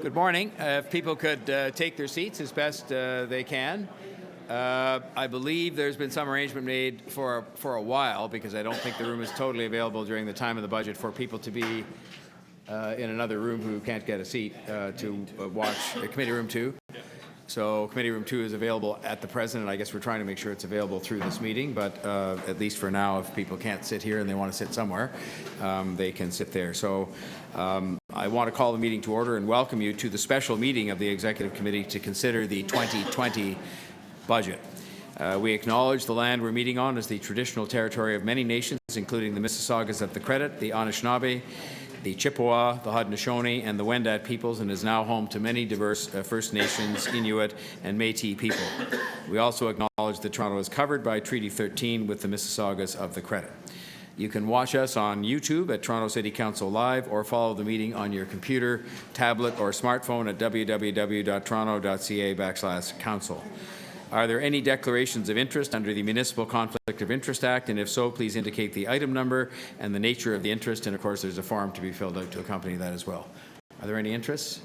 Good morning. If people could take their seats as best they can. I believe there's been some arrangement made for a while, because I don't think the room is totally available during the time of the budget for people to be in another room who can't get a seat to watch Committee Room 2. So Committee Room 2 is available at the present, and I guess we're trying to make sure it's available through this meeting, but at least for now, if people can't sit here and they want to sit somewhere, they can sit there. So I want to call the meeting to order and welcome you to the special meeting of the Executive Committee to consider the 2020 budget. We acknowledge the land we're meeting on as the traditional territory of many nations, including the Mississaugas of the Credit, the Anishinaabe, the Chippewa, the Haudenosaunee, and the Wendat peoples, and is now home to many diverse First Nations, Inuit, and Métis people. We also acknowledge that Toronto is covered by Treaty 13 with the Mississaugas of the Credit. You can watch us on YouTube at Toronto City Council Live, or follow the meeting on your computer, tablet, or smartphone at www.toronto.ca/council. Are there any declarations of interest under the Municipal Conflict of Interest Act? And if so, please indicate the item number and the nature of the interest. And of course, there's a form to be filled out to accompany that as well. Are there any interests?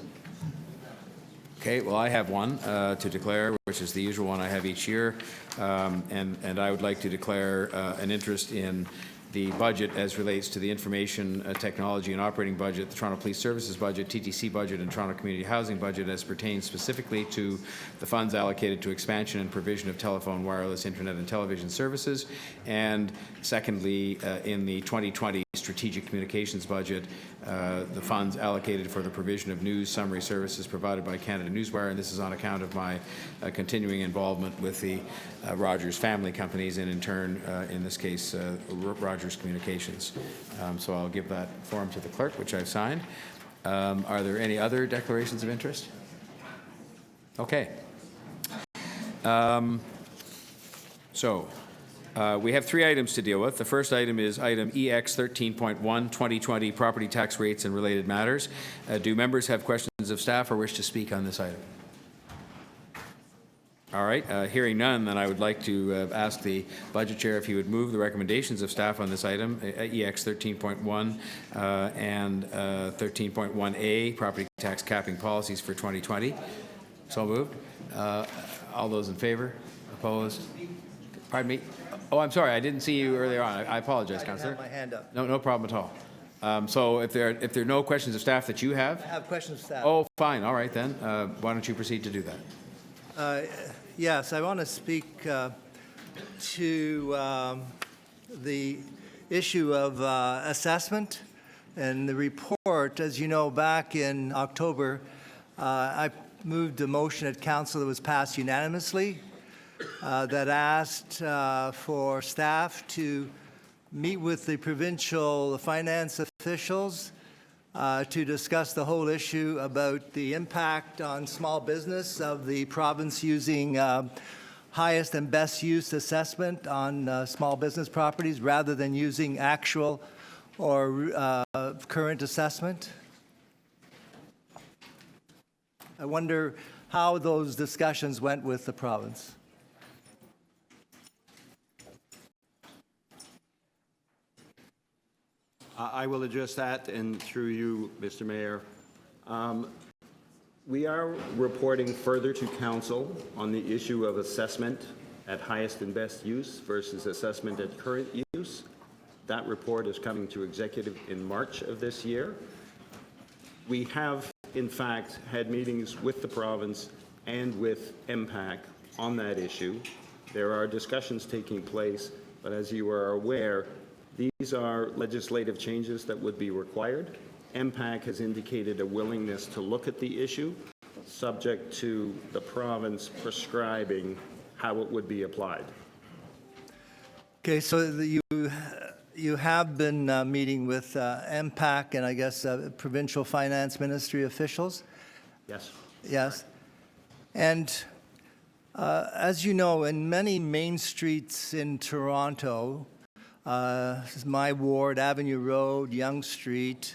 Okay, well, I have one to declare, which is the usual one I have each year. And I would like to declare an interest in the budget as relates to the information technology and operating budget, the Toronto Police Services budget, TTC budget, and Toronto Community Housing budget as pertains specifically to the funds allocated to expansion and provision of telephone, wireless, internet, and television services. And secondly, in the 2020 Strategic Communications budget, the funds allocated for the provision of news summary services provided by Canada Newswire, and this is on account of my continuing involvement with the Rogers family companies, and in turn, in this case, Rogers Communications. So I'll give that form to the clerk, which I've signed. Are there any other declarations of interest? Okay. We have three items to deal with. The first item is item EX 13.1, 2020 property tax rates and related matters. Do members have questions of staff or wish to speak on this item? All right, hearing none, then I would like to ask the Budget Chair if he would move the recommendations of staff on this item, EX 13.1 and 13.1A, property tax capping policies for 2020. So moved. All those in favor? Opposed? Pardon me? Oh, I'm sorry, I didn't see you earlier on. I apologize, Councillor. I have my hand up. No problem at all. So if there are no questions of staff that you have? I have questions of staff. Oh, fine. All right, then. Why don't you proceed to do that? Yes, I want to speak to the issue of assessment and the report. As you know, back in October, I moved a motion at Council that was passed unanimously that asked for staff to meet with the provincial finance officials to discuss the whole issue about the impact on small business of the province using highest and best use assessment on small business properties rather than using actual or current assessment. I wonder how those discussions went with the province. I will address that, and through you, Mr. Mayor. We are reporting further to Council on the issue of assessment at highest and best use versus assessment at current use. That report is coming to Executive in March of this year. We have, in fact, had meetings with the province and with MPAC on that issue. There are discussions taking place, but as you are aware, these are legislative changes that would be required. MPAC has indicated a willingness to look at the issue, subject to the province prescribing how it would be applied. Okay, so you have been meeting with MPAC and I guess provincial finance ministry officials? Yes. Yes. And as you know, in many main streets in Toronto, this is my ward, Avenue Road, Yonge Street,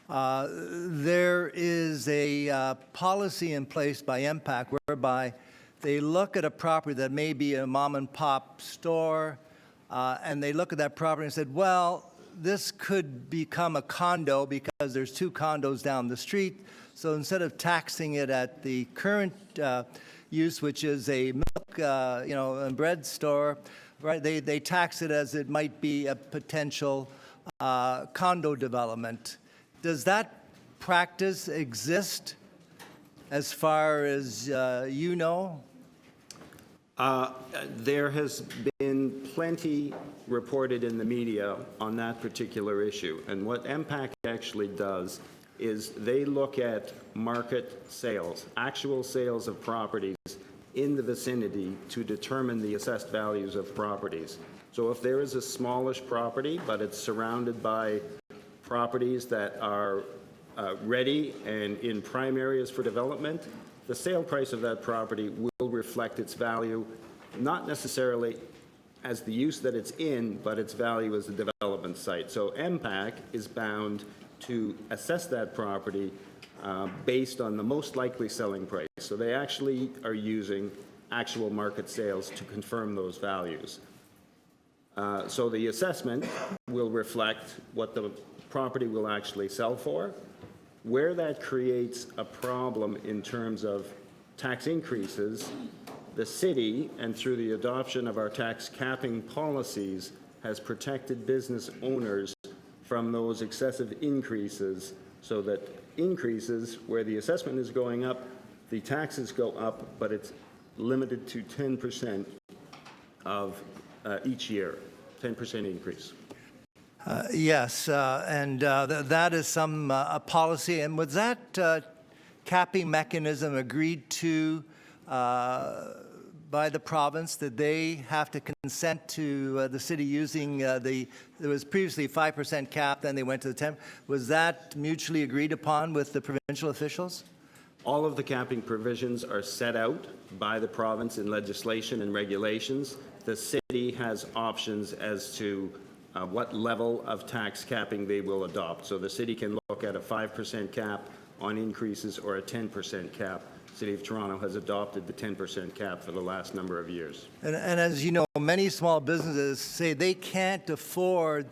there is a policy in place by MPAC whereby they look at a property that may be a mom and pop store, and they look at that property and said, well, this could become a condo because there's two condos down the street. So instead of taxing it at the current use, which is a milk, and bread store, right? They tax it as it might be a potential condo development. Does that practice exist as far as you know? There has been plenty reported in the media on that particular issue. And what MPAC actually does is they look at market sales, actual sales of properties in the vicinity to determine the assessed values of properties. So if there is a smallish property, but it's surrounded by properties that are ready and in prime areas for development, the sale price of that property will reflect its value, not necessarily as the use that it's in, but its value as a development site. So MPAC is bound to assess that property based on the most likely selling price. So they actually are using actual market sales to confirm those values. So the assessment will reflect what the property will actually sell for. Where that creates a problem in terms of tax increases, the city, and through the adoption of our tax capping policies, has protected business owners from those excessive increases, so that increases where the assessment is going up, the taxes go up, but it's limited to 10% of each year, 10% increase. Yes, and that is some policy. And was that capping mechanism agreed to by the province? Did they have to consent to the city using there was previously 5% cap, then they went to the 10%. Was that mutually agreed upon with the provincial officials? All of the capping provisions are set out by the province in legislation and regulations. The city has options as to what level of tax capping they will adopt. So the city can look at a 5% cap on increases or a 10% cap. City of Toronto has adopted the 10% cap for the last number of years. And as you know, many small businesses say they can't afford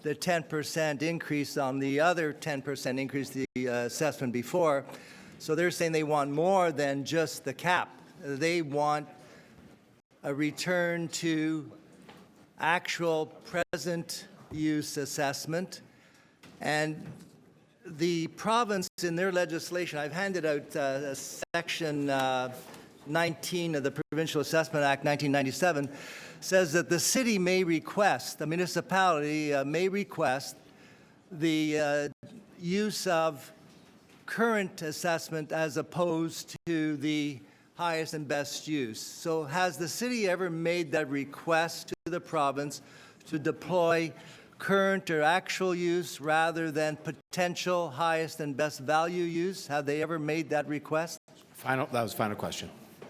the 10% increase on the other 10% increase, the assessment before. So they're saying they want more than just the cap. They want a return to actual present use assessment. And the province in their legislation, I've handed out section 19 of the Provincial Assessment Act 1997, says that the city may request, the municipality may request the use of current assessment as opposed to the highest and best use. So has the city ever made that request to the province to deploy current or actual use rather than potential highest and best value use? Have they ever made that request? That was final question.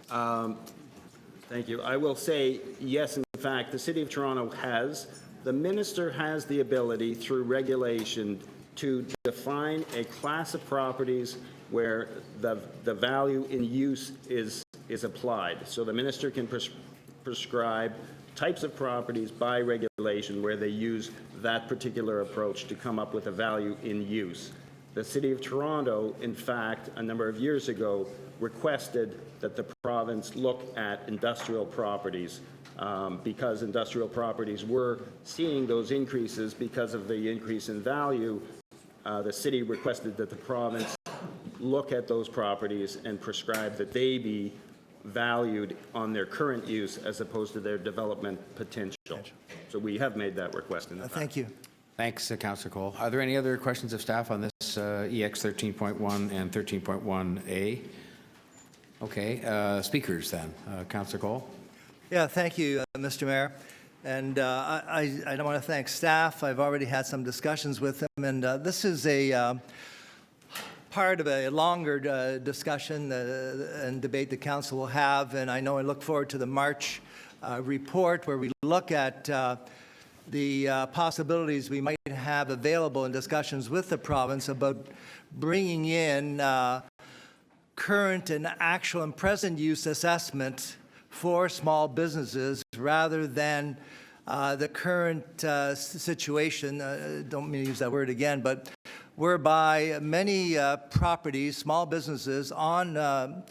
Thank you. I will say, yes, in fact, the City of Toronto has. The minister has the ability through regulation to define a class of properties where the value in use is applied. So the minister can prescribe types of properties by regulation where they use that particular approach to come up with a value in use. The City of Toronto, in fact, a number of years ago, requested that the province look at industrial properties because industrial properties were seeing those increases because of the increase in value. The city requested that the province look at those properties and prescribe that they be valued on their current use as opposed to their development potential. So we have made that request in the past. Thank you. Thanks, Councillor Cole. Are there any other questions of staff on this EX 13.1 and 13.1A? Okay, speakers then. Councillor Cole. Yeah, thank you, Mr. Mayor. And I want to thank staff. I've already had some discussions with them, and this is a part of a longer discussion and debate the council will have. And I know I look forward to the March report where we look at the possibilities we might have available in discussions with the province about bringing in current and actual and present use assessment for small businesses rather than the current situation, don't mean to use that word again, but whereby many properties, small businesses on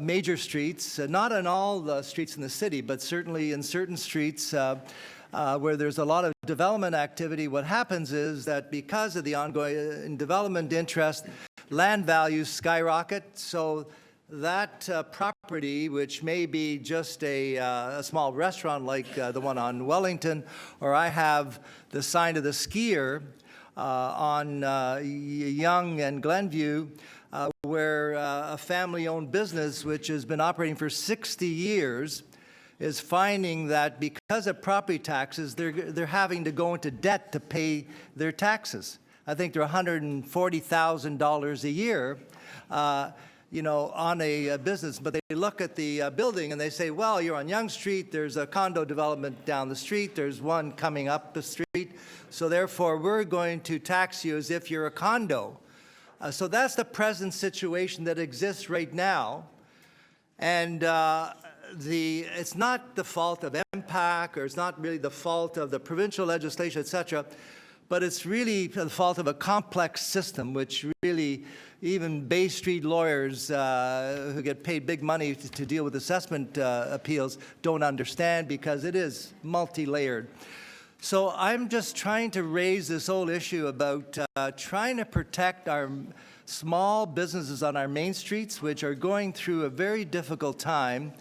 major streets, not on all the streets in the city, but certainly in certain streets where there's a lot of development activity, what happens is that because of the ongoing development interest, land values skyrocket. So that property, which may be just a small restaurant like the one on Wellington, or I have the sign of the skier on Yonge and Glenview, where a family-owned business, which has been operating for 60 years, is finding that because of property taxes, they're having to go into debt to pay their taxes. I think they're $140,000 a year, on a business. But they look at the building and they say, well, you're on Yonge Street, there's a condo development down the street, there's one coming up the street, so therefore we're going to tax you as if you're a condo. So that's the present situation that exists right now. And it's not the fault of MPAC, or it's not really the fault of the provincial legislation, et cetera, but it's really the fault of a complex system, which really even Bay Street lawyers who get paid big money to deal with assessment appeals don't understand, because it is multi-layered. So I'm just trying to raise this whole issue about trying to protect our small businesses on our main streets, which are going through a very difficult time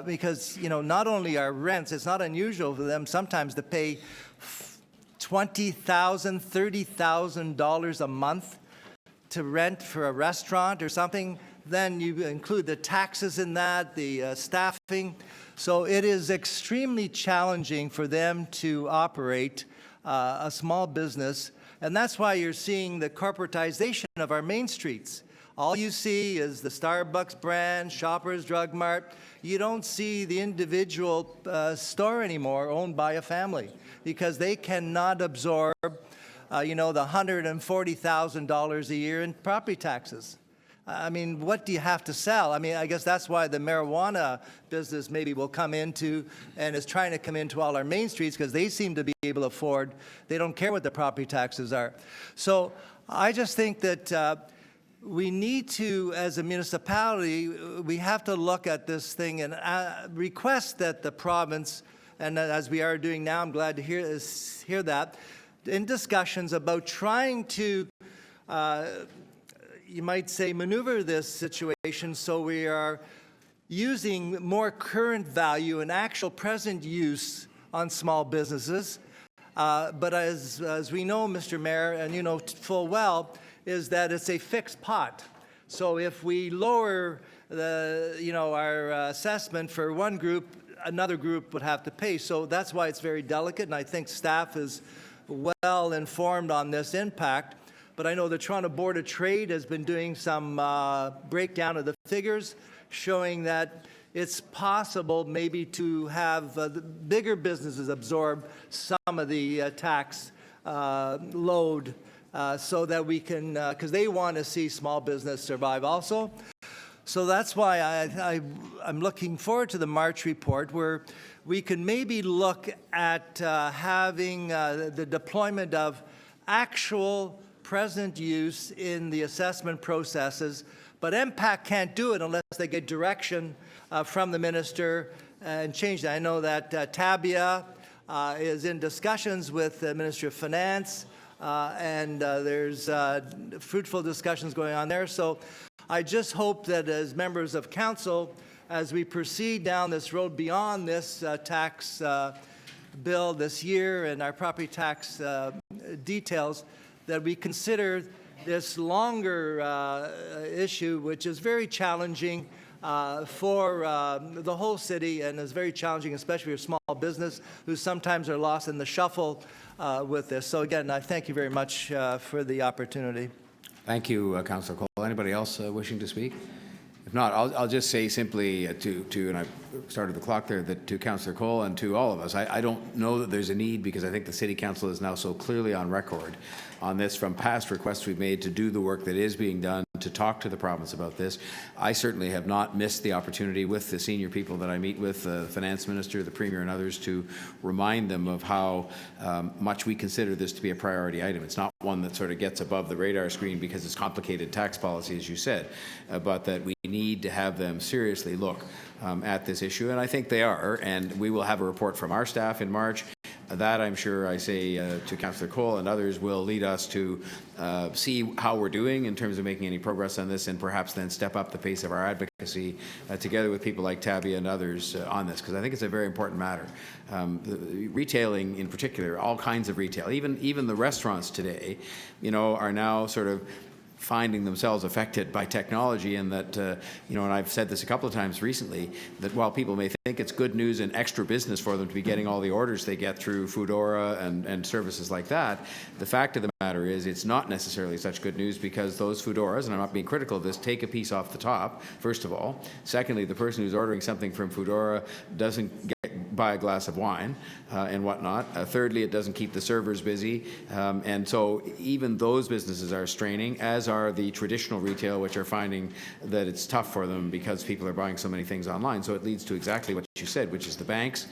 because, not only our rents, it's not unusual for them sometimes to pay $20,000, $30,000 a month to rent for a restaurant or something. Then you include the taxes in that, the staffing. So it is extremely challenging for them to operate a small business. And that's why you're seeing the corporatization of our main streets. All you see is the Starbucks brand, Shoppers Drug Mart. You don't see the individual store anymore owned by a family, because they cannot absorb, the $140,000 a year in property taxes. I mean, what do you have to sell? I mean, I guess that's why the marijuana business maybe will come into and is trying to come into all our main streets, because they seem to be able to afford. They don't care what the property taxes are. So I just think that we need to, as a municipality, we have to look at this thing and request that the province, and as we are doing now, I'm glad to hear that, in discussions about trying to you might say, maneuver this situation so we are using more current value and actual present use on small businesses. But as we know, Mr. Mayor, and you know full well, is that it's a fixed pot. So if we lower our assessment for one group, another group would have to pay. So that's why it's very delicate, and I think staff is well informed on this impact. But I know the Toronto Board of Trade has been doing some breakdown of the figures, showing that it's possible maybe to have the bigger businesses absorb some of the tax load so that we can, because they want to see small business survive also. So that's why I'm looking forward to the March report, where we can maybe look at having the deployment of actual present use in the assessment processes, but MPAC can't do it unless they get direction from the minister and change that. I know that Tabia is in discussions with the Ministry of Finance, and there's fruitful discussions going on there. So I just hope that as members of council, as we proceed down this road beyond this tax bill this year and our property tax details, that we consider this longer issue, which is very challenging for the whole city, and is very challenging, especially for small business, who sometimes are lost in the shuffle with this. So again, I thank you very much for the opportunity. Thank you, Councillor Cole. Anybody else wishing to speak? If not, I'll just say simply and I started the clock there, that to Councillor Cole and to all of us, I don't know that there's a need, because I think the City Council is now so clearly on record on this from past requests we've made to do the work that is being done to talk to the province about this. I certainly have not missed the opportunity with the senior people that I meet with, the finance minister, the premier and others, to remind them of how much we consider this to be a priority item. It's not one that sort of gets above the radar screen because it's complicated tax policy, as you said, but that we need to have them seriously look at this issue, and I think they are, and we will have a report from our staff in March. That, I'm sure, I say to Councillor Cole and others, will lead us to see how we're doing in terms of making any progress on this, and perhaps then step up the pace of our advocacy together with people like Tabby and others on this, because I think it's a very important matter. The retailing in particular, all kinds of retail, even the restaurants today, are now sort of finding themselves affected by technology, and that, and I've said this a couple of times recently, that while people may think it's good news and extra business for them to be getting all the orders they get through Foodora and services like that, the fact of the matter is it's not necessarily such good news, because those Foodoras, and I'm not being critical of this, take a piece off the top, first of all. Secondly, the person who's ordering something from Foodora doesn't buy a glass of wine and whatnot. Thirdly, it doesn't keep the servers busy. And so even those businesses are straining, as are the traditional retail, which are finding that it's tough for them because people are buying so many things online. So it leads to exactly what you said, which is the banks,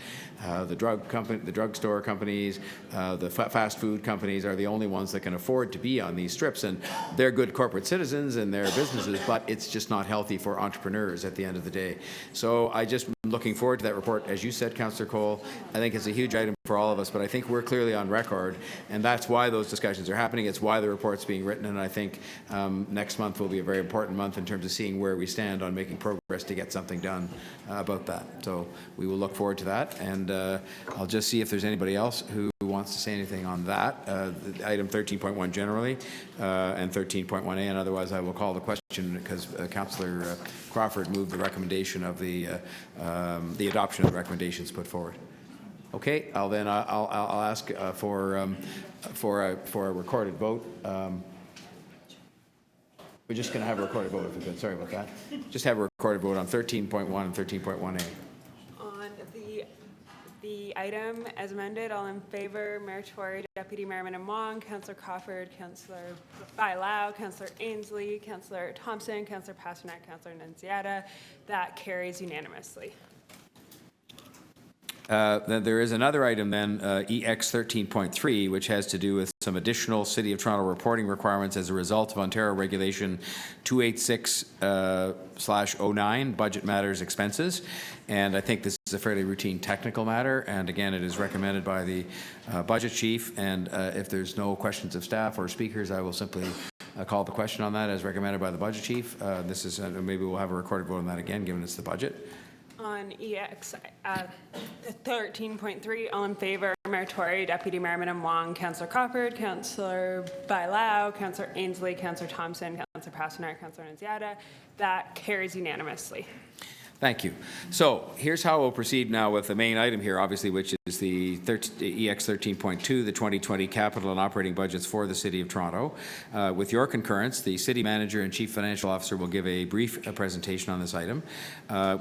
the drugstore companies, the fast food companies are the only ones that can afford to be on these strips. And they're good corporate citizens and they're businesses, but it's just not healthy for entrepreneurs at the end of the day. So I just am looking forward to that report. As you said, Councillor Cole, I think it's a huge item for all of us, but I think we're clearly on record, and that's why those discussions are happening. It's why the report's being written, and I think next month will be a very important month in terms of seeing where we stand on making progress to get something done about that. So we will look forward to that, and I'll just see if there's anybody else who wants to say anything on that, item 13.1 generally, and 13.1A, and otherwise I will call the question, because Councillor Crawford moved the recommendation of the adoption of the recommendations put forward. Okay, I'll ask for a recorded vote. We're just going to have a recorded vote if we could. Sorry about that. Just have a recorded vote on 13.1 and 13.1A. On the item as amended, all in favor: Mayor Tory, Deputy Mayor Minnan-Wong, Councillor Crawford, Councillor Bailao, Councillor Ainsley, Councillor Thompson, Councillor Pasternak, Councillor Nunziata. That carries unanimously. Then there is another item then, EX 13.3, which has to do with some additional City of Toronto reporting requirements as a result of Ontario Regulation 286/09, Budget Matters Expenses. And I think this is a fairly routine technical matter. And again, it is recommended by the Budget Chief. And if there's no questions of staff or speakers, I will simply call the question on that as recommended by the Budget Chief. This is, maybe we'll have a recorded vote on that again, given it's the budget. On EX 13.3, all in favor: Mayor Tory, Deputy Mayor Minnan-Wong, Councillor Crawford, Councillor Bailao, Councillor Ainsley, Councillor Thompson, Councillor Pasternak, Councillor Nunziata. That carries unanimously. Thank you. So here's how we'll proceed now with the main item here, obviously, which is the EX 13.2, the 2020 capital and operating budgets for the City of Toronto. With your concurrence, the City Manager and Chief Financial Officer will give a brief presentation on this item.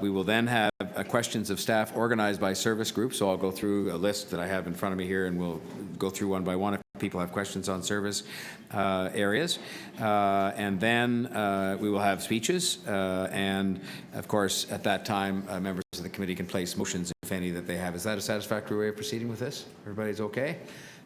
We will then have questions of staff organized by service group. So I'll go through a list that I have in front of me here, and we'll go through one by one if people have questions on service areas. And then we will have speeches. And of course, at that time, members of the committee can place motions, if any, that they have. Is that a satisfactory way of proceeding with this? Everybody's okay?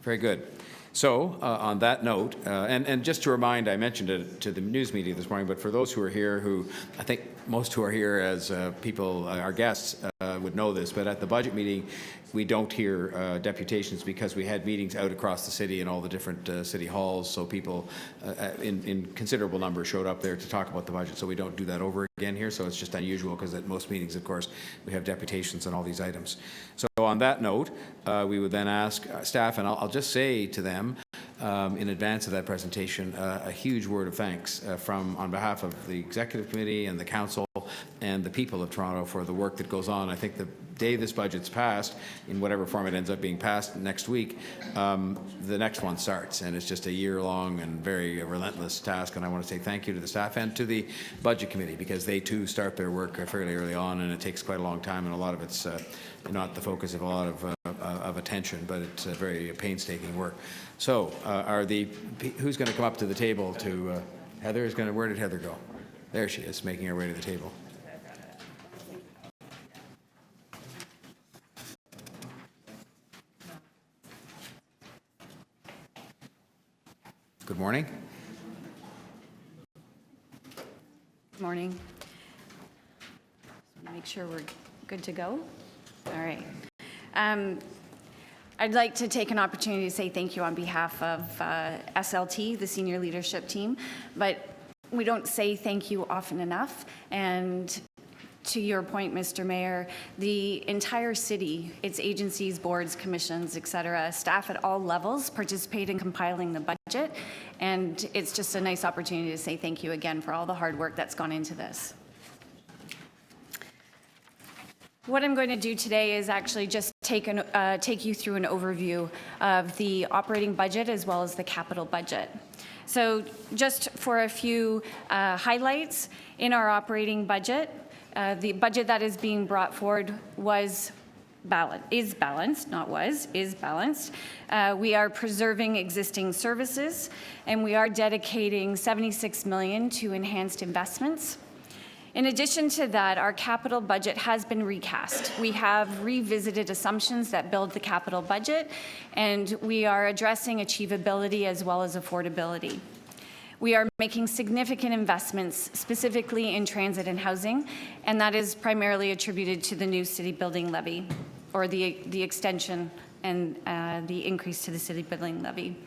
Very good. So on that note, and just to remind, I mentioned it to the news media this morning, but for those who are here, who I think most who are here as people, our guests, would know this, but at the budget meeting, we don't hear deputations because we had meetings out across the city in all the different city halls, so people in considerable numbers showed up there to talk about the budget, so we don't do that over again here, so it's just unusual because at most meetings, of course, we have deputations on all these items. So on that note, we would then ask staff, and I'll just say to them, in advance of that presentation, a huge word of thanks on behalf of the Executive Committee and the Council and the people of Toronto for the work that goes on. I think the day this budget's passed, in whatever form it ends up being passed next week, the next one starts, and it's just a year-long and very relentless task, and I want to say thank you to the staff and to the Budget Committee, because they too start their work fairly early on, and it takes quite a long time, and a lot of it's not the focus of a lot of attention, but it's very painstaking work. So who's going to come up to the table to Heather is going to, where did Heather go? There she is, making her way to the table. Good morning. Morning. Make sure we're good to go. All right. I'd like to take an opportunity to say thank you on behalf of SLT, the senior leadership team, but we don't say thank you often enough. And to your point, Mr. Mayor, the entire city, its agencies, boards, commissions, et cetera, staff at all levels participate in compiling the budget. And it's just a nice opportunity to say thank you again for all the hard work that's gone into this. What I'm going to do today is actually just take you through an overview of the operating budget as well as the capital budget. So just for a few highlights, in our operating budget, the budget that is being brought forward is balanced. We are preserving existing services, and we are dedicating $76 million to enhanced investments. In addition to that, our capital budget has been recast. We have revisited assumptions that build the capital budget, and we are addressing achievability as well as affordability. We are making significant investments, specifically in transit and housing, and that is primarily attributed to the new city building levy, or the extension and the increase to the city building levy.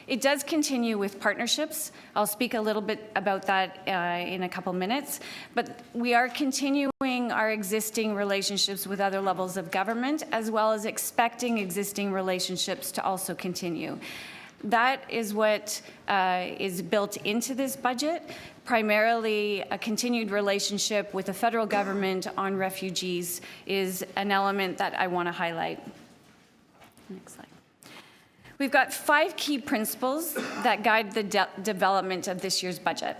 It does continue with partnerships. I'll speak a little bit about that in a couple minutes, but we are continuing our existing relationships with other levels of government, as well as expecting existing relationships to also continue. That is what is built into this budget, primarily a continued relationship with the federal government on refugees is an element that I want to highlight. Next slide. We've got 5 key principles that guide the development of this year's budget.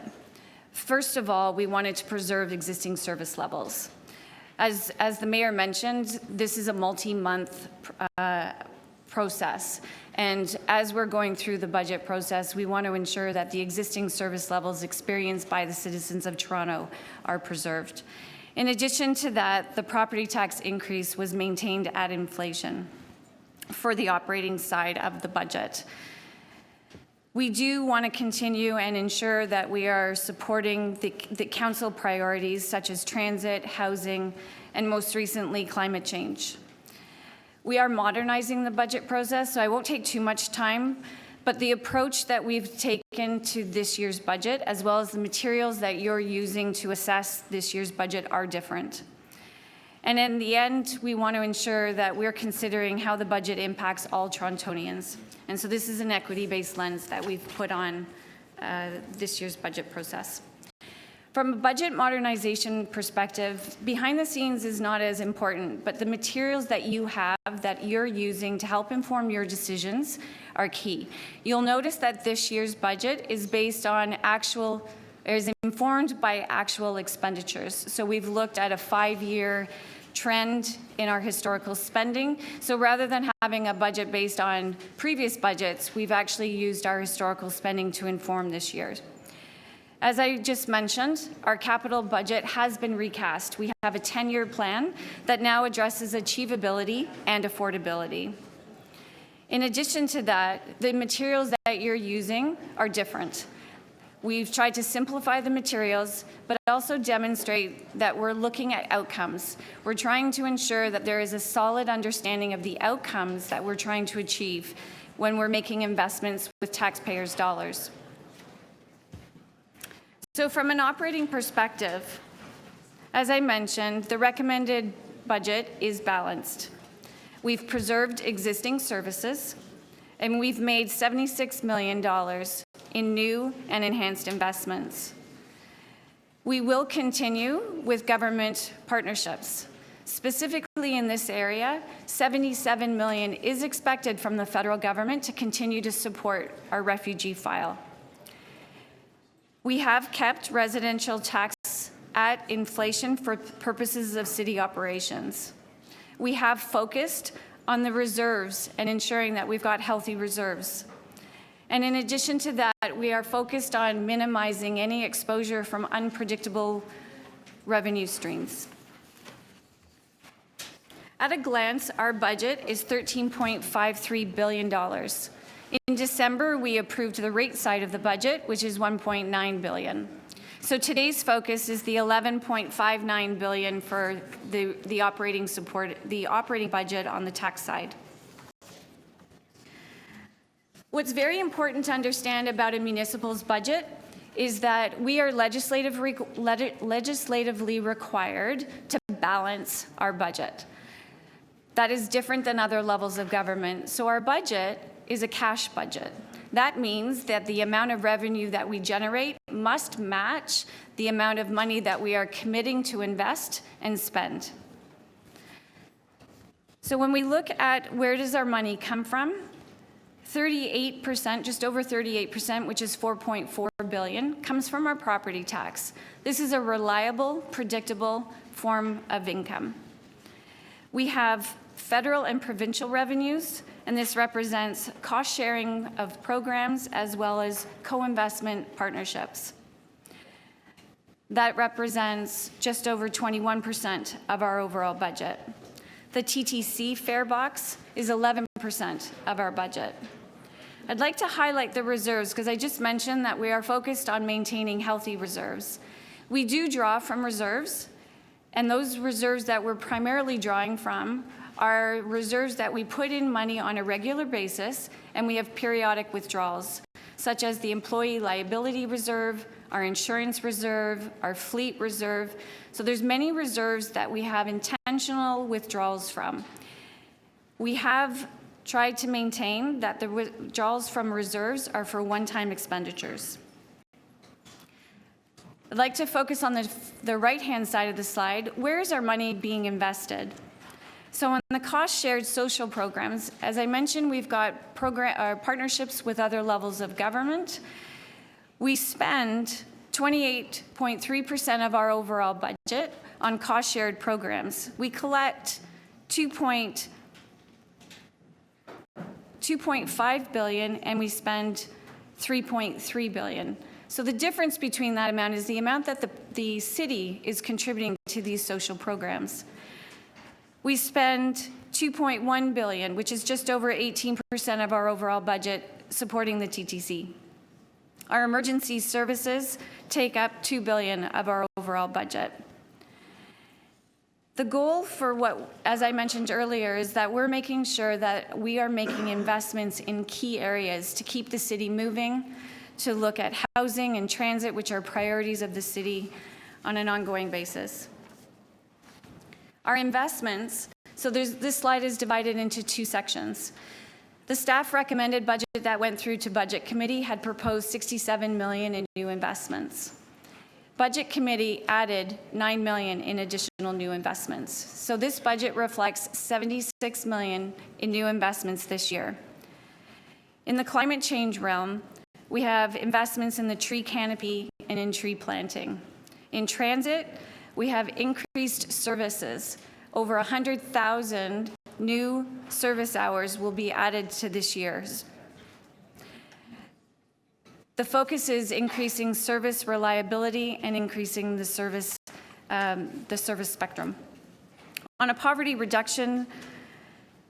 First of all, we wanted to preserve existing service levels. As the mayor mentioned, this is a multi-month process. And as we're going through the budget process, we want to ensure that the existing service levels experienced by the citizens of Toronto are preserved. In addition to that, the property tax increase was maintained at inflation for the operating side of the budget. We do want to continue and ensure that we are supporting the council priorities such as transit, housing, and most recently, climate change. We are modernizing the budget process, so I won't take too much time, but the approach that we've taken to this year's budget, as well as the materials that you're using to assess this year's budget, are different. And in the end, we want to ensure that we're considering how the budget impacts all Torontonians. And so this is an equity-based lens that we've put on this year's budget process. From a budget modernization perspective, behind the scenes is not as important, but the materials that you have that you're using to help inform your decisions are key. You'll notice that this year's budget is based on is informed by actual expenditures. So we've looked at a 5-year trend in our historical spending. So rather than having a budget based on previous budgets, we've actually used our historical spending to inform this year's. As I just mentioned, our capital budget has been recast. We have a 10-year plan that now addresses achievability and affordability. In addition to that, the materials that you're using are different. We've tried to simplify the materials, but also demonstrate that we're looking at outcomes. We're trying to ensure that there is a solid understanding of the outcomes that we're trying to achieve when we're making investments with taxpayers' dollars. So from an operating perspective, as I mentioned, the recommended budget is balanced. We've preserved existing services, and we've made $76 million in new and enhanced investments. We will continue with government partnerships. Specifically in this area, $77 million is expected from the federal government to continue to support our refugee file. We have kept residential tax at inflation for purposes of city operations. We have focused on the reserves and ensuring that we've got healthy reserves. And in addition to that, we are focused on minimizing any exposure from unpredictable revenue streams. At a glance, our budget is $13.53 billion. In December, we approved the rate side of the budget, which is $1.9 billion. So today's focus is the $11.59 billion for the operating support, the operating budget on the tax side. What's very important to understand about a municipal's budget is that we are legislatively required to balance our budget. That is different than other levels of government. So our budget is a cash budget. That means that the amount of revenue that we generate must match the amount of money that we are committing to invest and spend. So when we look at where does our money come from, 38%, just over 38%, which is $4.4 billion, comes from our property tax. This is a reliable, predictable form of income. We have federal and provincial revenues, and this represents cost sharing of programs as well as co-investment partnerships. That represents just over 21% of our overall budget. The TTC fare box is 11% of our budget. I'd like to highlight the reserves because I just mentioned that we are focused on maintaining healthy reserves. We do draw from reserves, and those reserves that we're primarily drawing from are reserves that we put in money on a regular basis, and we have periodic withdrawals, such as the employee liability reserve, our insurance reserve, our fleet reserve. So there's many reserves that we have intentional withdrawals from. We have tried to maintain that the withdrawals from reserves are for one-time expenditures. I'd like to focus on the right-hand side of the slide. Where is our money being invested? So on the cost-shared social programs, as I mentioned, we've got partnerships with other levels of government. We spend 28.3% of our overall budget on cost-shared programs. We collect $2.5 billion, and we spend $3.3 billion. So the difference between that amount is the amount that the city is contributing to these social programs. We spend $2.1 billion, which is just over 18% of our overall budget, supporting the TTC. Our emergency services take up $2 billion of our overall budget. The goal for what, as I mentioned earlier, is that we're making sure that we are making investments in key areas to keep the city moving, to look at housing and transit, which are priorities of the city on an ongoing basis. Our investments, so this slide is divided into two sections. The staff recommended budget that went through to Budget Committee had proposed $67 million in new investments. Budget Committee added $9 million in additional new investments. So this budget reflects $76 million in new investments this year. In the climate change realm, we have investments in the tree canopy and in tree planting. In transit, we have increased services. Over 100,000 new service hours will be added to this year's. The focus is increasing service reliability and increasing the service spectrum. On a poverty reduction,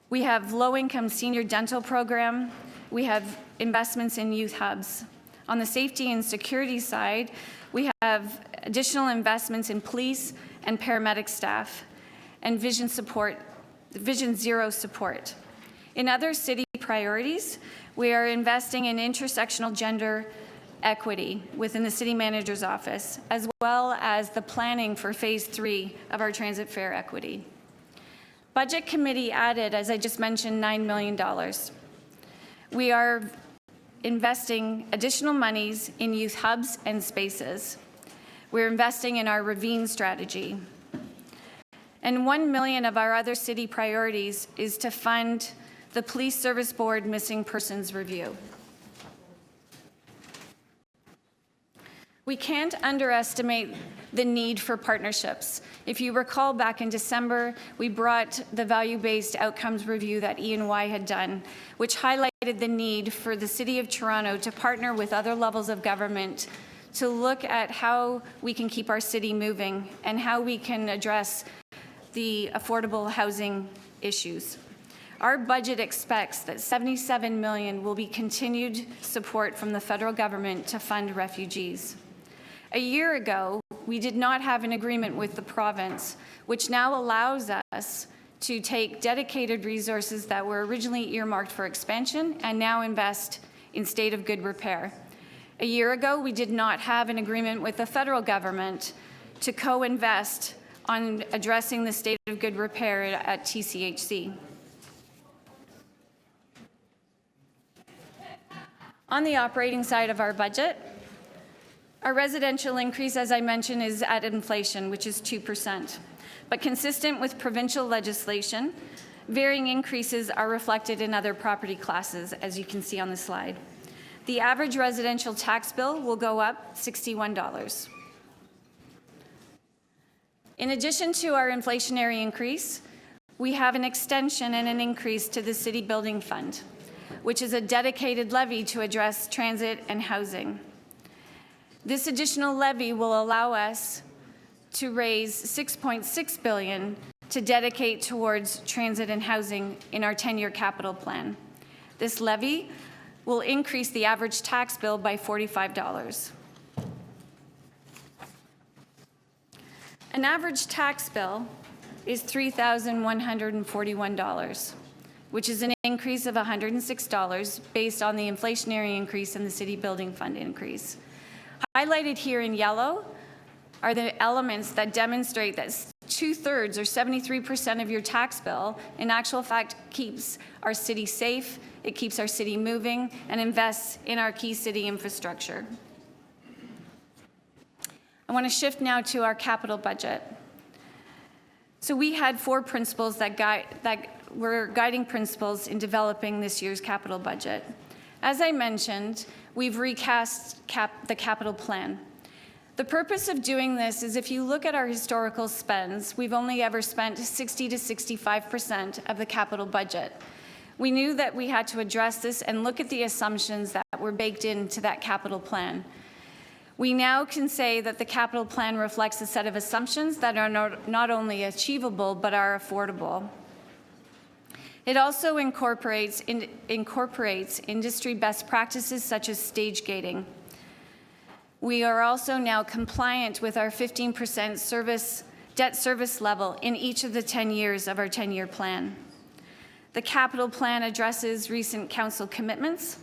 we have low-income senior dental program. We have investments in youth hubs. On the safety and security side, we have additional investments in police and paramedic staff and Vision Zero support. In other city priorities, we are investing in intersectional gender equity within the city manager's office, as well as the planning for phase 3 of our transit fare equity. Budget Committee added, as I just mentioned, $9 million. We are investing additional monies in youth hubs and spaces. We're investing in our ravine strategy. And $1 million of our other city priorities is to fund the Police Service Board Missing Persons Review. We can't underestimate the need for partnerships. If you recall, back in December, we brought the value-based outcomes review that E&Y had done, which highlighted the need for the City of Toronto to partner with other levels of government to look at how we can keep our city moving and how we can address the affordable housing issues. Our budget expects that $77 million will be continued support from the federal government to fund refugees. A year ago, we did not have an agreement with the province, which now allows us to take dedicated resources that were originally earmarked for expansion and now invest in state of good repair. A year ago, we did not have an agreement with the federal government to co-invest on addressing the state of good repair at TCHC. On the operating side of our budget, our residential increase, as I mentioned, is at inflation, which is 2%. But consistent with provincial legislation, varying increases are reflected in other property classes, as you can see on the slide. The average residential tax bill will go up $61. In addition to our inflationary increase, we have an extension and an increase to the City Building Fund, which is a dedicated levy to address transit and housing. This additional levy will allow us to raise $6.6 billion to dedicate towards transit and housing in our 10-year capital plan. This levy will increase the average tax bill by $45. An average tax bill is $3,141, which is an increase of $106 based on the inflationary increase and the City Building Fund increase. Highlighted here in yellow are the elements that demonstrate that 2/3 or 73% of your tax bill in actual fact keeps our city safe, it keeps our city moving, and invests in our key city infrastructure. I want to shift now to our capital budget. So we had 4 principles that were guiding principles in developing this year's capital budget. As I mentioned, we've recast the capital plan. The purpose of doing this is if you look at our historical spends, we've only ever spent 60 to 65% of the capital budget. We knew that we had to address this and look at the assumptions that were baked into that capital plan. We now can say that the capital plan reflects a set of assumptions that are not only achievable, but are affordable. It also incorporates industry best practices such as stage gating. We are also now compliant with our 15% debt service level in each of the 10 years of our 10-year plan. The capital plan addresses recent council commitments,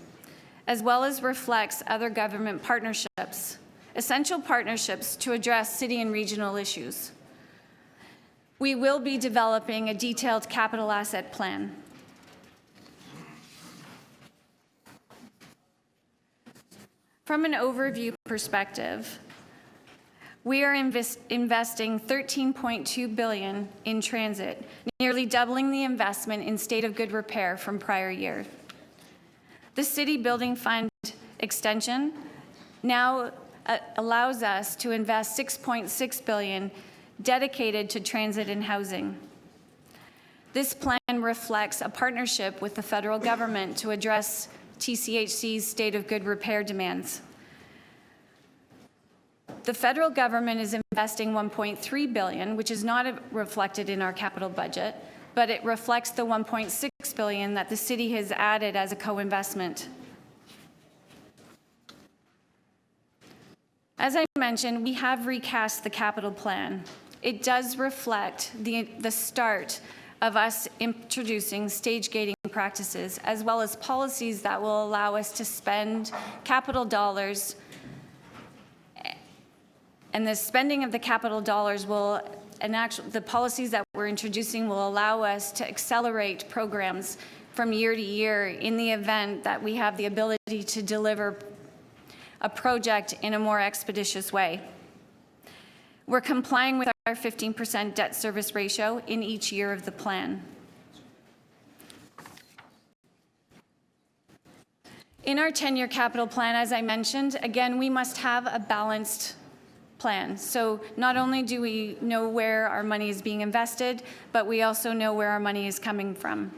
as well as reflects other government partnerships, essential partnerships to address city and regional issues. We will be developing a detailed capital asset plan. From an overview perspective, we are investing $13.2 billion in transit, nearly doubling the investment in state of good repair from prior year. The City Building Fund extension now allows us to invest $6.6 billion dedicated to transit and housing. This plan reflects a partnership with the federal government to address TCHC's state of good repair demands. The federal government is investing $1.3 billion, which is not reflected in our capital budget, but it reflects the $1.6 billion that the city has added as a co-investment. As I mentioned, we have recast the capital plan. It does reflect the start of us introducing stage gating practices, as well as policies that will allow us to spend capital dollars. And the spending of the capital dollars the policies that we're introducing will allow us to accelerate programs from year to year in the event that we have the ability to deliver a project in a more expeditious way. We're complying with our 15% debt service ratio in each year of the plan. In our 10-year capital plan, as I mentioned, again, we must have a balanced plan. So not only do we know where our money is being invested, but we also know where our money is coming from.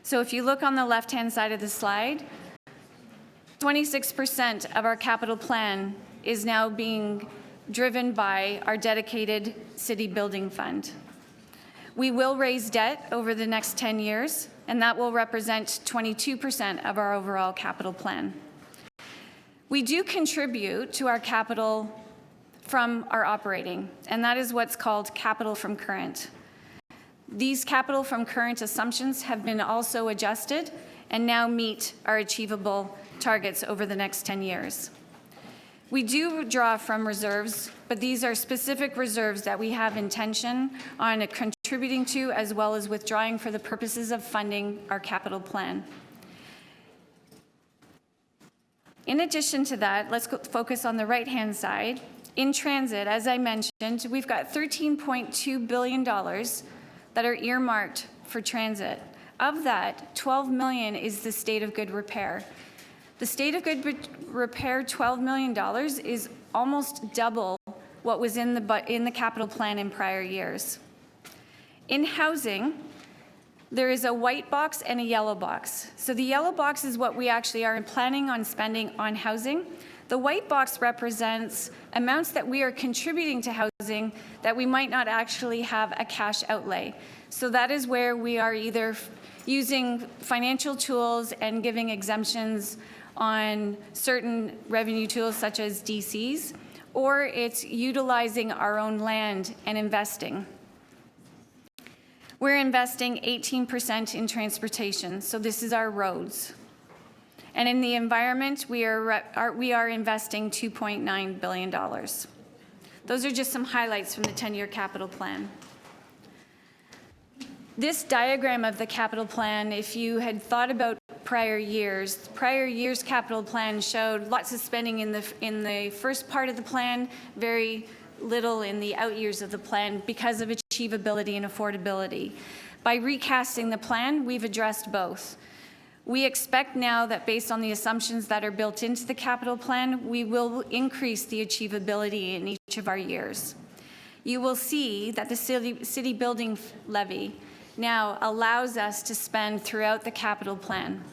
So if you look on the left-hand side of the slide, 26% of our capital plan is now being driven by our dedicated city building fund. We will raise debt over the next 10 years, and that will represent 22% of our overall capital plan. We do contribute to our capital from our operating, and that is what's called capital from current. These capital from current assumptions have been also adjusted and now meet our achievable targets over the next 10 years. We do draw from reserves, but these are specific reserves that we have intention on contributing to, as well as withdrawing for the purposes of funding our capital plan. In addition to that, let's focus on the right-hand side. In transit, as I mentioned, we've got $13.2 billion that are earmarked for transit. Of that, $12 million is the state of good repair. The state of good repair, $12 million, is almost double what was in the capital plan in prior years. In housing, there is a white box and a yellow box. So the yellow box is what we actually are planning on spending on housing. The white box represents amounts that we are contributing to housing that we might not actually have a cash outlay. So that is where we are either using financial tools and giving exemptions on certain revenue tools such as DCs, or it's utilizing our own land and investing. We're investing 18% in transportation, so this is our roads. And in the environment, we are investing $2.9 billion. Those are just some highlights from the 10-year capital plan. This diagram of the capital plan, if you had thought about prior years capital plan showed lots of spending in the first part of the plan, very little in the out years of the plan because of achievability and affordability. By recasting the plan, we've addressed both. We expect now that based on the assumptions that are built into the capital plan, we will increase the achievability in each of our years. You will see that the city building levy now allows us to spend throughout the capital plan.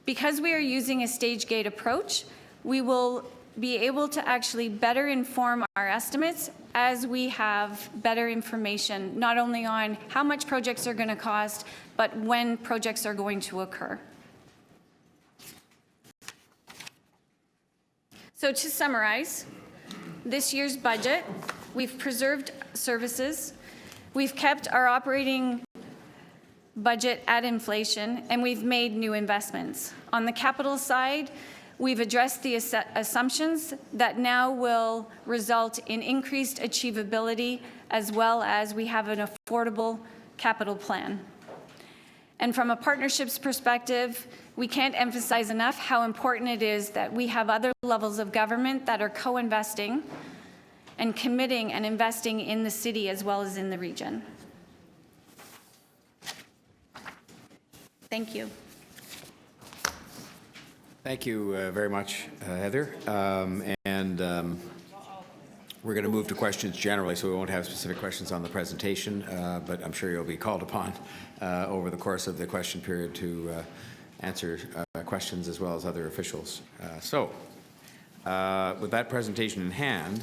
Because we are using a stage gate approach, we will be able to actually better inform our estimates as we have better information, not only on how much projects are going to cost, but when projects are going to occur. So to summarize, this year's budget, we've preserved services, we've kept our operating budget at inflation, and we've made new investments. On the capital side, we've addressed the assumptions that now will result in increased achievability, as well as we have an affordable capital plan. And from a partnerships perspective, we can't emphasize enough how important it is that we have other levels of government that are co-investing and committing and investing in the city as well as in the region. Thank you. Thank you very much, Heather. We're going to move to questions generally, so we won't have specific questions on the presentation, but I'm sure you'll be called upon over the course of the question period to answer questions as well as other officials. With that presentation in hand,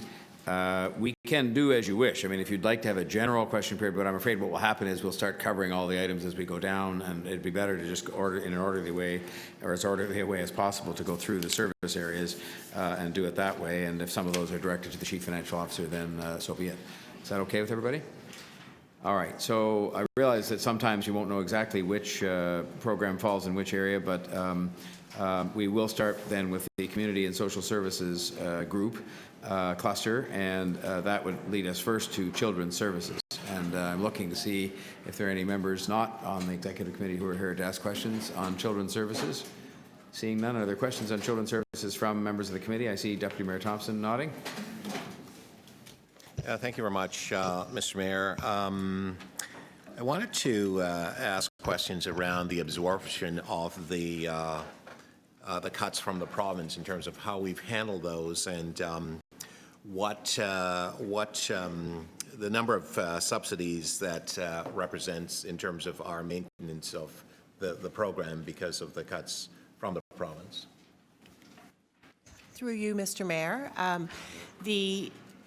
we can do as you wish. I mean, if you'd like to have a general question period, but I'm afraid what will happen is we'll start covering all the items as we go down, and it'd be better to just order in an orderly way, or as orderly a way as possible, to go through the service areas and do it that way. And if some of those are directed to the Chief Financial Officer, then so be it. Is that okay with everybody? All right. So I realize that sometimes you won't know exactly which program falls in which area, but we will start then with the Community and Social Services group cluster, and that would lead us first to Children's Services. And I'm looking to see if there are any members not on the Executive Committee who are here to ask questions on Children's Services. Seeing none, are there questions on Children's Services from members of the committee? I see Deputy Mayor Thompson nodding. Thank you very much, Mr. Mayor. I wanted to ask questions around the absorption of the the cuts from the province in terms of how we've handled those and what the number of subsidies that represents in terms of our maintenance of the program because of the cuts from the province. Through you, Mr. Mayor.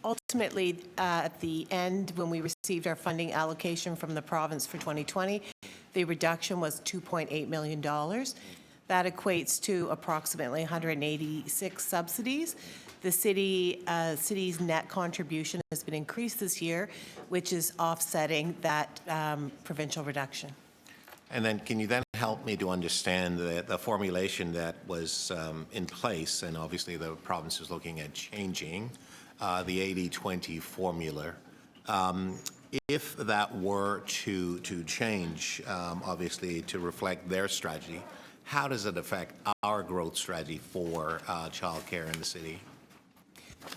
Ultimately, at the end, when we received our funding allocation from the province for 2020, the reduction was $2.8 million. That equates to approximately 186 subsidies. The city's net contribution has been increased this year, which is offsetting that provincial reduction. And then can you then help me to understand the formulation that was in place, and obviously the province is looking at changing the 80-20 formula. If that were to change, obviously to reflect their strategy, how does it affect our growth strategy for childcare in the city?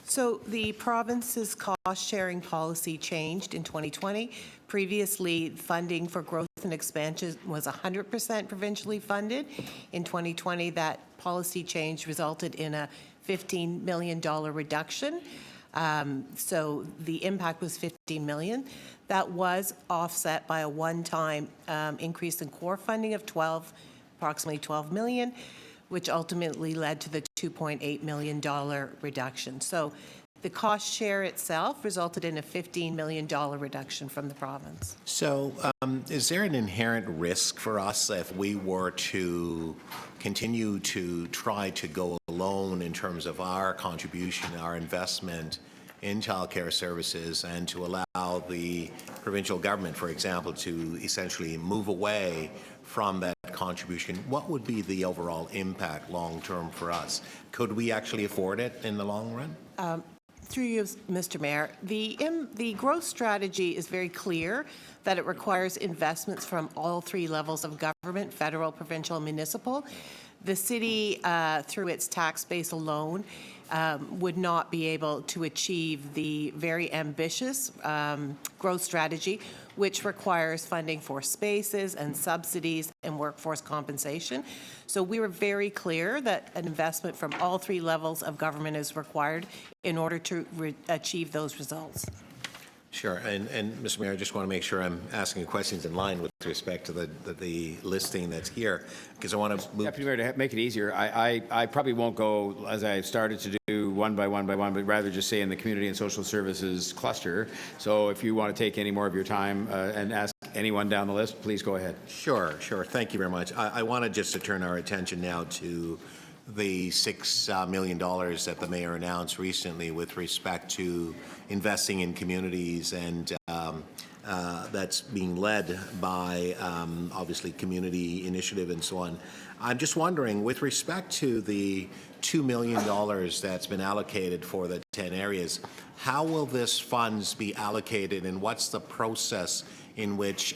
So the province's cost-sharing policy changed in 2020. Previously, funding for growth and expansion was 100% provincially funded. In 2020, that policy change resulted in a $15 million reduction. So the impact was $15 million. That was offset by a one-time increase in core funding of approximately $12 million, which ultimately led to the $2.8 million reduction. So the cost share itself resulted in a $15 million reduction from the province. So is there an inherent risk for us if we were to continue to try to go alone in terms of our contribution, our investment in childcare services, and to allow the provincial government, for example, to essentially move away from that contribution? What would be the overall impact long-term for us? Could we actually afford it in the long run? Through you, Mr. Mayor, the growth strategy is very clear that it requires investments from all three levels of government, federal, provincial, and municipal. The city, through its tax base alone, would not be able to achieve the very ambitious growth strategy, which requires funding for spaces and subsidies and workforce compensation. So we were very clear that an investment from all three levels of government is required in order to achieve those results. Sure. And Mr. Mayor, I just want to make sure I'm asking questions in line with respect to the listing that's here, because I want to move. Deputy Mayor, to make it easier, I probably won't go, as I started to do, one by one, but rather just say in the community and social services cluster. So if you want to take any more of your time and ask anyone down the list, please go ahead. Sure. Thank you very much. I wanted just to turn our attention now to the $6 million that the mayor announced recently with respect to investing in communities, and that's being led by obviously community initiative and so on. I'm just wondering, with respect to the $2 million that's been allocated for the 10 areas, how will this funds be allocated, and what's the process in which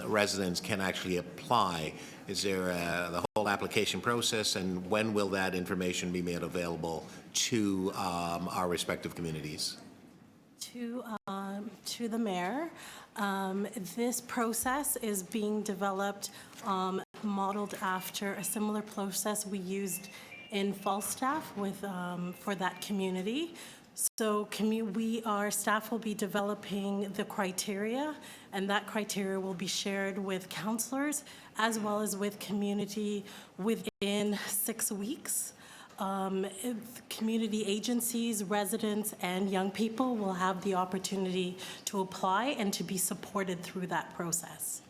residents can actually apply? Is there the whole application process, and when will that information be made available to our respective communities? To the mayor, this process is being developed, modeled after a similar process we used in Falstaff with for that community. So staff will be developing the criteria, and that criteria will be shared with councillors as well as with community within 6 weeks. Community agencies, residents, and young people will have the opportunity to apply and to be supported through that process.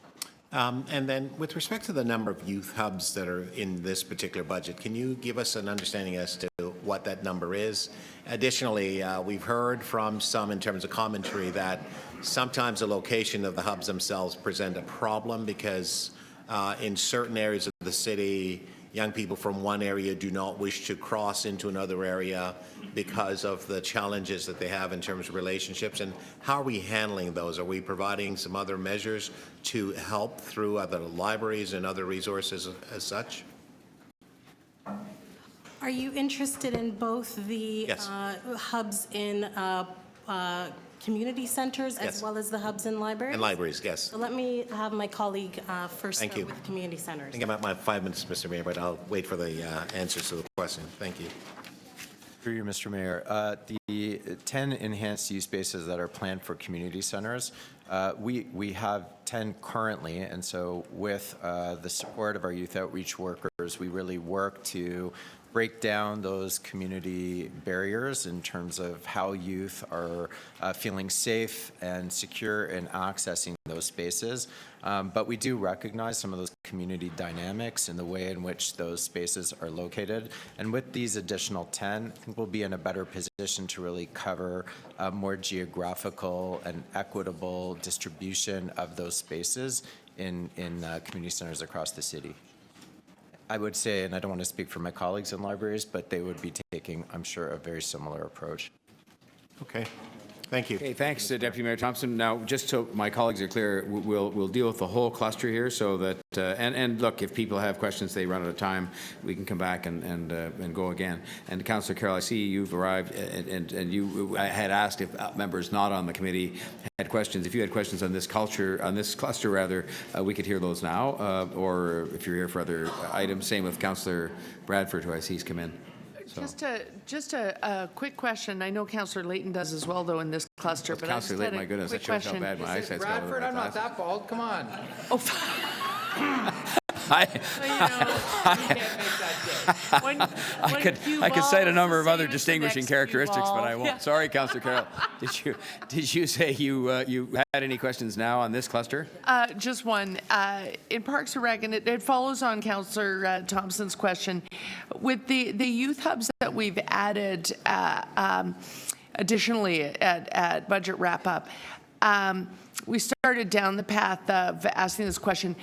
And then with respect to the number of youth hubs that are in this particular budget, can you give us an understanding as to what that number is? Additionally, we've heard from some in terms of commentary that sometimes the location of the hubs themselves present a problem because in certain areas of the city, young people from one area do not wish to cross into another area because of the challenges that they have in terms of relationships. And how are we handling those? Are we providing some other measures to help through other libraries and other resources as such? Are you interested in both the Yes. hubs in community centers Yes. as well as the hubs and libraries. And libraries, yes. So let me have my colleague first Thank start you. with the community I centers. think I'm at my 5 minutes, Mr. Mayor, but I'll wait for the answers to the question. Thank you. Through you, Mr. Mayor, the 10 enhanced use spaces that are planned for community centers, we have 10 currently, and so with the support of our youth outreach workers, we really work to break down those community barriers in terms of how youth are feeling safe and secure in accessing those spaces. But we do recognize some of those community dynamics in the way in which those spaces are located. And with these additional 10, I think we'll be in a better position to really cover a more geographical and equitable distribution of those spaces in community centers across the city. I would say, and I don't want to speak for my colleagues in libraries, but they would be taking, I'm sure, a very similar approach. Okay. Thank you. Okay, thanks, Deputy Mayor Thompson. Now, just so my colleagues are clear, we'll deal with the whole cluster here so that, and look, if people have questions, they run out of time, we can come back and go again. And Councillor Carroll, I see you've arrived, and you had asked if members not on the committee had questions. If you had questions on this cluster rather, we could hear those now, or if you're here for other items, same with Councillor Bradford, who I see has come in. So. Just a quick question. I know Councillor Layton does as well, though, in this cluster. But Councillor Layton, my goodness, that shows how bad my eyesight's going. Bradford, I'm not that bald. Come on. I I could cite a number of other distinguishing characteristics, but I won't. Yeah. Sorry, Councillor Carroll. Did you say you had any questions now on this cluster? Just one. In Parks and Rec, and it follows on Councillor Thompson's question. With the youth hubs that we've added additionally at budget wrap-up, we started down the path of asking this question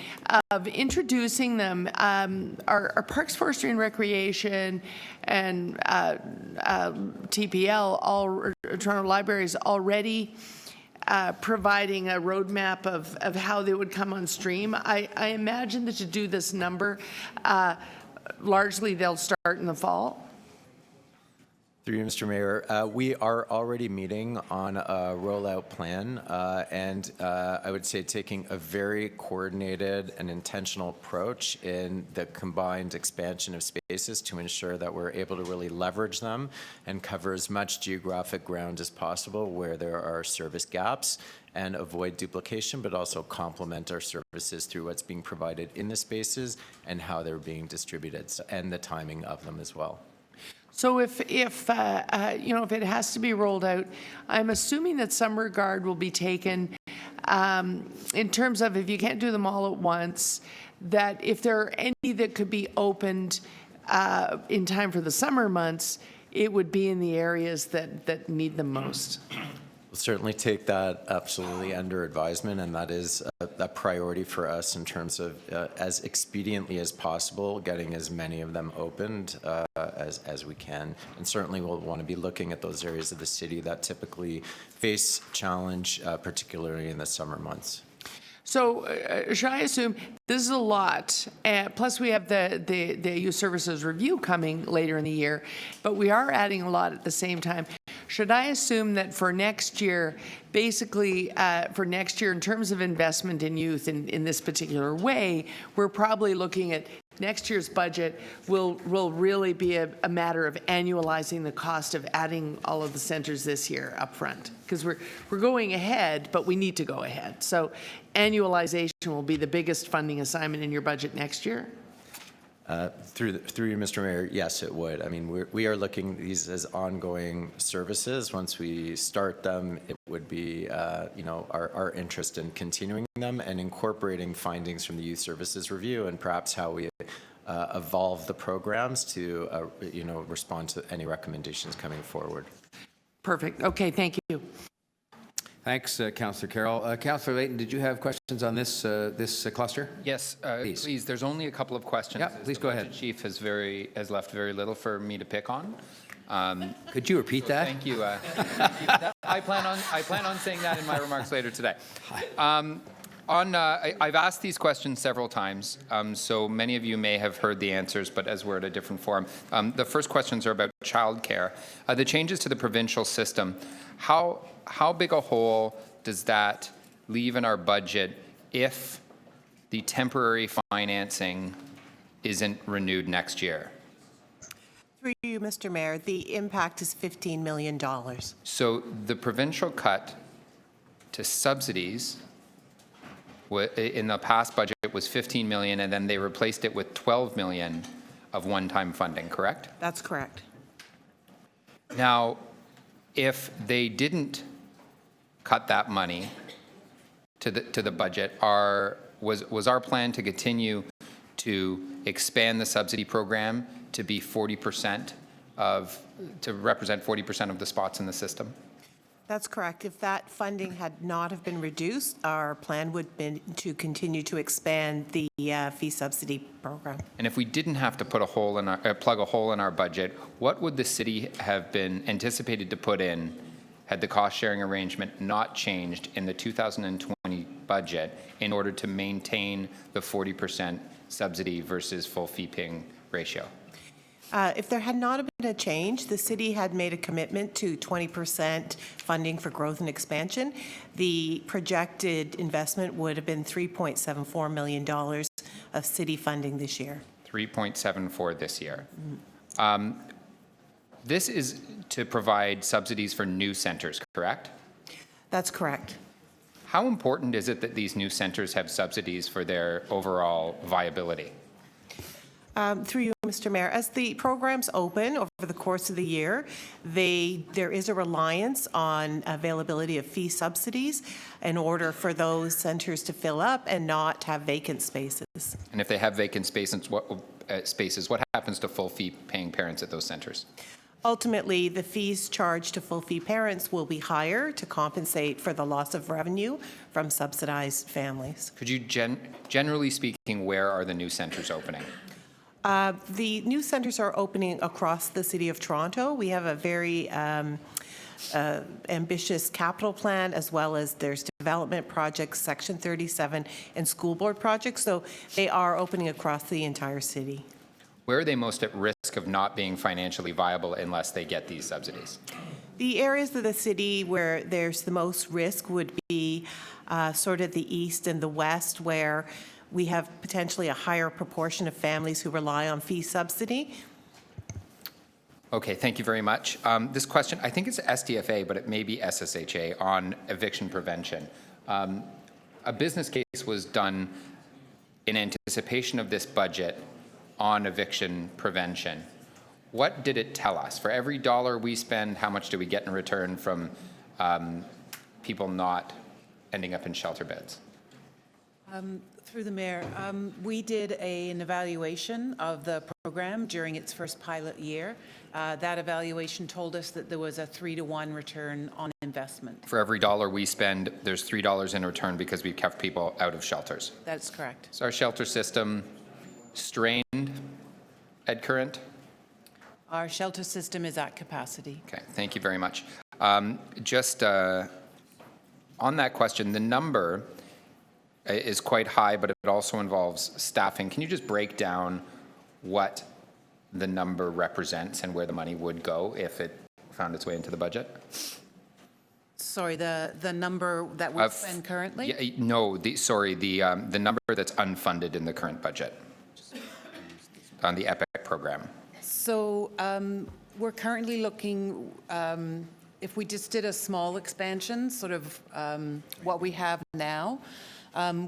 of introducing them. Our Parks, Forestry and Recreation and TPL, Toronto Libraries, already providing a roadmap of how they would come on stream. I imagine that to do this number, largely they'll start in the fall. Through you, Mr. Mayor, we are already meeting on a rollout plan, and I would say taking a very coordinated and intentional approach in the combined expansion of spaces to ensure that we're able to really leverage them and cover as much geographic ground as possible where there are service gaps and avoid duplication, but also complement our services through what's being provided in the spaces and how they're being distributed, and the timing of them as well. So if it has to be rolled out, I'm assuming that some regard will be taken in terms of if you can't do them all at once, that if there are any that could be opened in time for the summer months, it would be in the areas that need them most. We'll certainly take that absolutely under advisement, and that is a priority for us in terms of as expediently as possible, getting as many of them opened as we can. And certainly we'll want to be looking at those areas of the city that typically face challenge, particularly in the summer months. So should I assume this is a lot, plus we have the youth services review coming later in the year, but we are adding a lot at the same time. Should I assume that for next year, basically for next year in terms of investment in youth in this particular way, we're probably looking at next year's budget will really be a matter of annualizing the cost of adding all of the centers this year up front, because we're going ahead, but we need to go ahead. So annualization will be the biggest funding assignment in your budget next year? Through you, Mr. Mayor, yes, it would. I mean, we are looking at these as ongoing services. Once we start them, it would be, our interest in continuing them and incorporating findings from the Youth Services Review and perhaps how we evolve the programs to, respond to any recommendations coming forward. Perfect. Okay, thank you. Thanks, Councillor Carroll. Councillor Layton, did you have questions on this cluster? Yes, please. There's only a couple of questions. Yeah, please go ahead. The chief has left very little for me to pick on. Could you repeat that? Thank you. I plan on saying that in my remarks later today. I've asked these questions several times, so many of you may have heard the answers, but as we're at a different forum. The first questions are about childcare. The changes to the provincial system, how how big a hole does that leave in our budget if the temporary financing isn't renewed next year? Through you, Mr. Mayor, the impact is $15 million. So the provincial cut to subsidies in the past budget was 15 million, and then they replaced it with 12 million of one-time funding, correct? That's correct. Now, if they didn't cut that money to the budget, was our plan to continue to expand the subsidy program to be 40% to represent 40% of the spots in the system? That's correct. If that funding had not have been reduced, our plan would have been to continue to expand the fee subsidy program. And if we didn't have to put plug a hole in our budget, what would the city have been anticipated to put in had the cost-sharing arrangement not changed in the 2020 budget in order to maintain the 40% subsidy versus full fee-paying ratio? If there had not been a change, the city had made a commitment to 20% funding for growth and expansion. The projected investment would have been $3.74 million of city funding this year. 3.74 this year. This is to provide subsidies for new centers, correct? That's correct. How important is it that these new centers have subsidies for their overall viability? Through you, Mr. Mayor, as the programs open over the course of the year, there is a reliance on availability of fee subsidies in order for those centers to fill up and not have vacant spaces. And if they have vacant spaces, what happens to full fee-paying parents at those centers? Ultimately, the fees charged to full fee parents will be higher to compensate for the loss of revenue from subsidized families. Could you, generally speaking, where are the new centers opening? The new centers are opening across the City of Toronto. We have a very ambitious capital plan, as well as there's development projects, Section 37, and school board projects. So they are opening across the entire city. Where are they most at risk of not being financially viable unless they get these subsidies? The areas of the city where there's the most risk would be sort of the east and the west, where we have potentially a higher proportion of families who rely on fee subsidy. Okay, thank you very much. This question, I think it's SDFA, but it may be SSHA on eviction prevention. A business case was done in anticipation of this budget on eviction prevention. What did it tell us? For every dollar we spend, how much do we get in return from people not ending up in shelter beds? Through the mayor, we did an evaluation of the program during its first pilot year. That evaluation told us that there was a 3-to-1 return on investment. For every dollar we spend, there's $3 in return because we've kept people out of shelters. That's correct. Is our shelter system strained at current? Our shelter system is at capacity. Okay, thank you very much. Just on that question, the number is quite high, but it also involves staffing. Can you just break down what the number represents and where the money would go if it found its way into the budget? Sorry, the number that we spend currently? Yeah, no, the number that's unfunded in the current budget on the EPIC program. So we're currently looking, if we just did a small expansion, sort of what we have now,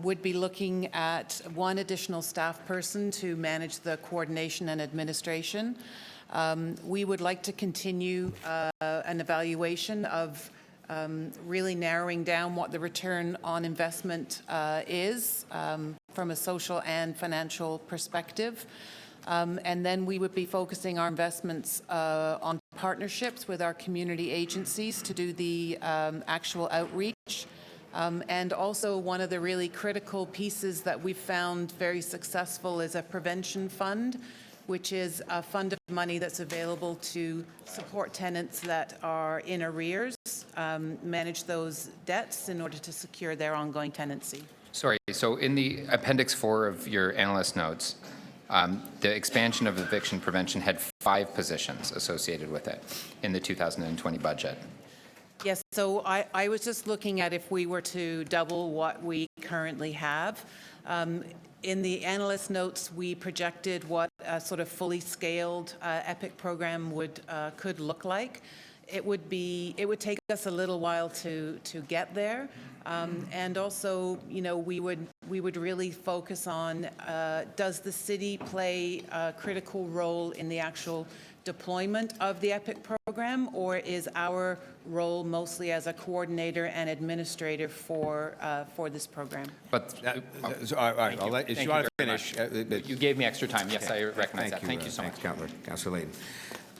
would be looking at one additional staff person to manage the coordination and administration. We would like to continue an evaluation of really narrowing down what the return on investment is from a social and financial perspective. And then we would be focusing our investments on partnerships with our community agencies to do the actual outreach. And also one of the really critical pieces that we've found very successful is a prevention fund, which is a fund of money that's available to support tenants that are in arrears, manage those debts in order to secure their ongoing tenancy. Sorry, so in the Appendix 4 of your analyst notes, the expansion of eviction prevention had 5 positions associated with it in the 2020 budget. Yes, so I was just looking at if we were to double what we currently have. In the analyst notes, we projected what a sort of fully scaled EPIC program could look like. It would take us a little while to get there. And also, you know, we would really focus on, does the city play a critical role in the actual deployment of the EPIC program, or is our role mostly as a coordinator and administrator for this program? But All right, I'll let, if Thank you want to very finish. much. You gave me extra time. Yes, I recognize that. Thank you so much. Thanks, Councillor Layton.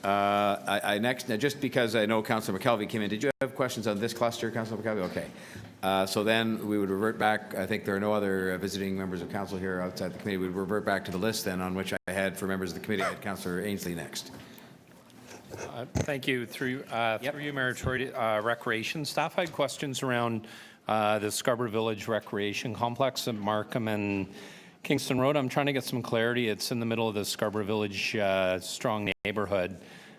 Now, just because I know Councillor McKelvey came in, did you have questions on this cluster, Councillor McKelvey? Okay. So then we would revert back. I think there are no other visiting members of council here outside the committee. We would revert back to the list then on which I had for members of the committee. I had Councillor Ainsley next. Thank you. Through you, Mayor Tory, recreation staff, I had questions around the Scarborough Village Recreation Complex at Markham and Kingston Road. I'm trying to get some clarity. It's in the middle of the Scarborough Village strong neighborhood.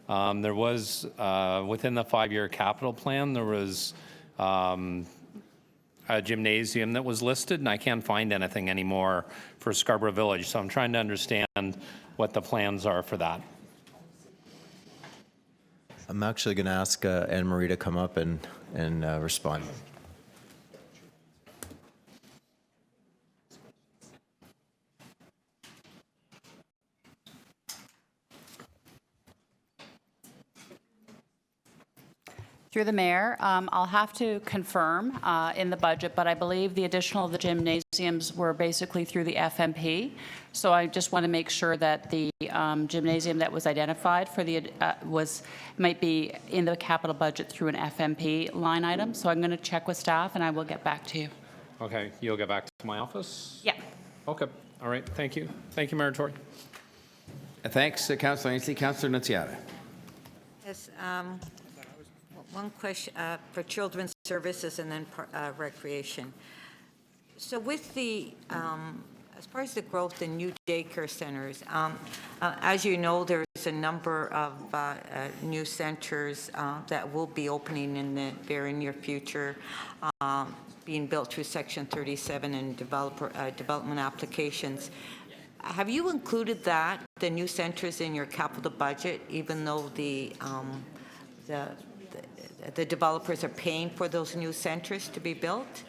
There was, within the 5-year capital plan, there was a gymnasium that was listed, and I can't find anything anymore for Scarborough Village. So I'm trying to understand what the plans are for that. I'm actually going to ask Anne Marie to come up and respond. Through the mayor, I'll have to confirm in the budget, but I believe the additional of the gymnasiums were basically through the FMP. So I just want to make sure that the gymnasium that was identified for the might be in the capital budget through an FMP line item. So I'm going to check with staff and I will get back to you. Okay, you'll get back to my office? Yeah. Okay, all right, thank you. Thank you, Mayor Tory. Thanks, Councillor Ainsley. Councillor Nunziata. Yes, one question for children's services and then recreation. So with the, as far as the growth in new daycare centers, as you know, there's a number of new centers that will be opening in the very near future, being built through Section 37 and development applications. Have you included the new centers in your capital budget, even though the developers are paying for those new centers to be built?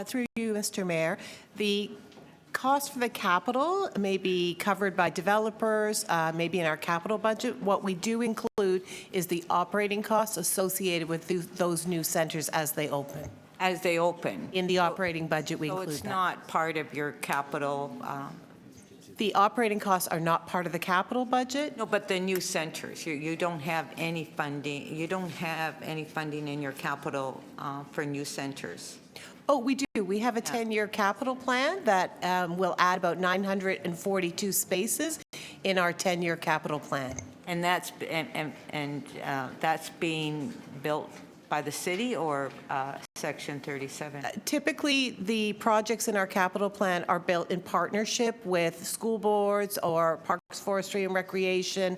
Through you, Mr. Mayor, the cost for the capital may be covered by developers, maybe in our capital budget. What we do include is the operating costs associated with those new centers as they open. As they open? In the operating budget, we include that. So it's not part of your capital? The operating costs are not part of the capital budget? No, but the new centers, you don't have any funding. You don't have any funding in your capital for new centers. Oh, we do. We have a 10-year capital plan that will add about 942 spaces in our 10-year capital plan. And that's that's being built by the city or Section 37? Typically, the projects in our capital plan are built in partnership with school boards or Parks, Forestry and Recreation,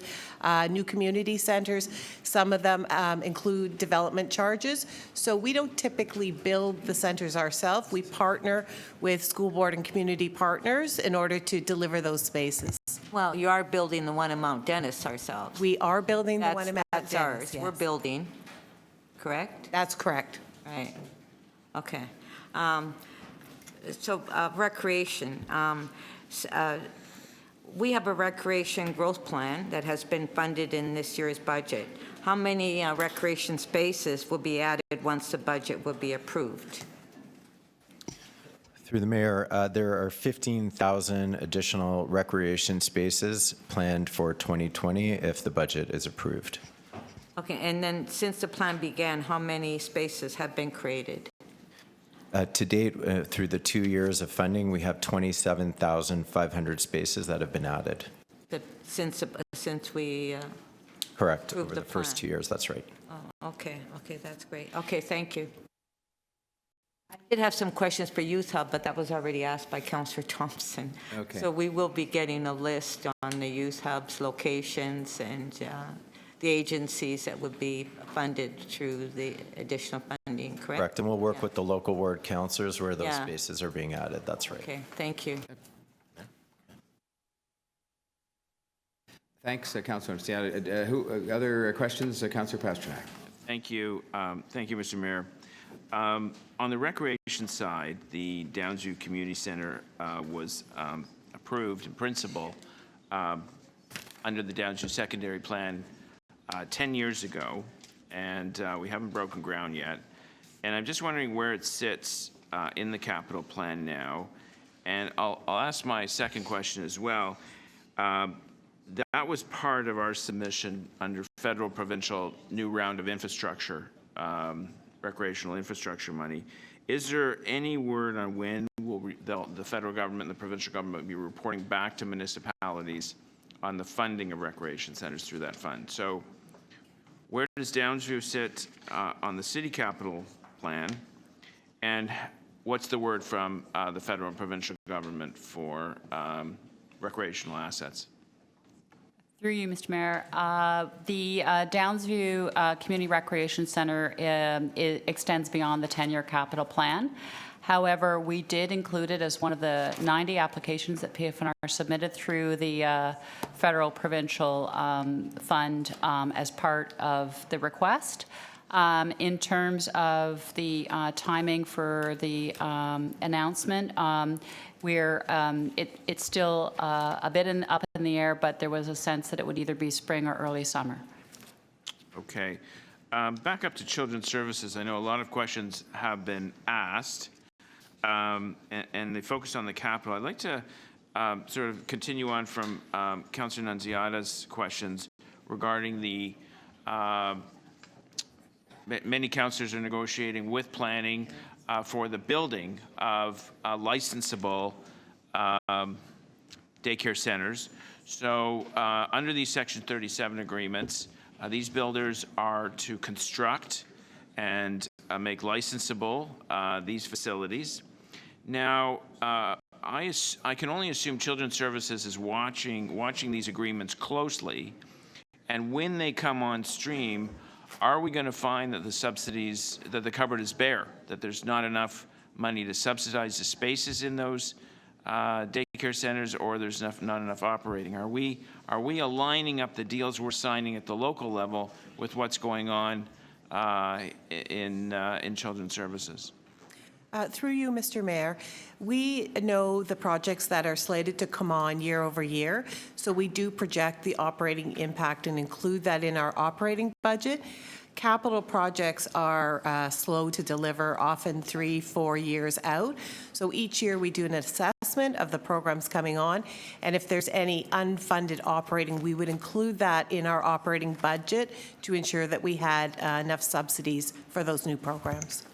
new community centers. Some of them include development charges. So we don't typically build the centers ourselves. We partner with school board and community partners in order to deliver those spaces. Well, you are building the one in Mount Dennis ourselves. We are building the one in Mount Dennis. That's ours. Yes. We're building. Correct? That's correct. Right. Okay. So recreation. We have a recreation growth plan that has been funded in this year's budget. How many recreation spaces will be added once the budget will be approved? Through the mayor, there are 15,000 additional recreation spaces planned for 2020 if the budget is approved. Okay, and then since the plan began, how many spaces have been created? To date, through the 2 years of funding, we have 27,500 spaces that have been added. Since we Correct, approved over the the first plan. 2 years, that's right. Oh, okay, that's great. Okay, thank you. I did have some questions for Youth Hub, but that was already asked by Councillor Thompson. Okay. So we will be getting a list on the Youth Hub's locations and the agencies that would be funded through the additional funding, correct? Correct, and we'll work with the local ward councillors where those Yeah. spaces are being added. That's right. Okay, thank you. Thanks, Councillor Estiata. Other questions? Councillor Pasternak. Thank you. Thank you, Mr. Mayor. On the recreation side, the Downsview Community Center was approved in principle under the Downsview Secondary Plan 10 years ago, and we haven't broken ground yet. And I'm just wondering where it sits in the capital plan now. And I'll ask my second question as well. That was part of our submission under federal, provincial, new round of infrastructure, recreational infrastructure money. Is there any word on when will the federal government and the provincial government be reporting back to municipalities on the funding of recreation centers through that fund? So where does Downsview sit on the city capital plan? And what's the word from the federal and provincial government for recreational assets? Through you, Mr. Mayor, the Downsview Community Recreation Center extends beyond the 10-year capital plan. However, we did include it as one of the 90 applications that PFNR submitted through the federal provincial fund as part of the request. In terms of the timing for the announcement, it's still a bit up in the air, but there was a sense that it would either be spring or early summer. Okay. Back up to Children's Services. I know a lot of questions have been asked, and they focus on the capital. I'd like to sort of continue on from Councillor Nunziata's questions regarding the many councillors are negotiating with planning for the building of licensable daycare centers. So under these Section 37 agreements, these builders are to construct and make licensable these facilities. Now, I can only assume Children's Services is watching these agreements closely, and when they come on stream, are we going to find that the subsidies, that the cupboard is bare, that there's not enough money to subsidize the spaces in those daycare centers, or there's not enough operating? Are we aligning up the deals we're signing at the local level with what's going on in Children's Services? Through you, Mr. Mayor, we know the projects that are slated to come on year over year, so we do project the operating impact and include that in our operating budget. Capital projects are slow to deliver, often 3-4 years out. So each year we do an assessment of the programs coming on, and if there's any unfunded operating, we would include that in our operating budget to ensure that we had enough subsidies for those new programs.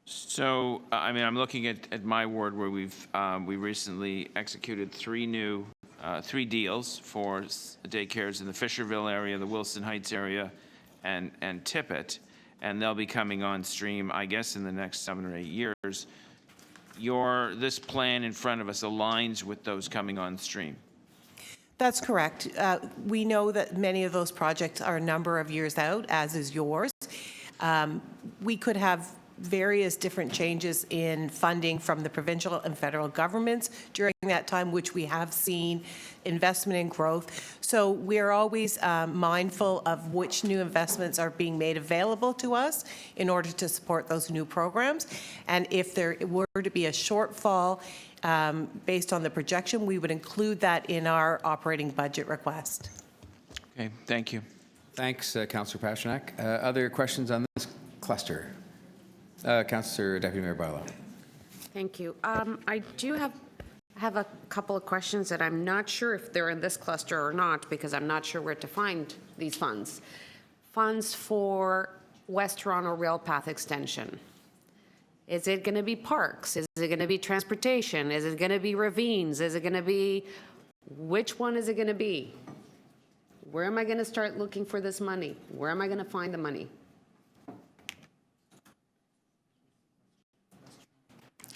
So, I mean, I'm looking at my ward where we recently executed three deals for daycares in the Fisherville area, the Wilson Heights area, and Tippett, and they'll be coming on stream, I guess, in the next 7 or 8 years. This plan in front of us aligns with those coming on stream. That's correct. We know that many of those projects are a number of years out, as is yours. We could have various different changes in funding from the provincial and federal governments during that time, which we have seen investment in growth. So we're always mindful of which new investments are being made available to us in order to support those new programs. And if there were to be a shortfall based on the projection, we would include that in our operating budget request. Okay, thank you. Thanks, Councillor Pasternak. Other questions on this cluster? Councillor Deputy Mayor Barlow. Thank you. I do have a couple of questions that I'm not sure if they're in this cluster or not, because I'm not sure where to find these funds. Funds for West Toronto Rail Path Extension. Is it going to be parks? Is it going to be transportation? Is it going to be ravines? Is it going to be, which one is it going to be? Where am I going to start looking for this money? Where am I going to find the money?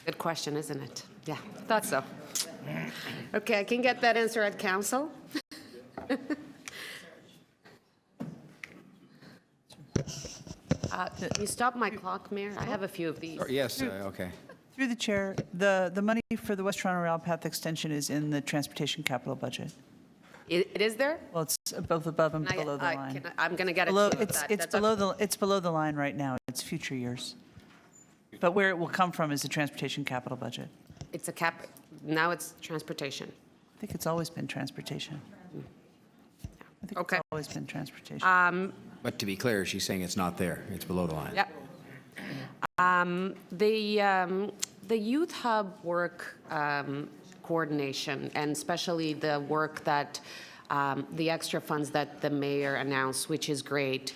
Good question, isn't it? Yeah, thought so. Okay, I can get that answer at council. Can you stop my clock, Mayor? I have a few of these. Yes, okay. Through the chair, the money for the West Toronto Rail Path extension is in the transportation capital budget. It is there? Well, it's above and Can I- below the line. I'm going to get it to Below, you with it's that. it's That's below the it's below the line right now. It's future years. But where it will come from is the transportation capital budget. It's a cap, now it's transportation. I think it's always been transportation. I think Okay. it's always been transportation. But to be clear, she's saying it's not there. It's below the line. Yep. The youth hub work coordination, and especially the work that, the extra funds that the mayor announced, which is great.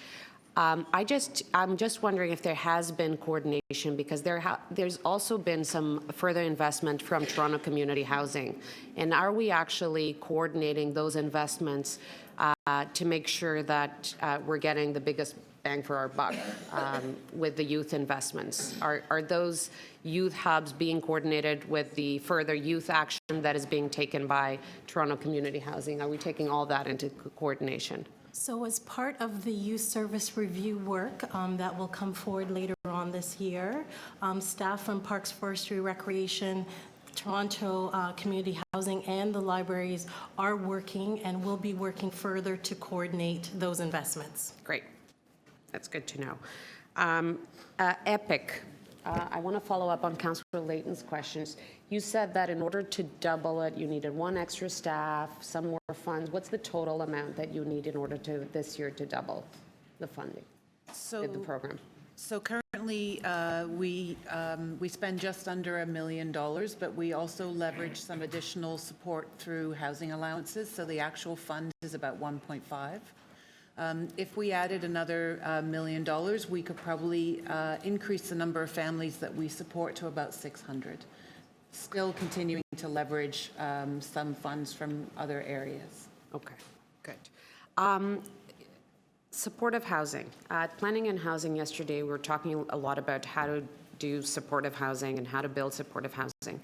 I'm just wondering if there has been coordination, because there's also been some further investment from Toronto Community Housing. And are we actually coordinating those investments to make sure that we're getting the biggest bang for our buck with the youth investments? Are those youth hubs being coordinated with the further youth action that is being taken by Toronto Community Housing? Are we taking all that into coordination? So as part of the youth service review work that will come forward later on this year, staff from Parks, Forestry, Recreation, Toronto Community Housing, and the libraries are working and will be working further to coordinate those investments. Great. That's good to know. EPIC. I want to follow up on Councillor Layton's questions. You said that in order to double it, you needed one extra staff, some more funds. What's the total amount that you need in order to, this year, to double the funding of the program? So currently, we spend just under $1 million, but we also leverage some additional support through housing allowances, so the actual fund is about 1.5. If we added another $1 million, we could probably increase the number of families that we support to about 600. Still continuing to leverage some funds from other areas. Okay, good. Supportive housing. At Planning and Housing yesterday, we were talking a lot about how to do supportive housing and how to build supportive housing.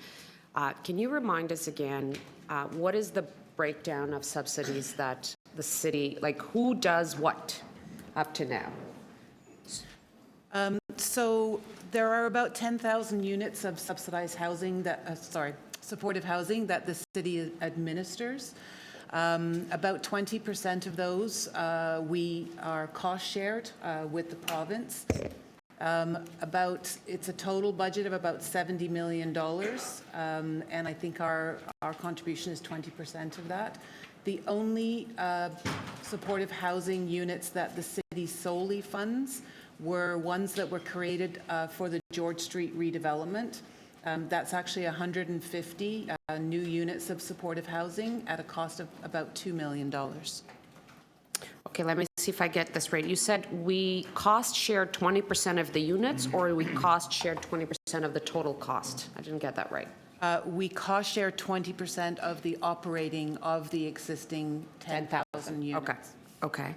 Can you remind us again, what is the breakdown of subsidies that the city, like who does what up to now? So there are about 10,000 units of subsidized housing that, supportive housing that the city administers. About 20% of those we are cost shared with the province. It's a total budget of about $70 million, and I think our contribution is 20% of that. The only supportive housing units that the city solely funds were ones that were created for the George Street redevelopment. That's actually 150 new units of supportive housing at a cost of about $2 million. Okay, let me see if I get this right. You said we cost shared 20% of the units, or we cost shared 20% of the total cost? I didn't get that right. We cost share 20% of the operating of the existing 10,000 units. Okay.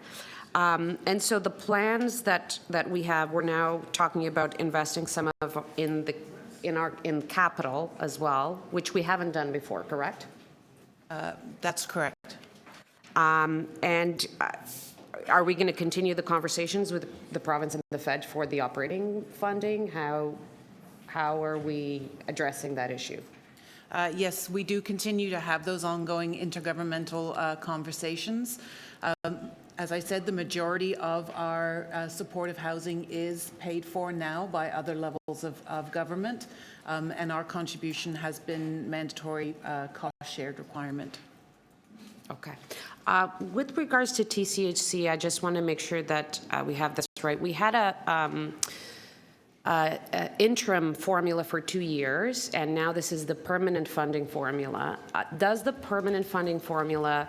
And so the plans that we have, we're now talking about investing some of in capital as well, which we haven't done before, correct? That's correct. And are we going to continue the conversations with the province and the Fed for the operating funding? How are we addressing that issue? Yes, we do continue to have those ongoing intergovernmental conversations. As I said, the majority of our supportive housing is paid for now by other levels of government, and our contribution has been mandatory cost-shared requirement. Okay. With regards to TCHC, I just want to make sure that we have this right. We had a interim formula for 2 years, and now this is the permanent funding formula. Does the permanent funding formula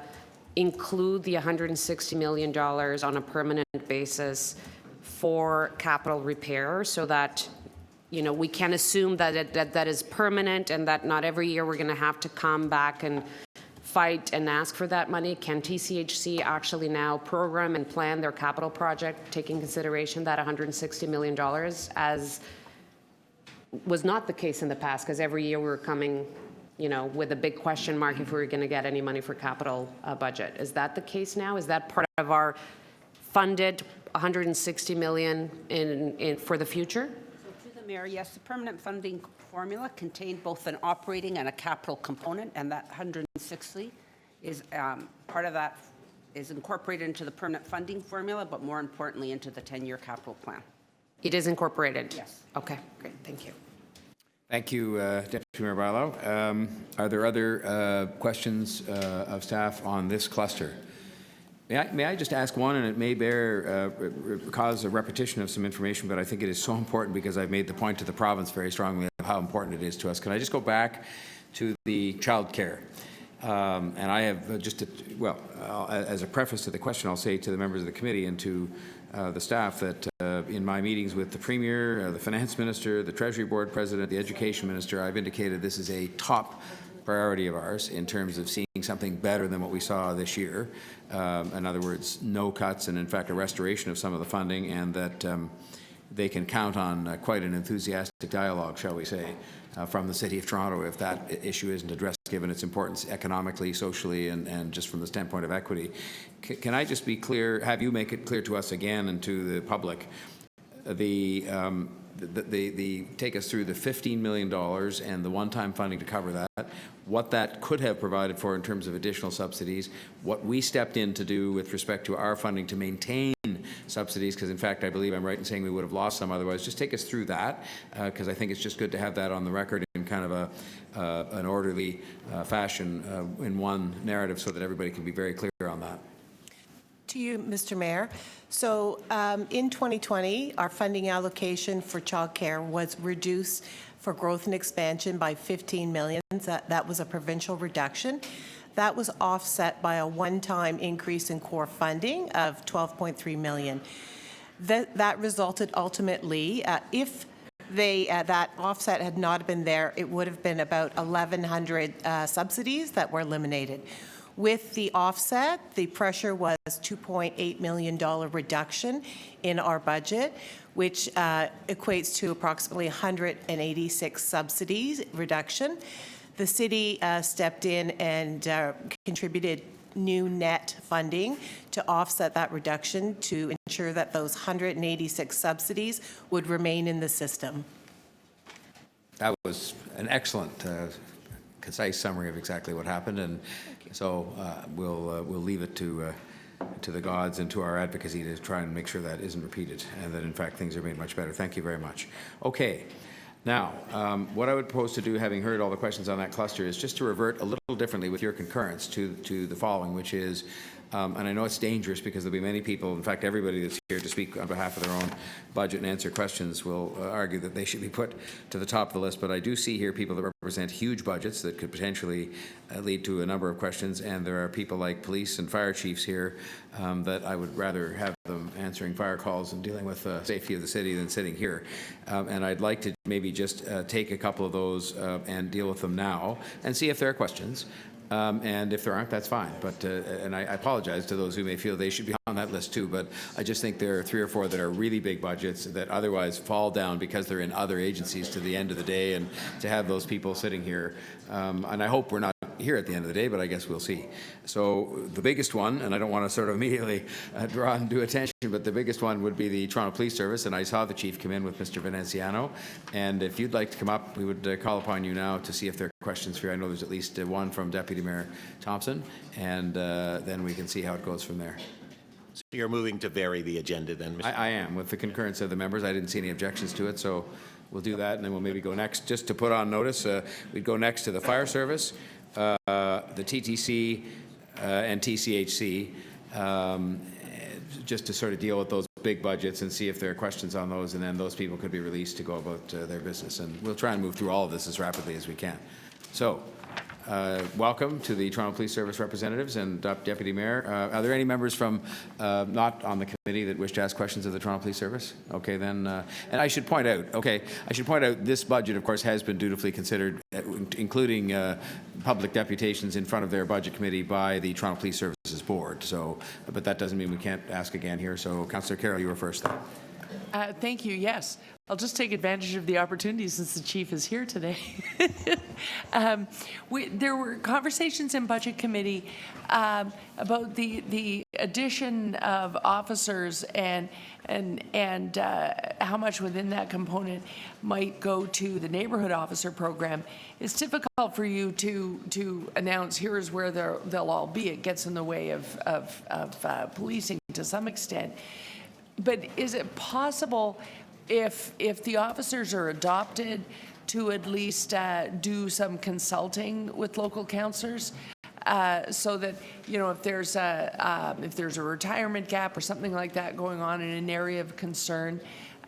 include the $160 million on a permanent basis for capital repair, so that, you know, we can assume that that is permanent and that not every year we're going to have to come back and fight and ask for that money? Can TCHC actually now program and plan their capital project, taking consideration that $160 million, as was not the case in the past, because every year we were coming, you know, with a big question mark if we were going to get any money for capital budget? Is that the case now? Is that part of our funded 160 million for the future? So to the Mayor, yes, the permanent funding formula contained both an operating and a capital component, and that 160 is part of that is incorporated into the permanent funding formula, but more importantly into the 10-year capital plan. It is incorporated? Yes. Okay, great, thank you. Thank you, Deputy Mayor Barlow. Are there other questions of staff on this cluster? May I just ask one, and it may cause a repetition of some information, but I think it is so important because I've made the point to the province very strongly of how important it is to us. Can I just go back to the childcare? And I have as a preface to the question, I'll say to the members of the committee and to the staff that in my meetings with the Premier, the Finance Minister, the Treasury Board President, the Education Minister, I've indicated this is a top priority of ours in terms of seeing something better than what we saw this year. In other words, no cuts and in fact a restoration of some of the funding, and that they can count on quite an enthusiastic dialogue, shall we say, from the City of Toronto if that issue isn't addressed, given its importance economically, socially, and just from the standpoint of equity. Can I just be clear, have you make it clear to us again and to the public, take us through the $15 million and the one-time funding to cover that, what that could have provided for in terms of additional subsidies, what we stepped in to do with respect to our funding to maintain subsidies, because in fact I believe I'm right in saying we would have lost some otherwise. Just take us through that, because I think it's just good to have that on the record in kind of an orderly fashion in one narrative so that everybody can be very clear on that. To you, Mr. Mayor. So in 2020, our funding allocation for childcare was reduced for growth and expansion by $15 million. That was a provincial reduction. That was offset by a one-time increase in core funding of $12.3 million. That resulted ultimately, if that offset had not been there, it would have been about 1,100 subsidies that were eliminated. With the offset, the pressure was $2.8 million reduction in our budget, which equates to approximately 186 subsidies reduction. The city stepped in and contributed new net funding to offset that reduction to ensure that those 186 subsidies would remain in the system. That was an excellent, concise summary of exactly what happened, and so we'll leave it to the gods and to our advocacy to try and make sure that isn't repeated and that in fact things are made much better. Thank you very much. Okay. Now, what I would propose to do, having heard all the questions on that cluster, is just to revert a little differently with your concurrence to the following, which is, and I know it's dangerous because there'll be many people, in fact everybody that's here to speak on behalf of their own budget and answer questions will argue that they should be put to the top of the list, but I do see here people that represent huge budgets that could potentially lead to a number of questions, and there are people like police and fire chiefs here that I would rather have them answering fire calls and dealing with the safety of the city than sitting here. And I'd like to maybe just take a couple of those and deal with them now and see if there are questions. And if there aren't, that's fine. But and I apologize to those who may feel they should be on that list too. But I just think there are 3 or 4 that are really big budgets that otherwise fall down because they're in other agencies to the end of the day. And to have those people sitting here, and I hope we're not here at the end of the day, but I guess we'll see. So the biggest one, and I don't want to sort of immediately draw undue attention, but the biggest one would be the Toronto Police Service, and I saw the chief come in with Mr. Veneziano, and if you'd like to come up, we would call upon you now to see if there are questions for you. I know there's at least one from Deputy Mayor Thompson, and then we can see how it goes from there. So you're moving to vary the agenda then, Mr. I am, with the concurrence of the members. I didn't see any objections to it, so we'll do that, and then we'll maybe go next, just to put on notice, we'd go next to the Fire Service, the TTC and TCHC, just to sort of deal with those big budgets and see if there are questions on those, and then those people could be released to go about their business. And we'll try and move through all of this as rapidly as we can. So, welcome to the Toronto Police Service representatives and Deputy Mayor. Are there any members from not on the committee that wish to ask questions of the Toronto Police Service? Okay, then, and I should point out, this budget, of course, has been dutifully considered, including public deputations in front of their budget committee by the Toronto Police Services Board. So, but that doesn't mean we can't ask again here. So, Councillor Carroll, you were first then. Thank you. Yes. I'll just take advantage of the opportunity since the chief is here today. There were conversations in Budget Committee about the addition of officers and how much within that component might go to the neighborhood officer program. It's difficult for you to announce here's where they'll all be. It gets in the way of policing to some extent. But is it possible, if the officers are adopted, to at least do some consulting with local councillors, so that, you know, if there's a retirement gap or something like that going on in an area of concern,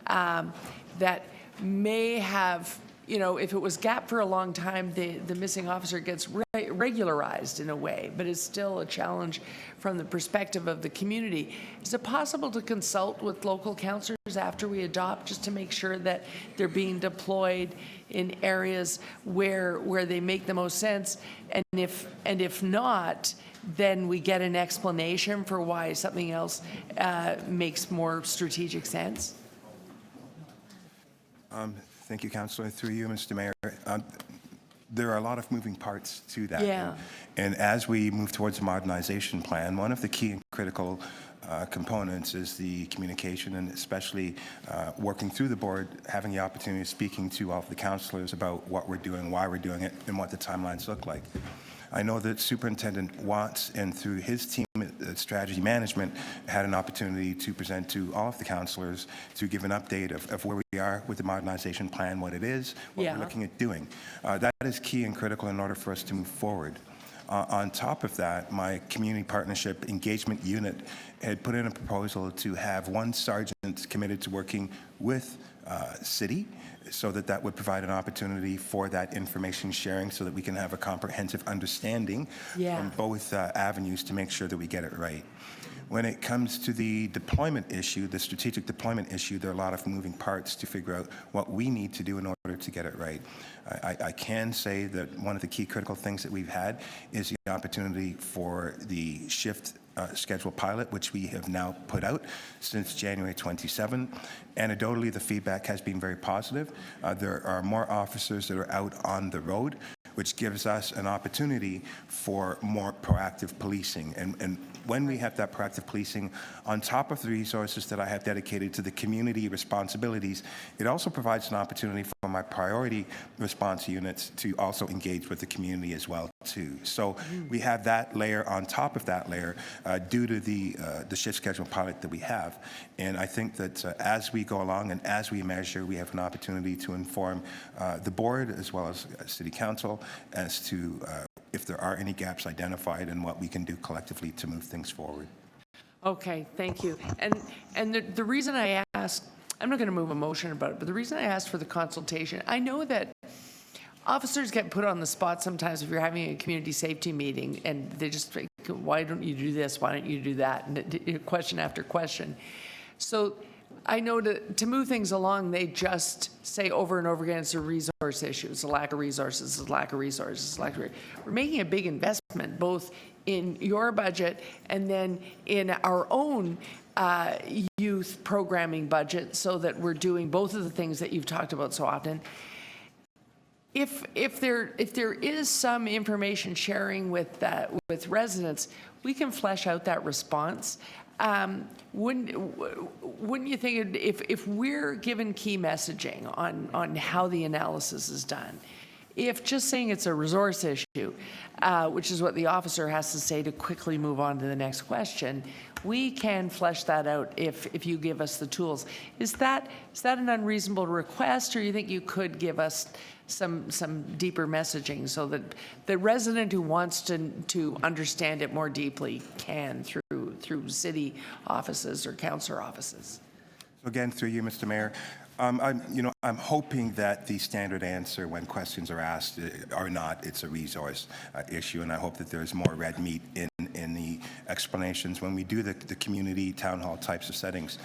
that may have, you know, if it was gap for a long time, the missing officer gets regularized in a way, but it's still a challenge from the perspective of the community. Is it possible to consult with local councillors after we adopt, just to make sure that they're being deployed in areas where they make the most sense? And if not, then we get an explanation for why something else makes more strategic sense? Thank you, Councillor. Through you, Mr. Mayor. There are a lot of moving parts to that. Yeah. And as we move towards a modernization plan, one of the key and critical components is the communication, and especially working through the board, having the opportunity of speaking to all of the councillors about what we're doing, why we're doing it, and what the timelines look like. I know that Superintendent Watts, and through his team at Strategy Management, had an opportunity to present to all of the councillors to give an update of where we are with the modernization plan, what it is, what we're looking at doing. That is key and critical in order for us to move forward. On top of that, my community partnership engagement unit had put in a proposal to have one sergeant committed to working with city, so that would provide an opportunity for that information sharing, so that we can have a comprehensive understanding from both avenues to make sure that we get it right. When it comes to the deployment issue, the strategic deployment issue, there are a lot of moving parts to figure out what we need to do in order to get it right. I can say that one of the key critical things that we've had is the opportunity for the shift schedule pilot, which we have now put out since January 27. Anecdotally, the feedback has been very positive. There are more officers that are out on the road, which gives us an opportunity for more proactive policing. And when we have that proactive policing, on top of the resources that I have dedicated to the community responsibilities, it also provides an opportunity for my priority response units to also engage with the community as well, too. So we have that layer on top of that layer due to the shift schedule pilot that we have. And I think that as we go along and as we measure, we have an opportunity to inform the board as well as City Council as to if there are any gaps identified and what we can do collectively to move things forward. Okay, thank you. And the reason I asked, I'm not going to move a motion about it, but the reason I asked for the consultation, I know that officers get put on the spot sometimes if you're having a community safety meeting, and they just like, why don't you do this? Why don't you do that? And question after question. So I know to move things along, they just say over and over again, it's a resource issue. It's a lack of resources, it's a lack of resources, We're making a big investment, both in your budget and then in our own youth programming budget, so that we're doing both of the things that you've talked about so often. If there is some information sharing with residents, we can flesh out that response. Wouldn't you think if we're given key messaging on how the analysis is done, if just saying it's a resource issue, which is what the officer has to say to quickly move on to the next question, we can flesh that out if you give us the tools. Is that an unreasonable request, or you think you could give us some deeper messaging so that the resident who wants to understand it more deeply can through city offices or councillor offices? So again, through you, Mr. Mayor, I'm hoping that the standard answer when questions are asked are not, it's a resource issue, and I hope that there's more red meat in the explanations when we do the community town hall types of settings.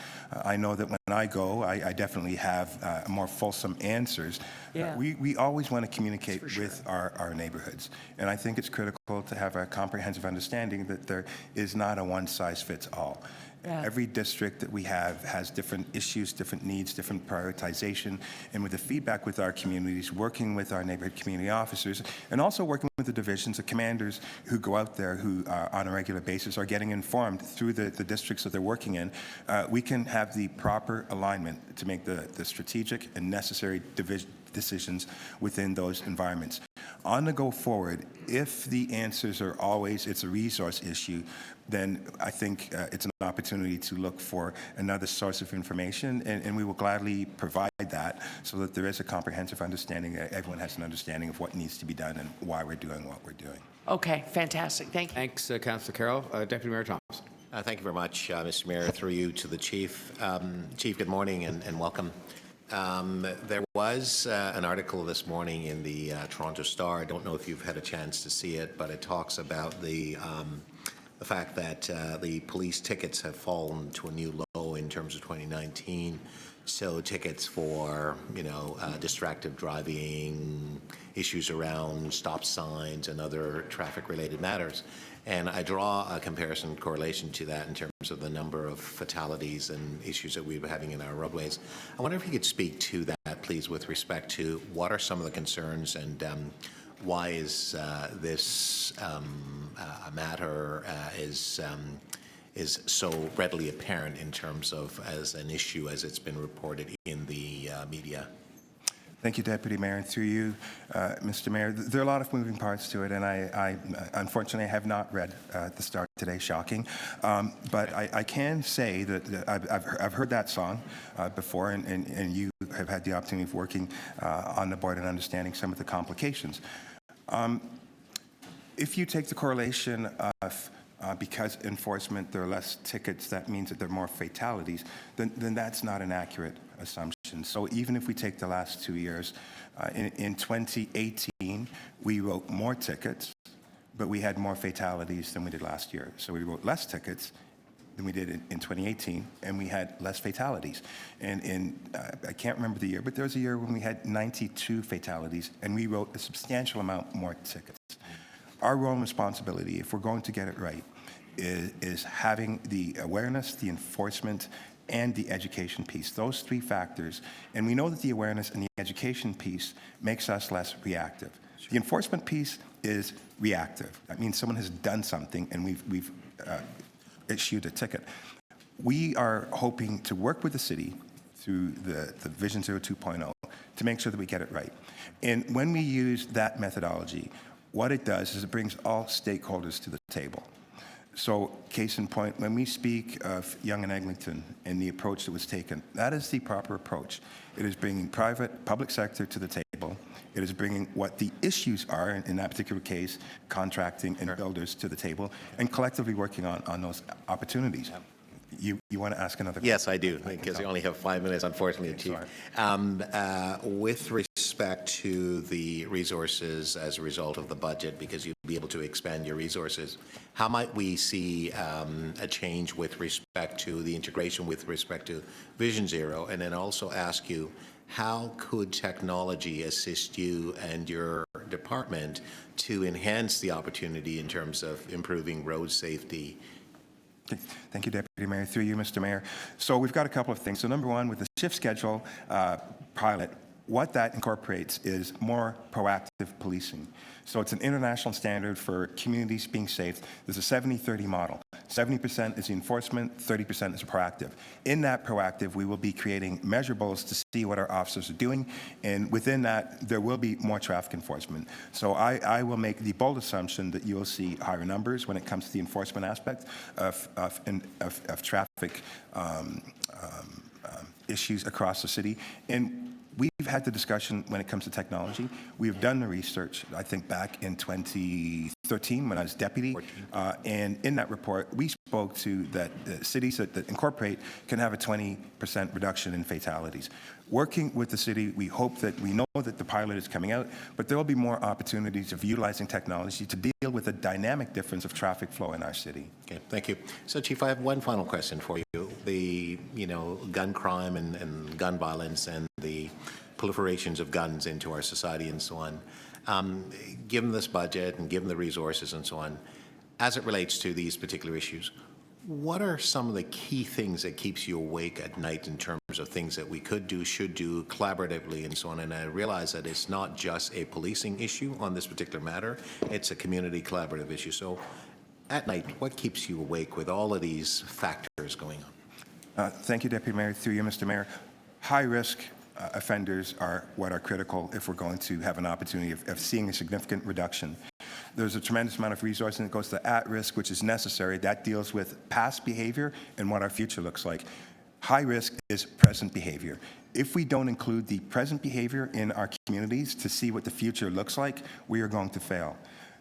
I know that when I go, I definitely have more fulsome answers. Yeah. We always want to communicate with our neighborhoods. And I think it's critical to have a comprehensive understanding that there is not a one-size-fits-all. Yeah. Every district that we have has different issues, different needs, different prioritization. And with the feedback with our communities, working with our neighborhood community officers, and also working with the divisions, the commanders who go out there who on a regular basis are getting informed through the districts that they're working in, we can have the proper alignment to make the strategic and necessary decisions within those environments. On the go forward, if the answers are always it's a resource issue, then I think it's an opportunity to look for another source of information, and we will gladly provide that so that there is a comprehensive understanding, that everyone has an understanding of what needs to be done and why we're doing what we're doing. Okay, fantastic. Thank you. Thanks, Councillor Carroll. Deputy Mayor Thompson. Thank you very much, Mr. Mayor. Through you to the Chief. Chief, good morning and welcome. There was an article this morning in the Toronto Star. I don't know if you've had a chance to see it, but it talks about the fact that the police tickets have fallen to a new low in terms of 2019. So tickets for, distracted driving, issues around stop signs and other traffic-related matters. And I draw a comparison correlation to that in terms of the number of fatalities and issues that we're having in our roadways. I wonder if you could speak to that, please, with respect to what are some of the concerns and why is this a matter is so readily apparent in terms of as an issue as it's been reported in the media. Thank you, Deputy Mayor. And through you, Mr. Mayor, there are a lot of moving parts to it, and I unfortunately have not read the Star today, shocking. But I can say that I've heard that song before, and you have had the opportunity of working on the board and understanding some of the complications. If you take the correlation of because enforcement, there are less tickets, that means that there are more fatalities, then that's not an accurate assumption. So even if we take the last 2 years, in 2018, we wrote more tickets, but we had more fatalities than we did last year. So we wrote less tickets than we did in 2018, and we had less fatalities. And I can't remember the year, but there was a year when we had 92 fatalities, and we wrote a substantial amount more tickets. Our role and responsibility, if we're going to get it right, is having the awareness, the enforcement, and the education piece, those three factors. And we know that the awareness and the education piece makes us less reactive. The enforcement piece is reactive. That means someone has done something and we've issued a ticket. We are hoping to work with the city through the Vision Zero 2.0 to make sure that we get it right. And when we use that methodology, what it does is it brings all stakeholders to the table. So, case in point, when we speak of Yonge and Eglinton and the approach that was taken, that is the proper approach. It is bringing private, public sector to the table. It is bringing what the issues are, in that particular case, contracting and builders to the table, and collectively working on those opportunities. You want to ask another question? Yes, I do, because I only have 5 minutes, unfortunately, Chief. With respect to the resources as a result of the budget, because you'll be able to expand your resources, how might we see a change with respect to the integration with respect to Vision Zero? And then also ask you, how could technology assist you and your department to enhance the opportunity in terms of improving road safety? Thank you, Deputy Mayor. Through you, Mr. Mayor. So we've got a couple of things. So number one, with the shift schedule pilot, what that incorporates is more proactive policing. So it's an international standard for communities being safe. There's a 70-30 model. 70% is the enforcement, 30% is proactive. In that proactive, we will be creating measurables to see what our officers are doing, and within that, there will be more traffic enforcement. So I will make the bold assumption that you will see higher numbers when it comes to the enforcement aspect of traffic issues across the city. And we've had the discussion when it comes to technology. We've done the research, I think, back in 2013 when I was deputy. And in that report, we spoke to that cities that incorporate can have a 20% reduction in fatalities. Working with the city, we hope that we know that the pilot is coming out, but there will be more opportunities of utilizing technology to deal with the dynamic difference of traffic flow in our city. Okay, thank you. So, Chief, I have one final question for you. The, gun crime and gun violence and the proliferations of guns into our society and so on. Given this budget and given the resources and so on, as it relates to these particular issues, what are some of the key things that keeps you awake at night in terms of things that we could do, should do collaboratively and so on? And I realize that it's not just a policing issue on this particular matter, it's a community collaborative issue. So at night, what keeps you awake with all of these factors going on? Thank you, Deputy Mayor. Through you, Mr. Mayor. High-risk offenders are what are critical if we're going to have an opportunity of seeing a significant reduction. There's a tremendous amount of resources that goes to at-risk, which is necessary. That deals with past behavior and what our future looks like. High risk is present behavior. If we don't include the present behavior in our communities to see what the future looks like, we are going to fail.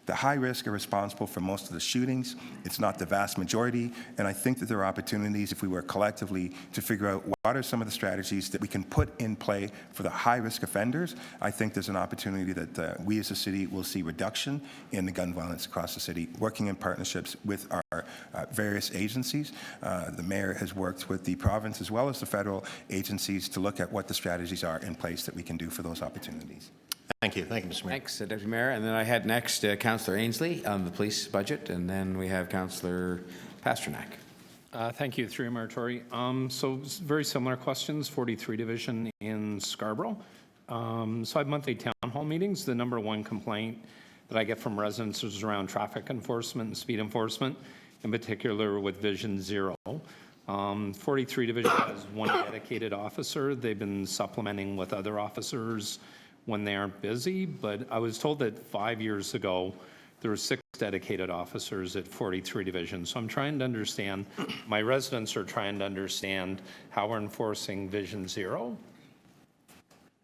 The high risk are responsible for most of the shootings. It's not the vast majority. And I think that there are opportunities, if we work collectively, to figure out what are some of the strategies that we can put in play for the high risk offenders. I think there's an opportunity that we as a city will see reduction in the gun violence across the city, working in partnerships with our various agencies. The mayor has worked with the province as well as the federal agencies to look at what the strategies are in place that we can do for those opportunities. Thank you. Thank you, Mr. Mayor. Thanks, Deputy Mayor. And then I had next Councillor Ainsley on the police budget, and then we have Councillor Pasternak. Thank you, through Mayor Tory. So very similar questions, 43 Division in Scarborough. So I have monthly town hall meetings. The number one complaint that I get from residents is around traffic enforcement and speed enforcement, in particular with Vision Zero. 43 Division has one dedicated officer. They've been supplementing with other officers when they aren't busy, but I was told that 5 years ago, there were 6 dedicated officers at 43 Division. So I'm trying to understand, my residents are trying to understand how we're enforcing Vision Zero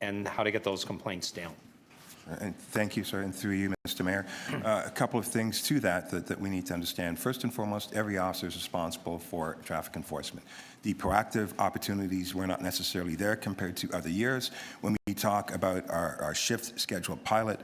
and how to get those complaints down. And thank you, sir, and through you, Mr. Mayor. A couple of things to that we need to understand. First and foremost, every officer is responsible for traffic enforcement. The proactive opportunities were not necessarily there compared to other years. When we talk about our shift schedule pilot,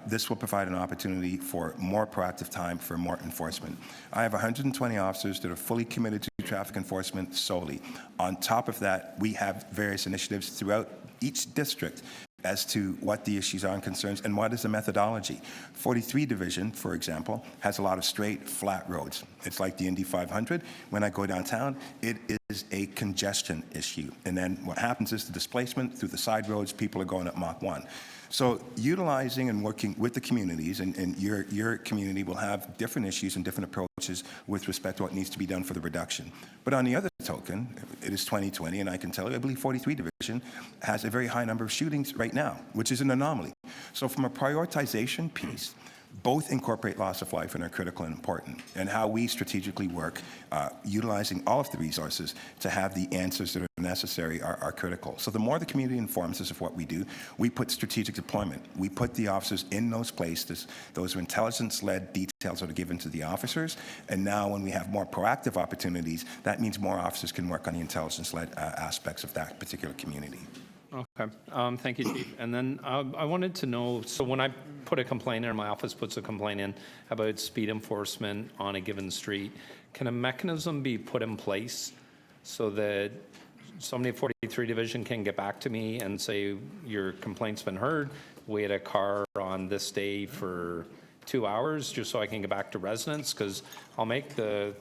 this will provide an opportunity for more proactive time for more enforcement. I have 120 officers that are fully committed to traffic enforcement solely. On top of that, we have various initiatives throughout each district as to what the issues are and concerns and what is the methodology. 43 Division, for example, has a lot of straight, flat roads. It's like the Indy 500. When I go downtown, it is a congestion issue. And then what happens is the displacement through the side roads, people are going at Mach 1. So utilizing and working with the communities, and your community will have different issues and different approaches with respect to what needs to be done for the reduction. But on the other token, it is 2020, and I can tell you, I believe 43 Division has a very high number of shootings right now, which is an anomaly. So from a prioritization piece, both incorporate loss of life and are critical and important, and how we strategically work, utilizing all of the resources to have the answers that are necessary are critical. So the more the community informs us of what we do, we put strategic deployment. We put the officers in those places. Those are intelligence-led details that are given to the officers, and now when we have more proactive opportunities, that means more officers can work on the intelligence-led aspects of that particular community. Okay, thank you, Chief. And then I wanted to know, so when I put a complaint in, or my office puts a complaint in about speed enforcement on a given street, can a mechanism be put in place so that somebody at 43 Division can get back to me and say, your complaint's been heard, we had a car on this day for 2 hours, just so I can get back to residents? Because I'll make the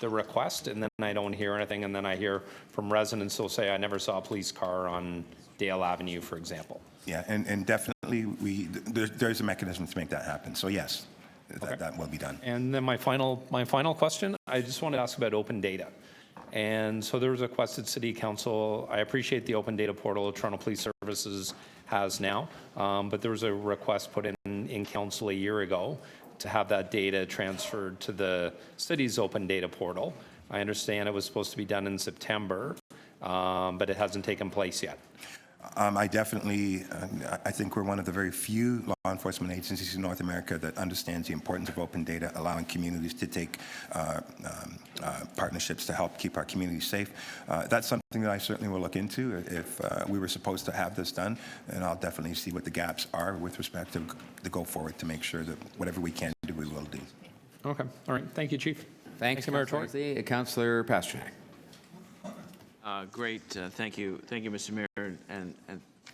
request and then I don't hear anything, and then I hear from residents who'll say, I never saw a police car on Dale Avenue, for example. Yeah, and definitely there's a mechanism to make that happen. So yes, that will be done. And then my final question, I just want to ask about open data. And so there was a request at City Council. I appreciate the open data portal Toronto Police Services has now, but there was a request put in Council a year ago to have that data transferred to the city's open data portal. I understand it was supposed to be done in September, but it hasn't taken place yet. I definitely, I think we're one of the very few law enforcement agencies in North America that understands the importance of open data, allowing communities to take partnerships to help keep our communities safe. That's something that I certainly will look into if we were supposed to have this done, and I'll definitely see what the gaps are with respect to the go forward to make sure that whatever we can do, we will do. Okay, all right. Thank you, Chief. Thanks, Mayor Councillor Tory. Inslee. Councillor Pasternak. Great, thank you, Mr. Mayor, and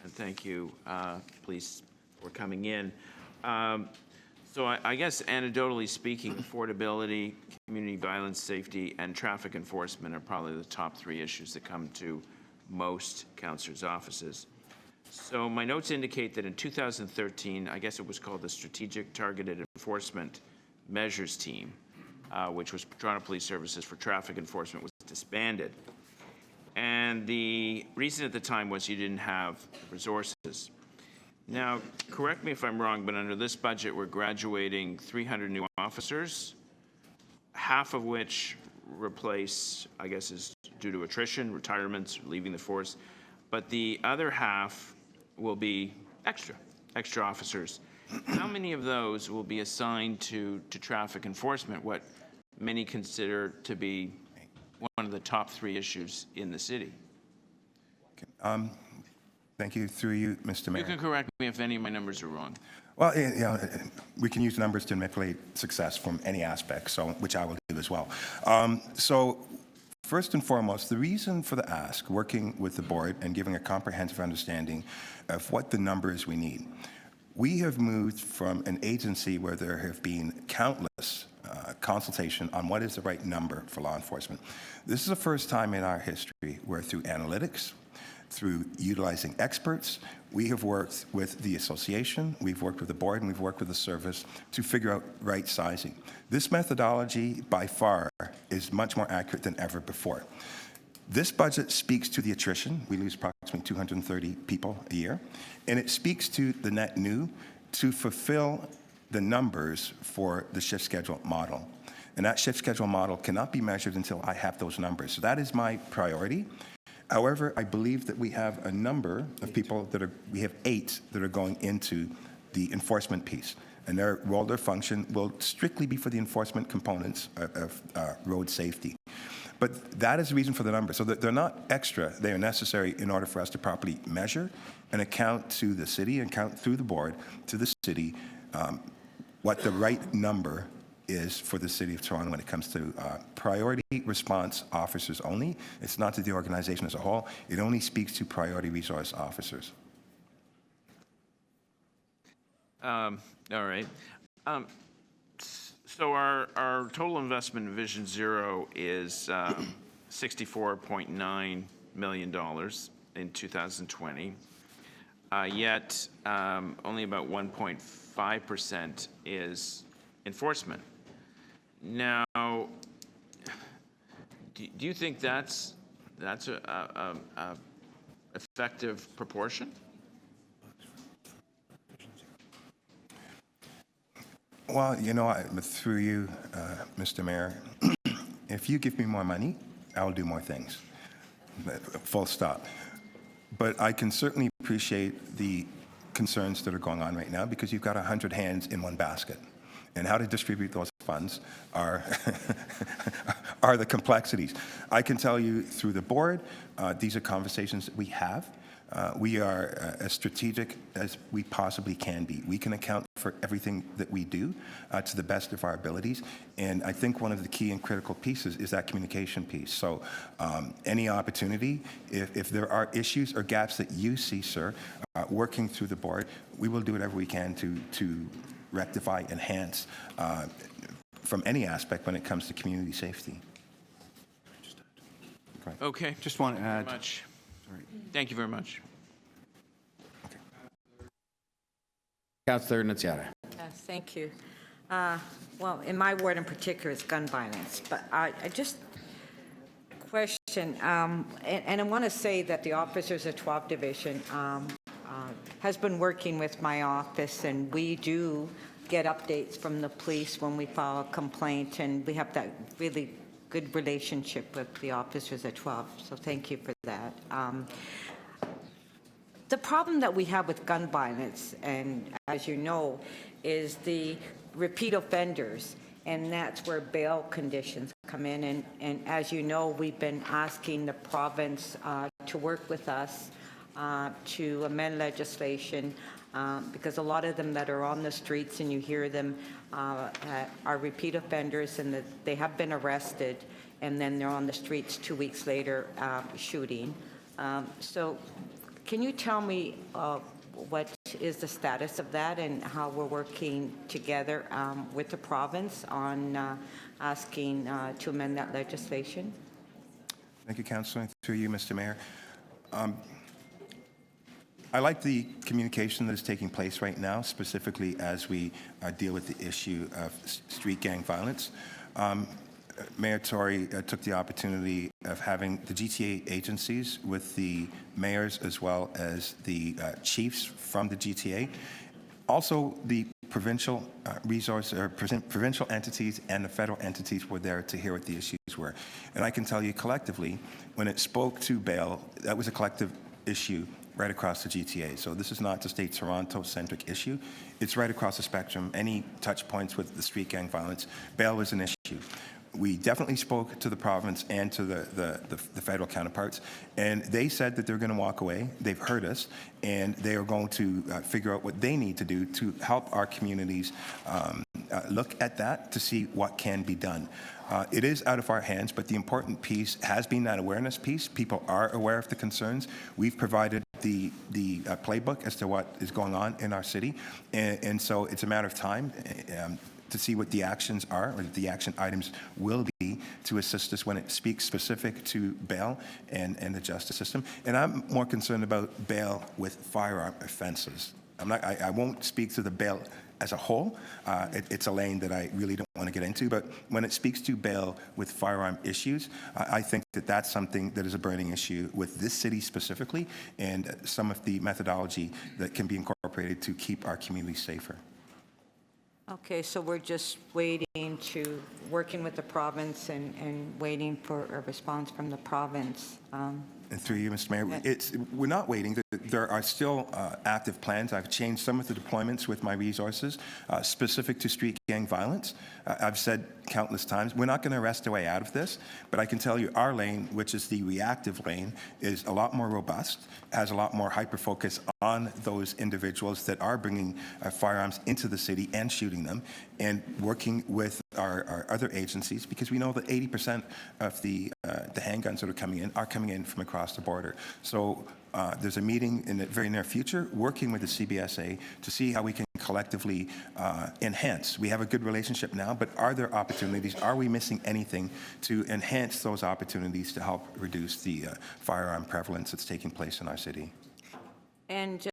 thank you, police, for coming in. So I guess anecdotally speaking, affordability, community violence, safety, and traffic enforcement are probably the top three issues that come to most councillors' offices. So my notes indicate that in 2013, I guess it was called the Strategic Targeted Enforcement Measures Team, which was Toronto Police Services for Traffic Enforcement, was disbanded. And the reason at the time was you didn't have resources. Now, correct me if I'm wrong, but under this budget, we're graduating 300 new officers, half of which replace, I guess, is due to attrition, retirements, leaving the force. But the other half will be extra officers. How many of those will be assigned to traffic enforcement, what many consider to be one of the top three issues in the city? Thank you. Through you, Mr. Mayor. You can correct me if any of my numbers are wrong. Well, you know, we can use numbers to manipulate success from any aspect, so which I will do as well. So first and foremost, the reason for the ask, working with the board and giving a comprehensive understanding of what the numbers we need. We have moved from an agency where there have been countless consultation on what is the right number for law enforcement. This is the first time in our history where through analytics, through utilizing experts, we have worked with the association, we've worked with the board, and we've worked with the service to figure out right sizing. This methodology, by far, is much more accurate than ever before. This budget speaks to the attrition. We lose approximately 230 people a year. And it speaks to the net new to fulfill the numbers for the shift schedule model. And that shift schedule model cannot be measured until I have those numbers. So that is my priority. However, I believe that we have a number of people we have 8 that are going into the enforcement piece. And their role, their function will strictly be for the enforcement components of road safety. But that is the reason for the number. So that they're not extra, they are necessary in order for us to properly measure and account to the city and account through the board to the city what the right number is for the City of Toronto when it comes to priority response officers only. It's not to the organization as a whole. It only speaks to priority resource officers. All right. So our total investment in Vision Zero is $64.9 million in 2020. Yet only about 1.5% is enforcement. Now, do you think that's a effective proportion? Well, you know, through you, Mr. Mayor, if you give me more money, I will do more things. Full stop. But I can certainly appreciate the concerns that are going on right now because you've got 100 hands in one basket. And how to distribute those funds are the complexities. I can tell you through the board, these are conversations that we have. We are as strategic as we possibly can be. We can account for everything that we do to the best of our abilities. And I think one of the key and critical pieces is that communication piece. So any opportunity, if there are issues or gaps that you see, sir, working through the board, we will do whatever we can to rectify, enhance from any aspect when it comes to community safety. Okay. Just want to add. Much. Thank you very much. Councillor Nunziata. Thank you. Well, in my ward in particular, it's gun violence. But I just question, and I want to say that the officers at 12th Division has been working with my office, and we do get updates from the police when we file a complaint, and we have that really good relationship with the officers at 12. So thank you for that. The problem that we have with gun violence, and as you know, is the repeat offenders, and that's where bail conditions come in. And as you know, we've been asking the province to work with us to amend legislation because a lot of them that are on the streets and you hear them are repeat offenders and that they have been arrested and then they're on the streets 2 weeks later shooting. So can you tell me what is the status of that and how we're working together with the province on asking to amend that legislation? Thank you, Councillor. Through you, Mr. Mayor. I like the communication that is taking place right now, specifically as we deal with the issue of street gang violence. Mayor Tory took the opportunity of having the GTA agencies with the mayors as well as the chiefs from the GTA. Also, the provincial provincial entities and the federal entities were there to hear what the issues were. And I can tell you collectively, when it spoke to bail, that was a collective issue right across the GTA. So this is not just a Toronto-centric issue. It's right across the spectrum. Any touch points with the street gang violence, bail was an issue. We definitely spoke to the province and to the federal counterparts, and they said that they're going to walk away. They've heard us, and they are going to figure out what they need to do to help our communities look at that to see what can be done. It is out of our hands, but the important piece has been that awareness piece. People are aware of the concerns. We've provided the playbook as to what is going on in our city, and so it's a matter of time to see what the actions are, or the action items will be to assist us when it speaks specific to bail and the justice system. And I'm more concerned about bail with firearm offenses. I won't speak to the bail as a whole. It's a lane that I really don't want to get into, but when it speaks to bail with firearm issues, I think that that's something that is a burning issue with this city specifically, and some of the methodology that can be incorporated to keep our communities safer. Okay, so we're just working with the province and waiting for a response from the province. And through you, Mr. Mayor, we're not waiting. There are still active plans. I've changed some of the deployments with my resources specific to street gang violence. I've said countless times, we're not going to arrest our way out of this, but I can tell you our lane, which is the reactive lane, is a lot more robust, has a lot more hyper-focus on those individuals that are bringing firearms into the city and shooting them, and working with our other agencies, because we know that 80% of the handguns that are coming in from across the border. So there's a meeting in the very near future working with the CBSA to see how we can collectively enhance. We have a good relationship now, but are there opportunities? Are we missing anything to enhance those opportunities to help reduce the firearm prevalence that's taking place in our city? And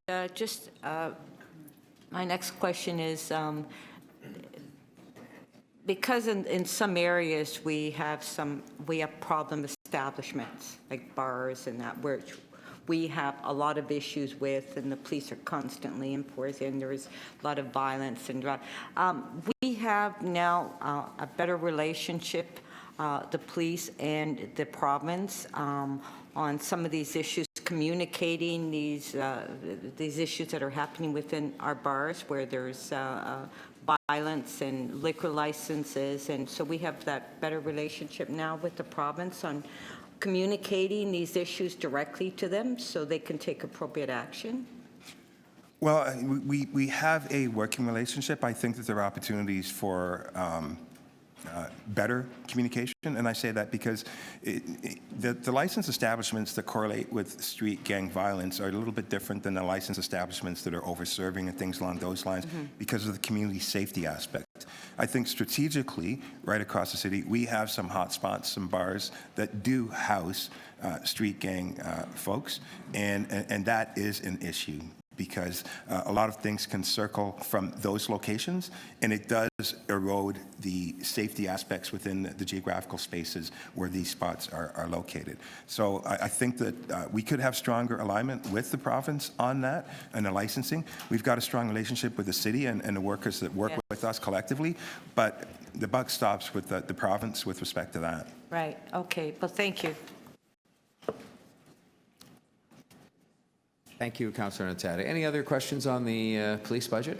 my next question is, because in some areas we have problem establishments like bars and that, where we have a lot of issues with, and the police are constantly enforcing. There is a lot of violence and we have now a better relationship, the police and the province, on some of these issues, communicating these issues that are happening within our bars, where there's violence and liquor licenses, and so we have that better relationship now with the province on communicating these issues directly to them so they can take appropriate action? Well, we have a working relationship. I think that there are opportunities for better communication, and I say that because the licensed establishments that correlate with street gang violence are a little bit different than the licensed establishments that are over-serving and things along those lines because of the community safety aspect. I think strategically, right across the city, we have some hot spots, some bars that do house street gang folks, and that is an issue, because a lot of things can circle from those locations, and it does erode the safety aspects within the geographical spaces where these spots are located. So I think that we could have stronger alignment with the province on that and the licensing. We've got a strong relationship with the city and the workers that work with us collectively, but the buck stops with the province with respect to that. Right, okay, well, thank you. Thank you, Councillor Nattadi. Any other questions on the police budget?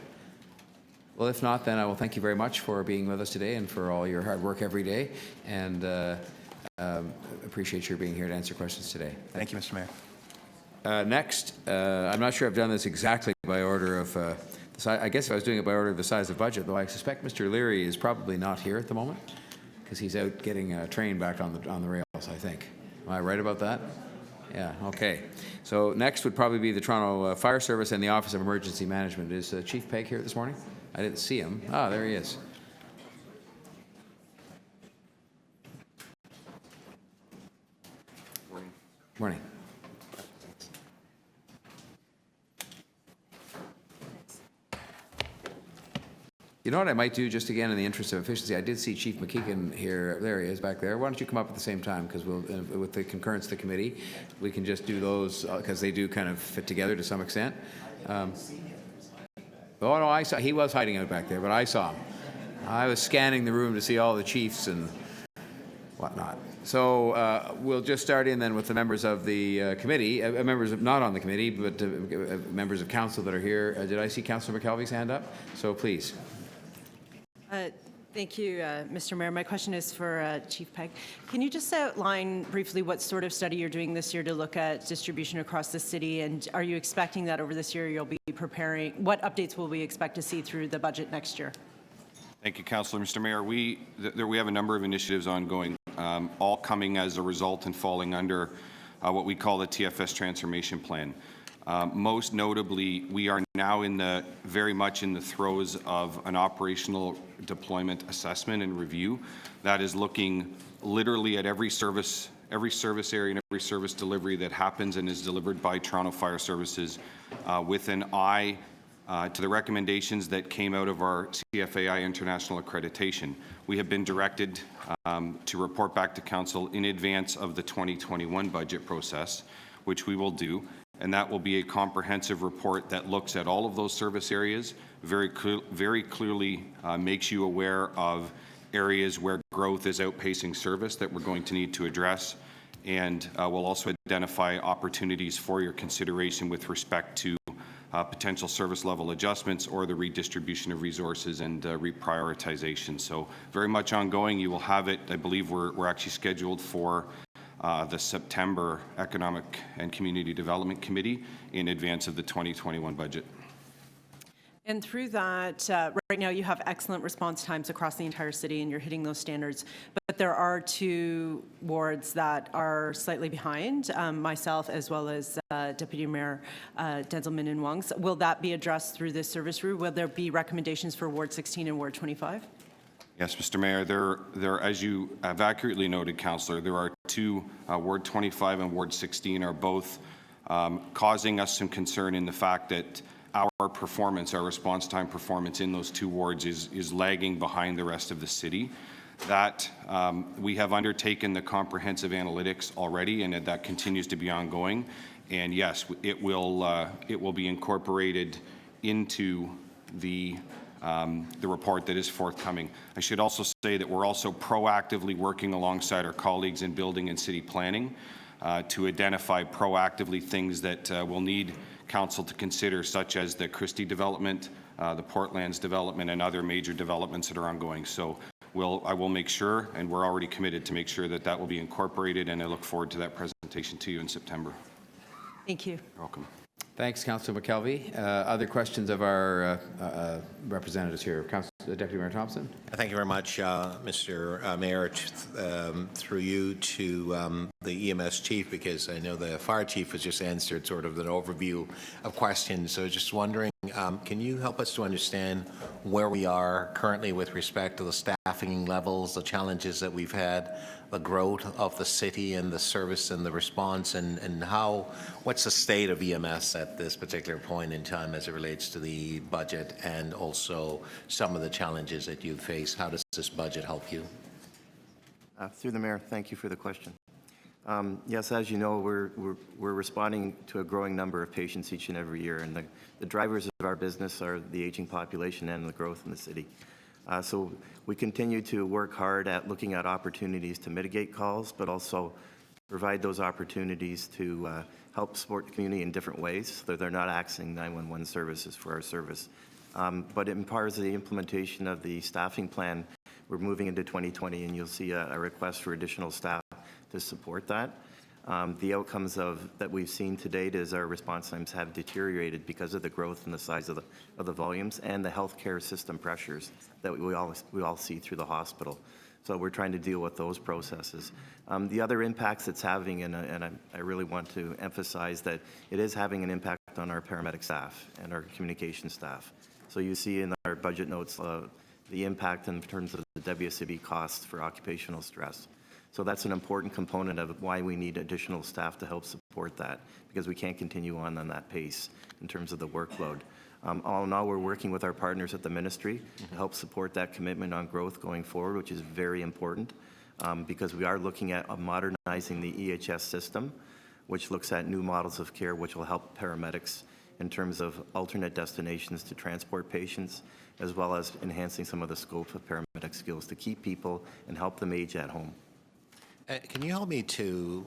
Well, if not, then I will thank you very much for being with us today and for all your hard work every day, and appreciate your being here to answer questions today. Thank you, Mr. Mayor. Next, I'm not sure I've done this exactly by order of the size. I guess if I was doing it by order of the size of budget, though I suspect Mr. Leary is probably not here at the moment because he's out getting a train back on the rails, I think. Am I right about that? Yeah, okay. So next would probably be the Toronto Fire Service and the Office of Emergency Management. Is Chief Pegg here this morning? I didn't see him. Ah, there he is. Morning. Morning. You know what I might do, just again in the interest of efficiency? I did see Chief McKeegan here. There he is back there. Why don't you come up at the same time? Because we'll, with the concurrence of the committee, we can just do those because they do kind of fit together to some extent. Oh no, I saw he was hiding out back there, but I saw him. I was scanning the room to see all the chiefs and whatnot. So we'll just start in then with the members of the committee, members of, not on the committee, but members of council that are here. Did I see Councillor McKelvey's hand up? So please. Thank you, Mr. Mayor. My question is for Chief Pegg. Can you just outline briefly what sort of study you're doing this year to look at distribution across the city? And are you expecting that over this year you'll be preparing? What updates will we expect to see through the budget next year? Thank you, Councillor. Mr. Mayor, we have a number of initiatives ongoing, all coming as a result and falling under what we call the TFS Transformation Plan. Most notably, we are now very much in the throes of an operational deployment assessment and review that is looking literally at every service area and every service delivery that happens and is delivered by Toronto Fire Services with an eye to the recommendations that came out of our CFAI international accreditation. We have been directed to report back to Council in advance of the 2021 budget process, which we will do. And that will be a comprehensive report that looks at all of those service areas, very clearly makes you aware of areas where growth is outpacing service that we're going to need to address, and will also identify opportunities for your consideration with respect to potential service level adjustments or the redistribution of resources and reprioritization. So very much ongoing. You will have it. I believe we're actually scheduled for the September Economic and Community Development Committee in advance of the 2021 budget. And through that, right now you have excellent response times across the entire city and you're hitting those standards, but there are two wards that are slightly behind, myself as well as Deputy Mayor Denzelman and Wongs. Will that be addressed through this service route? Will there be recommendations for Ward 16 and Ward 25? Yes, Mr. Mayor, there, as you have accurately noted, Councillor, there are two, Ward 25 and Ward 16 are both causing us some concern in the fact that our performance, our response time performance in those two wards is lagging behind the rest of the city. That we have undertaken the comprehensive analytics already, and that continues to be ongoing. And yes, it will be incorporated into the report that is forthcoming. I should also say that we're also proactively working alongside our colleagues in building and city planning to identify proactively things that will need council to consider, such as the Christie development, the Portlands development, and other major developments that are ongoing. So I will make sure, and we're already committed to make sure that that will be incorporated, and I look forward to that presentation to you in September. Thank you. You're welcome. Thanks, Councillor McKelvey. Other questions of our representatives here? Deputy Mayor Thompson. Thank you very much, Mr. Mayor. Through you to the EMS chief, because I know the fire chief has just answered sort of an overview of questions. So just wondering, can you help us to understand where we are currently with respect to the staffing levels, the challenges that we've had, the growth of the city and the service and the response, and what's the state of EMS at this particular point in time as it relates to the budget and also some of the challenges that you face? How does this budget help you? Through the mayor, thank you for the question. Yes, as you know, we're responding to a growing number of patients each and every year, and the drivers of our business are the aging population and the growth in the city. So we continue to work hard at looking at opportunities to mitigate calls, but also provide those opportunities to help support the community in different ways, so they're not accessing 911 services for our service. But in part of the implementation of the staffing plan, we're moving into 2020, and you'll see a request for additional staff to support that. The outcomes that we've seen to date is our response times have deteriorated because of the growth and the size of the volumes and the healthcare system pressures that we all see through the hospital. So we're trying to deal with those processes. The other impacts it's having, and I really want to emphasize that it is having an impact on our paramedic staff and our communication staff. So you see in our budget notes the impact in terms of the WSIB costs for occupational stress. So that's an important component of why we need additional staff to help support that, because we can't continue on that pace in terms of the workload. All in all, we're working with our partners at the ministry to help support that commitment on growth going forward, which is very important, because we are looking at modernizing the EHS system, which looks at new models of care, which will help paramedics in terms of alternate destinations to transport patients, as well as enhancing some of the scope of paramedic skills to keep people and help them age at home. Can you help me to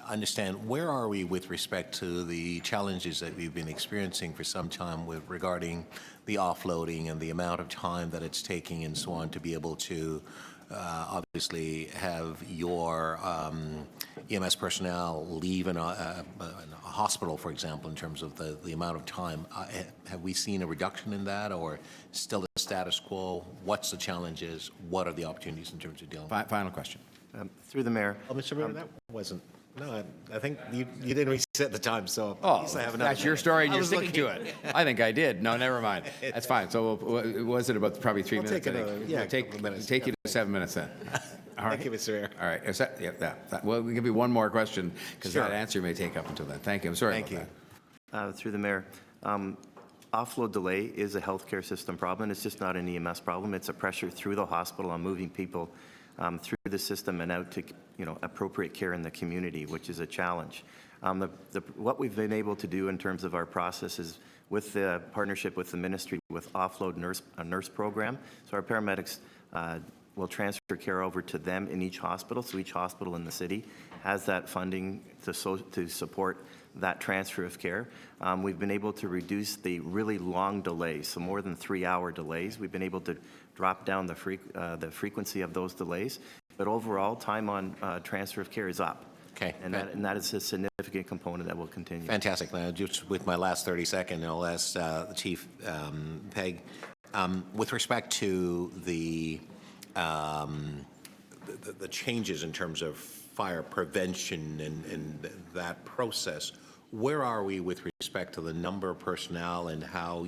understand where are we with respect to the challenges that we've been experiencing for some time regarding the offloading and the amount of time that it's taking and so on to be able to obviously have your EMS personnel leave in a hospital, for example, in terms of the amount of time? Have we seen a reduction in that, or still the status quo? What's the challenges? What are the opportunities in terms of dealing? Final question. Through the mayor. Oh, Mr. Mayor, that wasn't. No, I think you didn't reset the time, so Oh, at least I have another that's your minute. story and I you're was sticking to looking. it. I think I did. No, never mind. That's fine. So was it about probably 3 We'll minutes? take I think? another- yeah, We'll a take couple minutes. take you to 7 minutes then. All right. Thank you, Mr. Mayor. All right. Is that, yeah, well, we'll give you one more question because Sure. that answer may take up until then. Thank you. I'm sorry Thank about you. Through the mayor. Offload delay is a healthcare system problem. It's just not an EMS problem. It's a pressure through the hospital on moving people through the system and out to appropriate care in the community, which is a challenge. What we've been able to do in terms of our processes with the partnership with the ministry with offload nurse program, so our paramedics will transfer care over to them in each hospital. So each hospital in the city has that funding to support that transfer of care. We've been able to reduce the really long delays, so more than 3-hour delays. We've been able to drop down the frequency of those delays, but overall time on transfer of care is up. Okay. And that is a significant component that will continue. Fantastic. Now, just with my last 30 seconds, I'll ask the Chief Peg, with respect to the changes in terms of fire prevention and that process, where are we with respect to the number of personnel and how are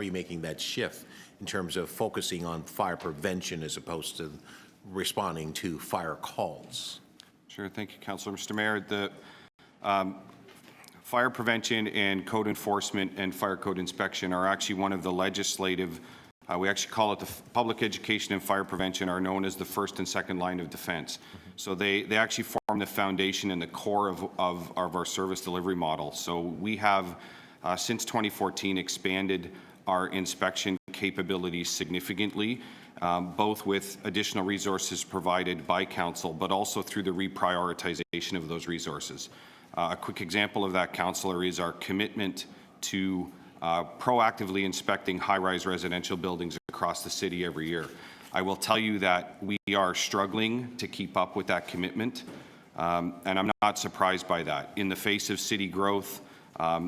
you making that shift in terms of focusing on fire prevention as opposed to responding to fire calls? Sure. Thank you, Councillor. Mr. Mayor, the fire prevention and code enforcement and fire code inspection are actually one of the legislative, we actually call it the public education and fire prevention are known as the first and second line of defense. So they actually form the foundation and the core of our service delivery model. So we have, since 2014, expanded our inspection capabilities significantly, both with additional resources provided by council, but also through the reprioritization of those resources. A quick example of that, Councillor, is our commitment to proactively inspecting high-rise residential buildings across the city every year. I will tell you that we are struggling to keep up with that commitment, and I'm not surprised by that. In the face of city growth,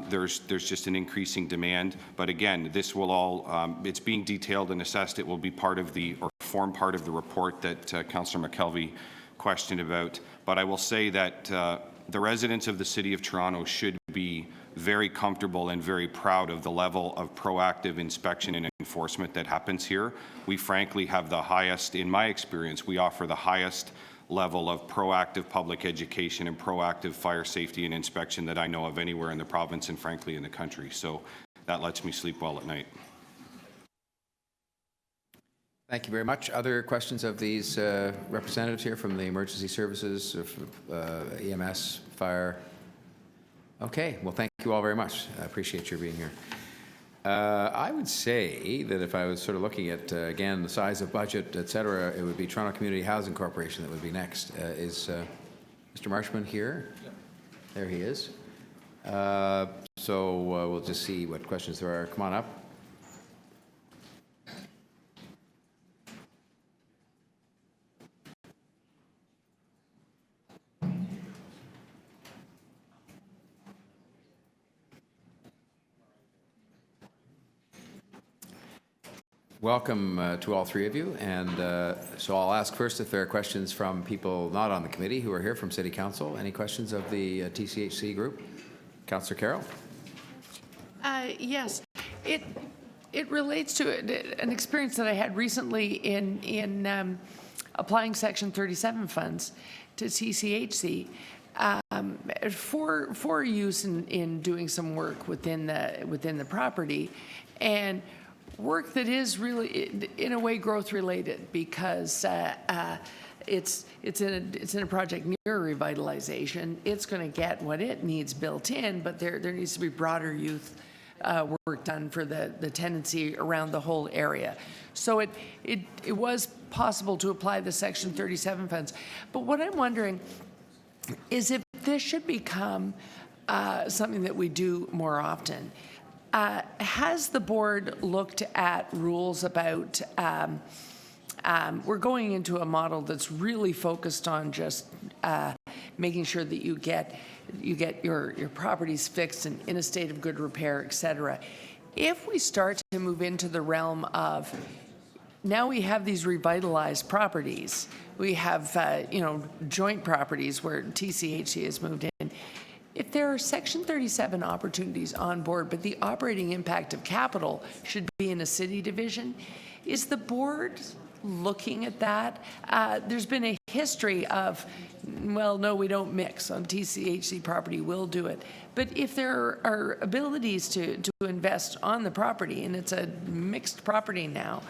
there's just an increasing demand. But again, this will all, it's being detailed and assessed. It will be part of or form part of the report that Councillor McKelvey questioned about. But I will say that the residents of the City of Toronto should be very comfortable and very proud of the level of proactive inspection and enforcement that happens here. We frankly have the highest, in my experience, we offer the highest level of proactive public education and proactive fire safety and inspection that I know of anywhere in the province and frankly in the country. So that lets me sleep well at night. Thank you very much. Other questions of these representatives here from the emergency services, EMS, fire? Okay, well, thank you all very much. I appreciate your being here. I would say that if I was sort of looking at, again, the size of budget, et cetera, it would be Toronto Community Housing Corporation that would be next. Is Mr. Marshman here? There he is. So we'll just see what questions there are. Come on up. Welcome to all three of you. And so I'll ask first if there are questions from people not on the committee who are here from City Council. Any questions of the TCHC group? Councillor Carroll. Yes. It relates to an experience that I had recently in applying Section 37 funds to TCHC for use in doing some work within the property, and work that is really in a way growth related, because it's in a project near revitalization. It's going to get what it needs built in, but there needs to be broader youth work done for the tenancy around the whole area. So it was possible to apply the Section 37 funds. But what I'm wondering is if this should become something that we do more often. Has the board looked at rules about, we're going into a model that's really focused on just making sure that you get your properties fixed and in a state of good repair, et cetera. If we start to move into the realm of, now we have these revitalized properties, we have joint properties where TCHC has moved in. If there are Section 37 opportunities on board, but the operating impact of capital should be in a city division, is the board looking at that? There's been a history of, well, no, we don't mix on TCHC property, we'll do it. But if there are abilities to invest on the property, and it's a mixed property now,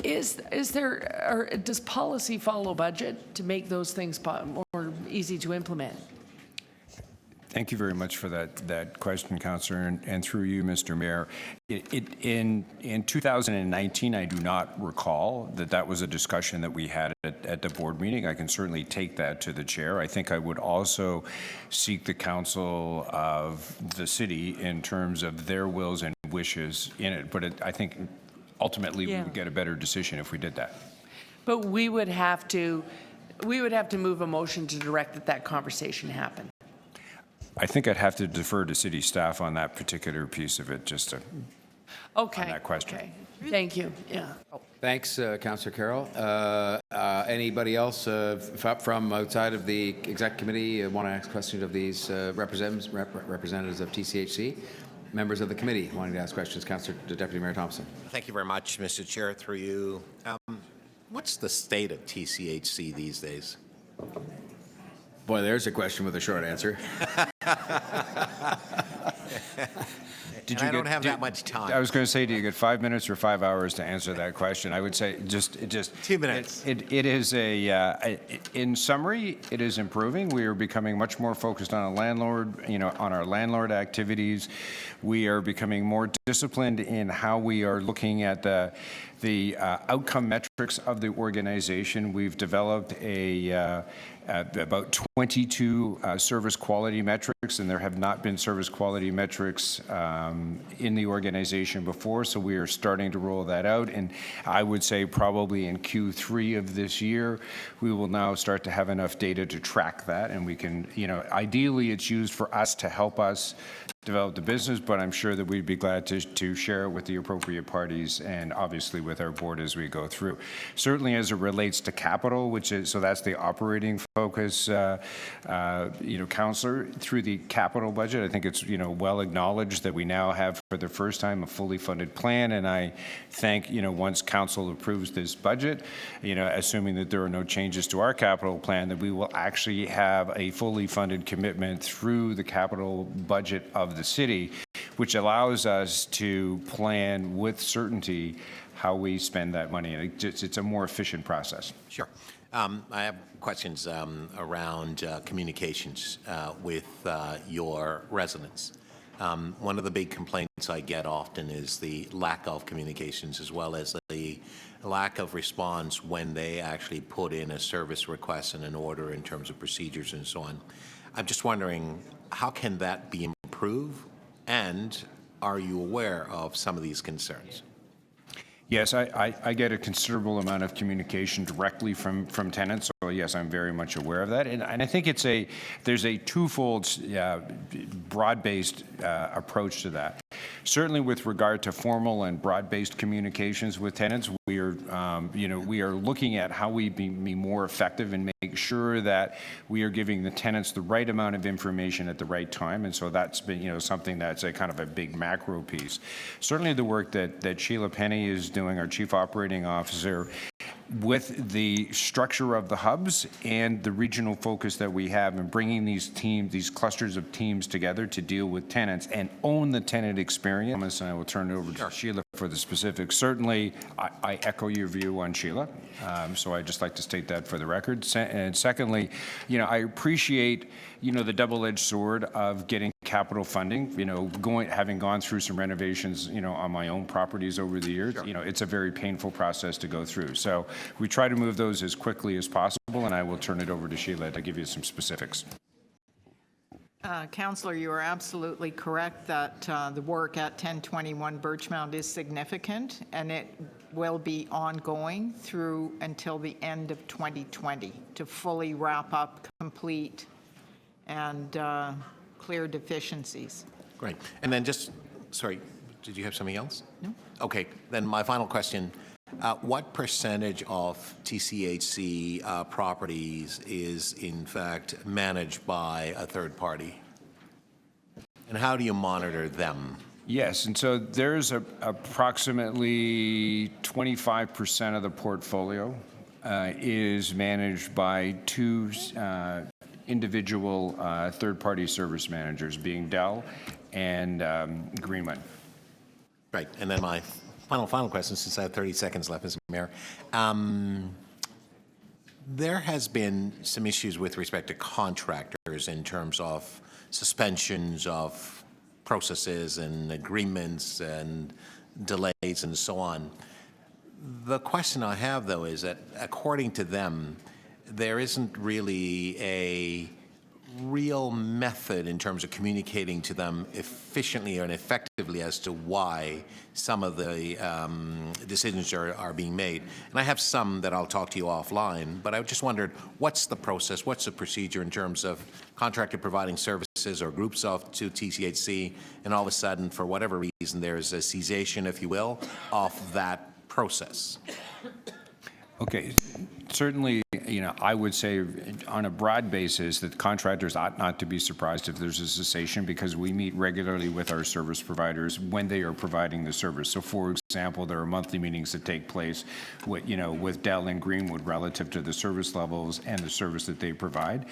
is there, or does policy follow budget to make those things more easy to implement? Thank you very much for that question, Councillor, and through you, Mr. Mayor. In 2019, I do not recall that was a discussion that we had at the board meeting. I can certainly take that to the chair. I think I would also seek the council of the city in terms of their wills and wishes in it. But I think ultimately we would get a better decision if we did that. But we would have to move a motion to direct that conversation happen. I think I'd have to defer to city staff on that particular piece of it, just to, on that question. Okay. Thank you. Yeah. Thanks, Councillor Carroll. Anybody else from outside of the exec committee want to ask questions of these representatives of TCHC? Members of the committee wanting to ask questions. Councillor Deputy Mayor Thompson. Thank you very much, Mr. Chair, through you. What's the state of TCHC these days? Boy, there's a question with a short answer. I don't have that much time. I was going to say, do you get 5 minutes or 5 hours to answer that question? I would say just 2 minutes. It is in summary, it is improving. We are becoming much more focused on on our landlord activities. We are becoming more disciplined in how we are looking at the outcome metrics of the organization. We've developed about 22 service quality metrics, and there have not been service quality metrics in the organization before, so we are starting to roll that out. And I would say probably in Q3 of this year, we will now start to have enough data to track that, and we can, ideally it's used for us to help us develop the business, but I'm sure that we'd be glad to share it with the appropriate parties and obviously with our board as we go through. Certainly as it relates to capital, so that's the operating focus, Councillor, through the capital budget, I think it's, well acknowledged that we now have for the first time a fully funded plan, and I think, once council approves this budget, assuming that there are no changes to our capital plan, that we will actually have a fully funded commitment through the capital budget of the city, which allows us to plan with certainty how we spend that money. And it's a more efficient process. Sure. I have questions around communications with your residents. One of the big complaints I get often is the lack of communications, as well as the lack of response when they actually put in a service request and an order in terms of procedures and so on. I'm just wondering, how can that be improved, and are you aware of some of these concerns? Yes, I get a considerable amount of communication directly from tenants, so yes, I'm very much aware of that. And I think there's a twofold, broad-based approach to that. Certainly with regard to formal and broad-based communications with tenants, we are looking at how we be more effective and make sure that we are giving the tenants the right amount of information at the right time. And so that's been, something that's a kind of a big macro piece. Certainly the work that Sheila Penny is doing, our Chief Operating Officer, with the structure of the hubs and the regional focus that we have in bringing these clusters of teams together to deal with tenants and own the tenant experience. And I will turn it over to Sheila for the specifics. Certainly, I echo your view on Sheila, so I'd just like to state that for the record. And secondly, I appreciate, the double-edged sword of getting capital funding, having gone through some renovations, on my own properties over the years, it's a very painful process to go through. So we try to move those as quickly as possible, and I will turn it over to Sheila to give you some specifics. Councillor, you are absolutely correct that the work at 1021 Birchmount is significant, and it will be ongoing through until the end of 2020 to fully wrap up, complete, and clear deficiencies. Great. And then sorry, did you have something else? No. Okay, then my final question. What percentage of TCHC properties is in fact managed by a third party? And how do you monitor them? Yes, and so there's approximately 25% of the portfolio is managed by two individual third-party service managers, being Dell and Greenwood. Right, and then my final question, since I have 30 seconds left, Mr. Mayor. There has been some issues with respect to contractors in terms of suspensions of processes and agreements and delays and so on. The question I have, though, is that according to them, there isn't really a real method in terms of communicating to them efficiently and effectively as to why some of the decisions are being made. And I have some that I'll talk to you offline, but I just wondered, what's the process, what's the procedure in terms of contractor providing services or groups of to TCHC, and all of a sudden, for whatever reason, there's a cessation, if you will, of that process? Okay. Certainly, I would say on a broad basis that contractors ought not to be surprised if there's a cessation, because we meet regularly with our service providers when they are providing the service. So, for example, there are monthly meetings that take place with Dell and Greenwood relative to the service levels and the service that they provide.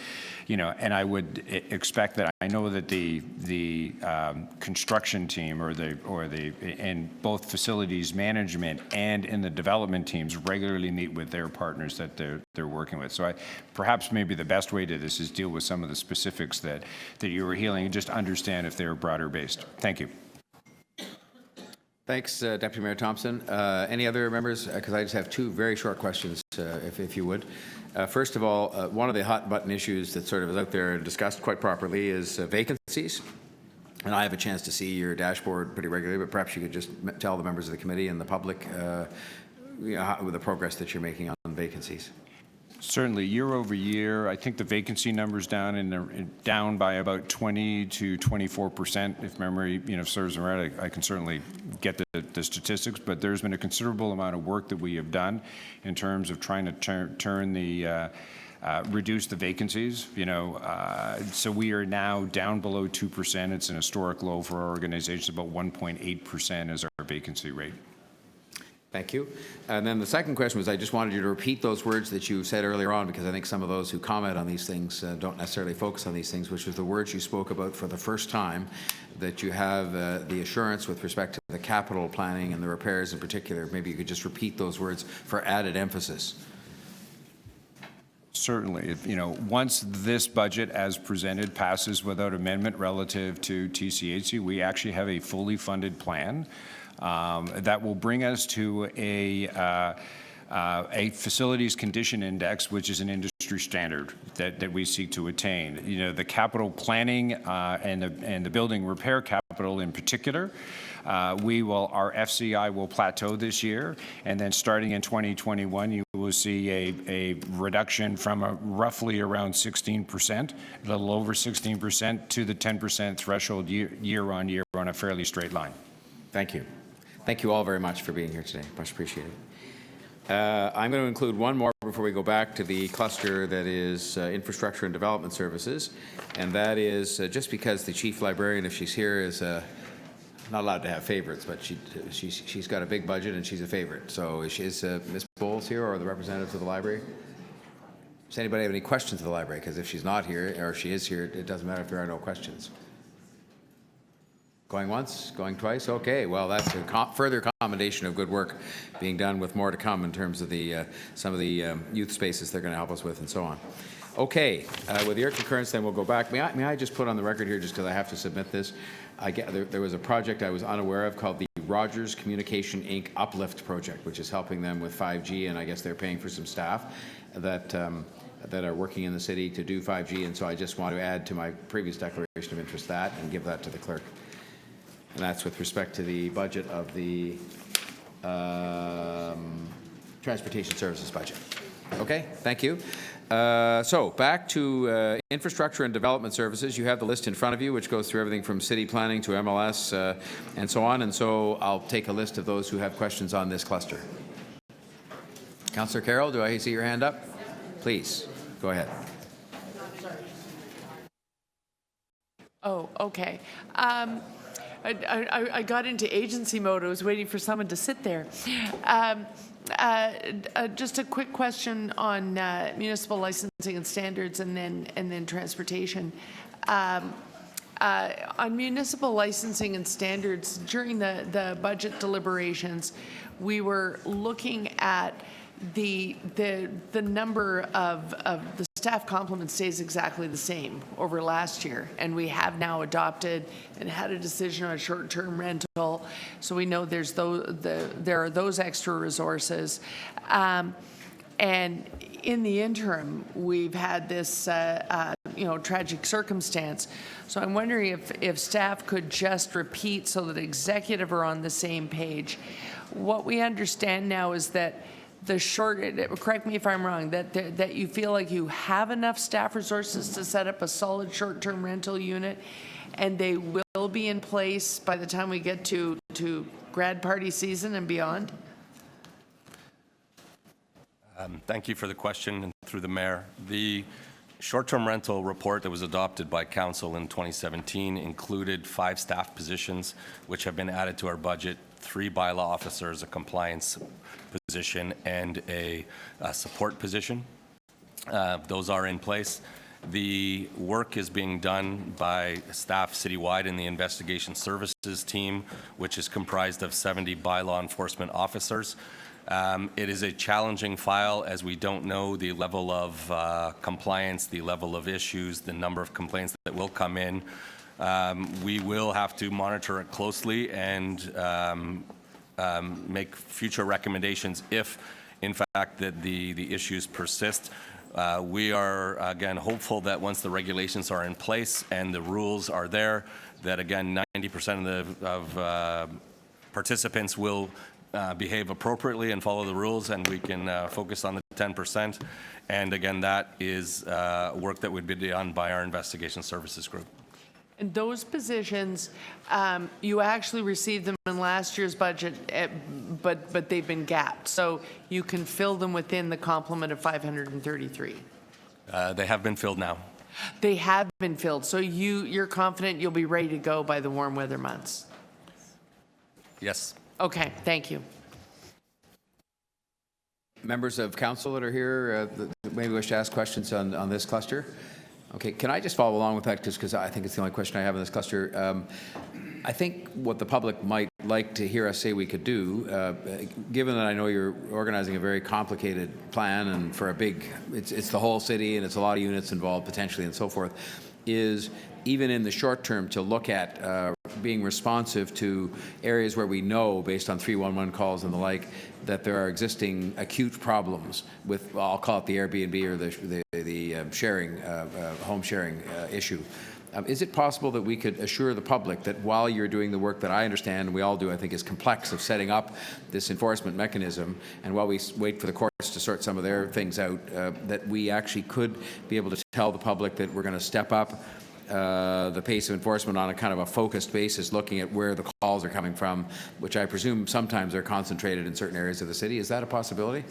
And I would expect that, I know that the construction team and both facilities management and in the development teams regularly meet with their partners that they're working with. So perhaps maybe the best way to this is deal with some of the specifics that you were healing and just understand if they're broader based. Thank you. Thanks, Deputy Mayor Thompson. Any other members? Because I just have two very short questions, if you would. First of all, one of the hot button issues that sort of is out there and discussed quite properly is vacancies. And I have a chance to see your dashboard pretty regularly, but perhaps you could just tell the members of the committee and the public with the progress that you're making on vacancies. Certainly, year over year, I think the vacancy numbers down by about 20 to 24%. If memory, serves me right, I can certainly get the statistics. But there's been a considerable amount of work that we have done in terms of trying to reduce the vacancies. So we are now down below 2%. It's an historic low for our organization. About 1.8% is our vacancy rate. Thank you. And then the second question was, I just wanted you to repeat those words that you said earlier on, because I think some of those who comment on these things don't necessarily focus on these things, which was the words you spoke about for the first time, that you have the assurance with respect to the capital planning and the repairs in particular. Maybe you could just repeat those words for added emphasis. Certainly. Once this budget as presented passes without amendment relative to TCHC, we actually have a fully funded plan that will bring us to a facilities condition index, which is an industry standard that we seek to attain. The capital planning and the building repair capital in particular, our FCI will plateau this year, and then starting in 2021, you will see a reduction from roughly around 16%, a little over 16%, to the 10% threshold year on year on a fairly straight line. Thank you. Thank you all very much for being here today. Much appreciated. I'm going to include one more before we go back to the cluster that is infrastructure and development services, and that is just because the chief librarian, if she's here, is not allowed to have favorites, but she's got a big budget and she's a favorite. So is Ms. Bowles here, or the representatives of the library? Does anybody have any questions of the library? Because if she's not here, or if she is here, it doesn't matter if there are no questions. Going once, going twice? Okay, well, that's a further commendation of good work being done, with more to come in terms of some of the youth spaces they're going to help us with and so on. Okay, with your concurrence, then we'll go back. May I just put on the record here, just because I have to submit this, there was a project I was unaware of called the Rogers Communication Inc. Uplift Project, which is helping them with 5G, and I guess they're paying for some staff that are working in the city to do 5G, and so I just want to add to my previous declaration of interest that and give that to the clerk. And that's with respect to the budget of the transportation services budget. Okay, thank you. So back to infrastructure and development services. You have the list in front of you, which goes through everything from city planning to MLS and so on. And so I'll take a list of those who have questions on this cluster. Councillor Carroll, do I see your hand up? Please, go ahead. Oh, okay. I got into agency mode. I was waiting for someone to sit there. Just a quick question on municipal licensing and standards, and then transportation. On municipal licensing and standards, during the budget deliberations, we were looking at the number of the staff complement stays exactly the same over last year, and we have now adopted and had a decision on short-term rental, so we know there are those extra resources. And in the interim, we've had this tragic circumstance. So I'm wondering if staff could just repeat, so that executive are on the same page. What we understand now is that correct me if I'm wrong, that you feel like you have enough staff resources to set up a solid short-term rental unit, and they will be in place by the time we get to grad party season and beyond? Thank you for the question, and through the mayor. The short-term rental report that was adopted by council in 2017 included 5 staff positions, which have been added to our budget, 3 bylaw officers, a compliance position, and a support position. Those are in place. The work is being done by staff citywide in the investigation services team, which is comprised of 70 bylaw enforcement officers. It is a challenging file, as we don't know the level of compliance, the level of issues, the number of complaints that will come in. We will have to monitor it closely and make future recommendations if, in fact, that the issues persist. We are, again, hopeful that once the regulations are in place and the rules are there, that, again, 90% of participants will behave appropriately and follow the rules, and we can focus on the 10%. And, again, that is work that would be done by our investigation services group. And those positions, you actually received them in last year's budget, but they've been gapped. So you can fill them within the complement of 533. They have been filled now. They have been filled. So you're confident you'll be ready to go by the warm weather months? Yes. Okay, thank you. Members of council that are here that maybe wish to ask questions on this cluster? Okay, can I just follow along with that, just because I think it's the only question I have on this cluster? I think what the public might like to hear us say we could do, given that I know you're organizing a very complicated plan and for a big, it's the whole city and it's a lot of units involved potentially and so forth, is even in the short term to look at being responsive to areas where we know, based on 311 calls and the like, that there are existing acute problems with, well, I'll call it the Airbnb or the sharing, home sharing issue. Is it possible that we could assure the public that while you're doing the work that I understand, and we all do, I think, is complex of setting up this enforcement mechanism, and while we wait for the courts to sort some of their things out, that we actually could be able to tell the public that we're going to step up the pace of enforcement on a kind of a focused basis, looking at where the calls are coming from, which I presume sometimes are concentrated in certain areas of the city. Is that a possibility?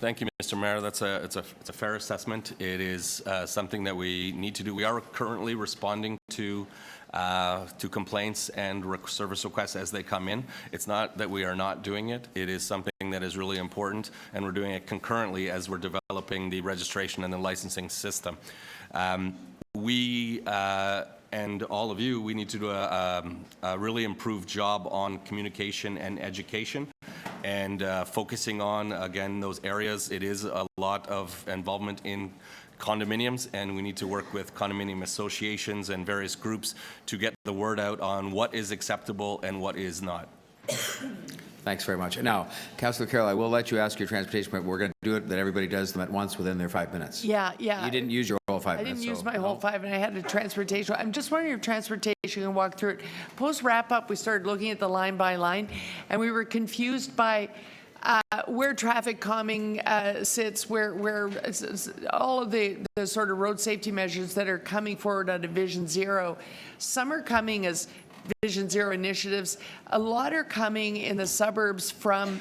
Thank you, Mr. Mayor. It's a fair assessment. It is something that we need to do. We are currently responding to complaints and service requests as they come in. It's not that we are not doing it. It is something that is really important, and we're doing it concurrently as we're developing the registration and the licensing system. We and all of you, we need to do a really improved job on communication and education, and focusing on, again, those areas. It is a lot of involvement in condominiums, and we need to work with condominium associations and various groups to get the word out on what is acceptable and what is not. Thanks very much. Now, Councillor Carroll, I will let you ask your transportation point. We're going to do it that everybody does them at once within their 5 minutes. Yeah. You didn't use your whole 5 I minutes. didn't use my whole 5, and I had a transportation. I'm just wondering if transportation can walk through it. Post wrap up, we started looking at the line by line, and we were confused by where traffic calming sits, where all of the sort of road safety measures that are coming forward out of Vision Zero. Some are coming as Vision Zero initiatives. A lot are coming in the suburbs from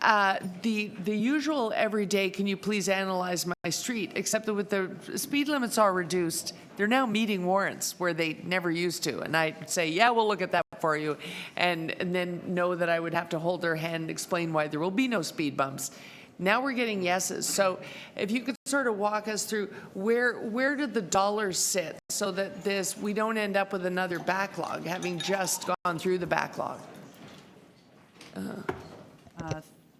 the usual everyday, can you please analyze my street, except that with the speed limits all reduced, they're now meeting warrants where they never used to. And I'd say, yeah, we'll look at that for you, and then know that I would have to hold their hand and explain why there will be no speed bumps. Now we're getting yeses. So if you could sort of walk us through where did the dollars sit so that we don't end up with another backlog, having just gone through the backlog.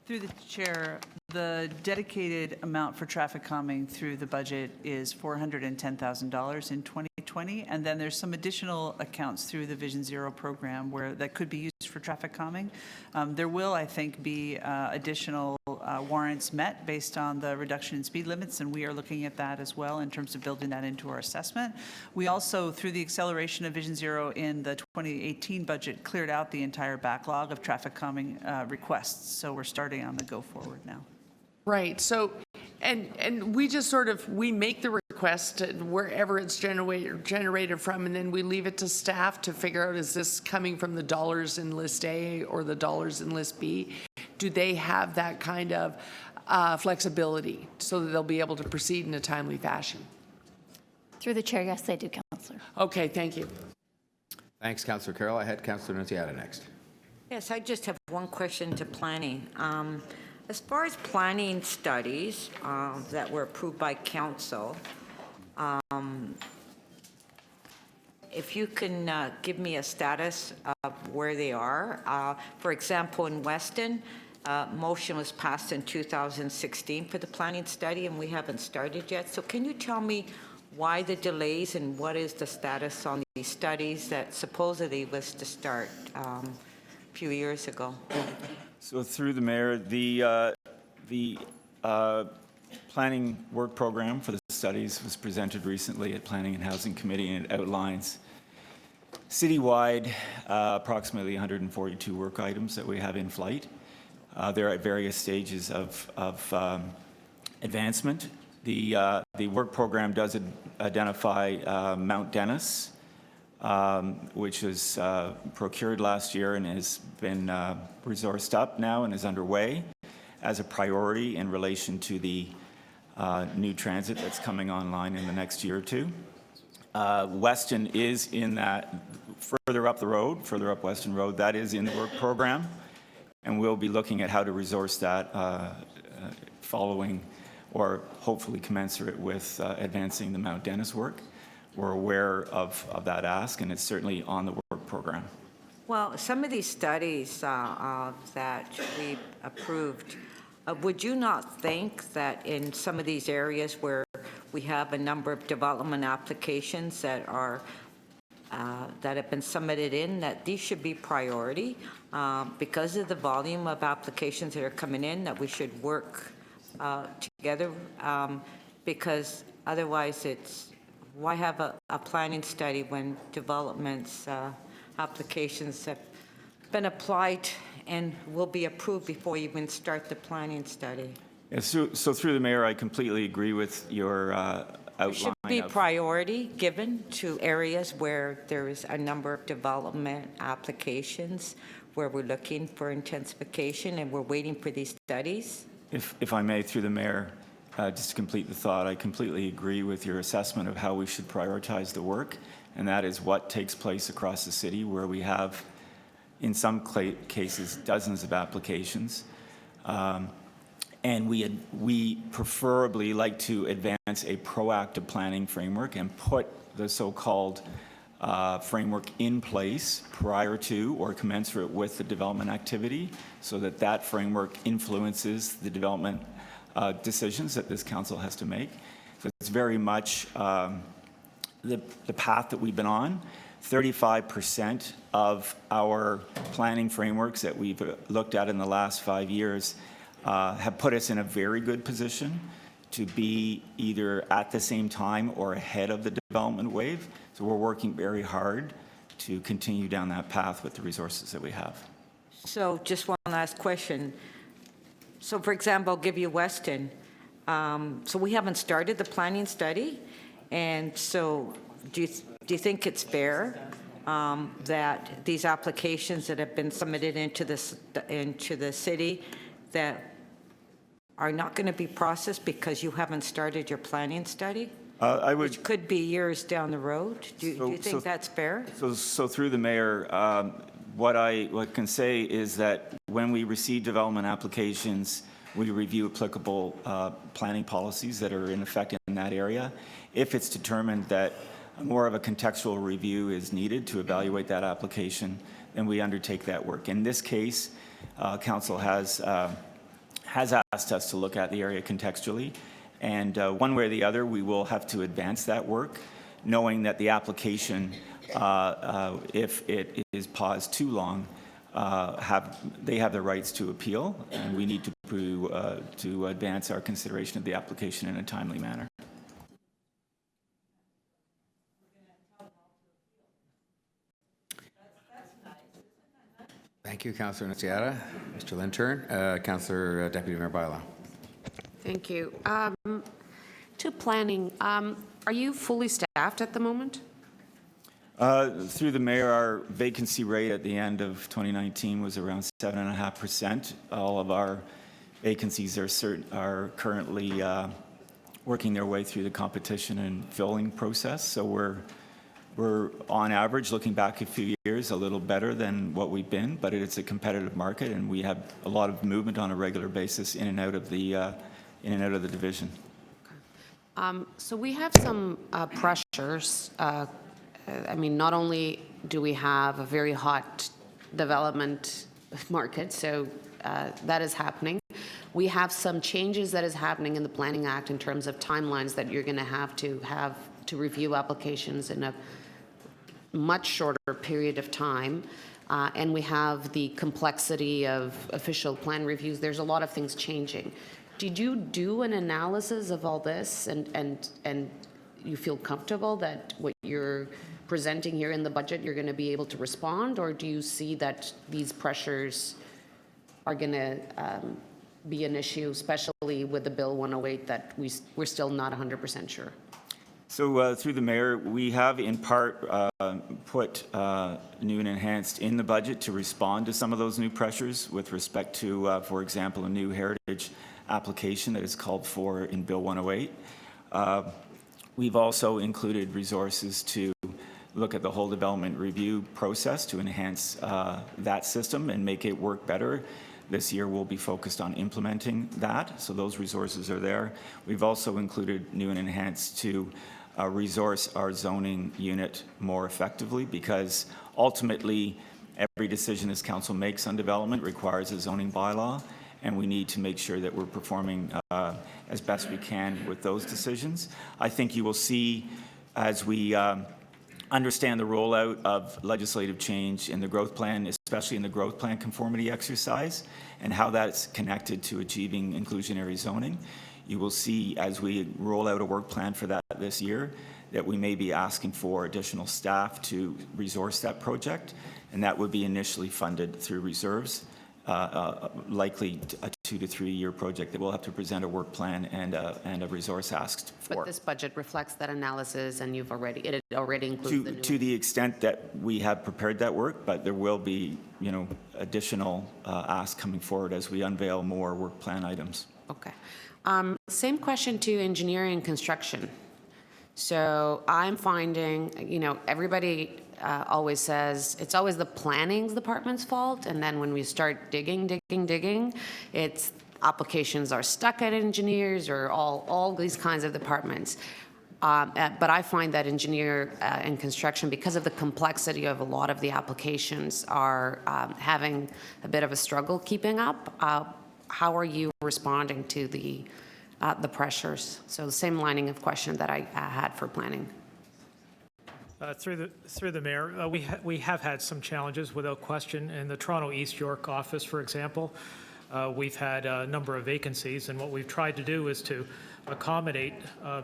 Through the chair, the dedicated amount for traffic calming through the budget is $410,000 in 2020, and then there's some additional accounts through the Vision Zero program that could be used for traffic calming. There will, I think, be additional warrants met based on the reduction in speed limits, and we are looking at that as well in terms of building that into our assessment. We also, through the acceleration of Vision Zero in the 2018 budget, cleared out the entire backlog of traffic calming requests. So we're starting on the go forward now. Right. So, and we just sort of, we make the request wherever it's generated from, and then we leave it to staff to figure out, is this coming from the dollars in List A or the dollars in List B? Do they have that kind of flexibility so that they'll be able to proceed in a timely fashion? Through the chair, yes, they do, Councillor. Okay, thank you. Thanks, Councillor Carroll. I had Councillor Nunziata next. Yes, I just have one question to planning. As far as planning studies that were approved by council, if you can give me a status of where they are. For example, in Weston, motion was passed in 2016 for the planning study, and we haven't started yet. So can you tell me why the delays and what is the status on these studies that supposedly was to start a few years ago? So through the mayor, the planning work program for the studies was presented recently at Planning and Housing Committee, and it outlines citywide approximately 142 work items that we have in flight. They're at various stages of advancement. The work program does identify Mount Dennis, which was procured last year and has been resourced up now and is underway as a priority in relation to the new transit that's coming online in the next year or two. Weston is in that, further up the road, further up Weston Road, that is in the work program, and we'll be looking at how to resource that following or hopefully commensurate with advancing the Mount Dennis work. We're aware of that ask, and it's certainly on the work program. Well, some of these studies that we approved, would you not think that in some of these areas where we have a number of development applications that are that have been submitted in, that these should be priority because of the volume of applications that are coming in, that we should work together because otherwise it's, why have a planning study when developments applications have been applied and will be approved before you even start the planning study? Yeah, so through the mayor, I completely agree with your outline. Should be priority given to areas where there is a number of development applications where we're looking for intensification and we're waiting for these studies? If I may, through the mayor, just to complete the thought, I completely agree with your assessment of how we should prioritize the work, and that is what takes place across the city where we have, in some cases, dozens of applications. And we preferably like to advance a proactive planning framework and put the so-called framework in place prior to or commensurate with the development activity so that that framework influences the development decisions that this council has to make. So it's very much the path that we've been on. 35% of our planning frameworks that we've looked at in the last 5 years have put us in a very good position to be either at the same time or ahead of the development wave. So we're working very hard to continue down that path with the resources that we have. So just one last question. So for example, I'll give you Weston. So we haven't started the planning study. And so do you think it's fair that these applications that have been submitted into the city that are not going to be processed because you haven't started your planning study? Which could be years down the road. Do you think that's fair? So through the mayor, what I can say is that when we receive development applications, we review applicable planning policies that are in effect in that area. If it's determined that more of a contextual review is needed to evaluate that application, then we undertake that work. In this case, council has asked us to look at the area contextually, and one way or the other, we will have to advance that work, knowing that the application, if it is paused too long, they have the rights to appeal, and we need to advance our consideration of the application in a timely manner. Thank you, Councillor Nunziata. Mr. Lintern, Councillor Deputy Mayor Bylaw. Thank you. To planning, are you fully staffed at the moment? Through the mayor, our vacancy rate at the end of 2019 was around 7.5%. All of our vacancies are currently working their way through the competition and filling process. So we're on average, looking back a few years, a little better than what we've been, but it's a competitive market, and we have a lot of movement on a regular basis in and out of the division. So we have some pressures. I mean, not only do we have a very hot development market, so that is happening. We have some changes that is happening in the Planning Act in terms of timelines that you're going to have to review applications in a much shorter period of time. And we have the complexity of official plan reviews. There's a lot of things changing. Did you do an analysis of all this and you feel comfortable that what you're presenting here in the budget, you're going to be able to respond, or do you see that these pressures are going to be an issue, especially with the Bill 108 that we're still not 100% sure? So through the mayor, we have in part put new and enhanced in the budget to respond to some of those new pressures with respect to, for example, a new heritage application that is called for in Bill 108. We've also included resources to look at the whole development review process to enhance that system and make it work better. This year we'll be focused on implementing that, so those resources are there. We've also included new and enhanced to resource our zoning unit more effectively, because ultimately Every decision this council makes on development requires a zoning bylaw, and we need to make sure that we're performing as best we can with those decisions. I think you will see, as we understand the rollout of legislative change in the growth plan, especially in the growth plan conformity exercise, and how that's connected to achieving inclusionary zoning. You will see, as we roll out a work plan for that this year, that we may be asking for additional staff to resource that project, and that would be initially funded through reserves, likely a 2 to 3 year project that we'll have to present a work plan and a resource asked for. But this budget reflects that analysis, and it already includes the new. To the extent that we have prepared that work, but there will be, additional asks coming forward as we unveil more work plan items. Okay. Same question to engineering and construction. So I'm finding, everybody always says it's always the planning department's fault, and then when we start digging, it's applications are stuck at engineers or all these kinds of departments. But I find that engineer and construction, because of the complexity of a lot of the applications, are having a bit of a struggle keeping up. How are you responding to the pressures? So the same lining of question that I had for planning. Through the mayor, we have had some challenges without question. In the Toronto East York office, for example, we've had a number of vacancies, and what we've tried to do is to accommodate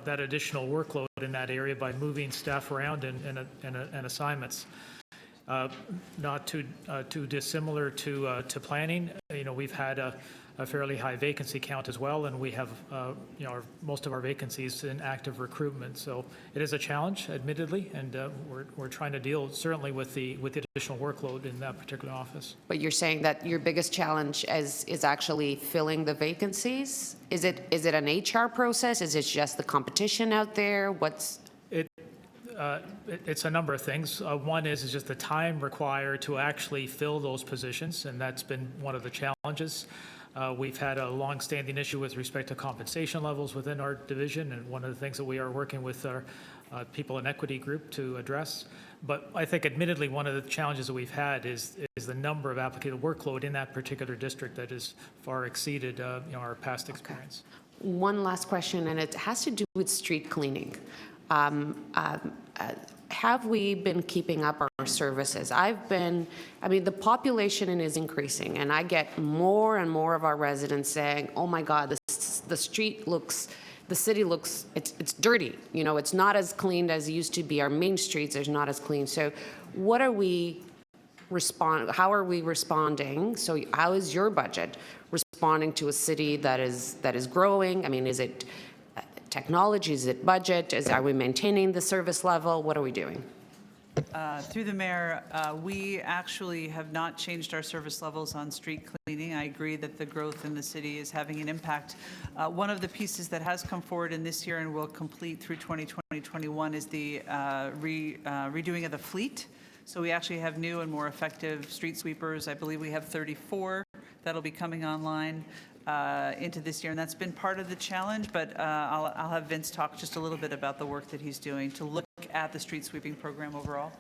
that additional workload in that area by moving staff around and assignments. Not too dissimilar to planning. We've had a fairly high vacancy count as well, and we have most of our vacancies in active recruitment. So it is a challenge, admittedly, and we're trying to deal certainly with the additional workload in that particular office. But you're saying that your biggest challenge is actually filling the vacancies? Is it an HR process? Is it just the competition out there? It's a number of things. One is just the time required to actually fill those positions, and that's been one of the challenges. We've had a long-standing issue with respect to compensation levels within our division, and one of the things that we are working with our people in equity group to address. But I think, admittedly, one of the challenges that we've had is the number of applicant workload in that particular district that has far exceeded our past experience. Okay. One last question, and it has to do with street cleaning. Have we been keeping up our services? The population is increasing, and I get more and more of our residents saying, oh my God, the city looks, it's dirty. It's not as clean as it used to be. Our main streets are not as clean. So how are we responding? So how is your budget responding to a city that is growing? Is it technology? Is it budget? Are we maintaining the service level? What are we doing? Through the mayor, we actually have not changed our service levels on street cleaning. I agree that the growth in the city is having an impact. One of the pieces that has come forward in this year and will complete through 2020-21 is the redoing of the fleet. So we actually have new and more effective street sweepers. I believe we have 34 that'll be coming online into this year, and that's been part of the challenge, but I'll have Vince talk just a little bit about the work that he's doing to look at the street sweeping program overall.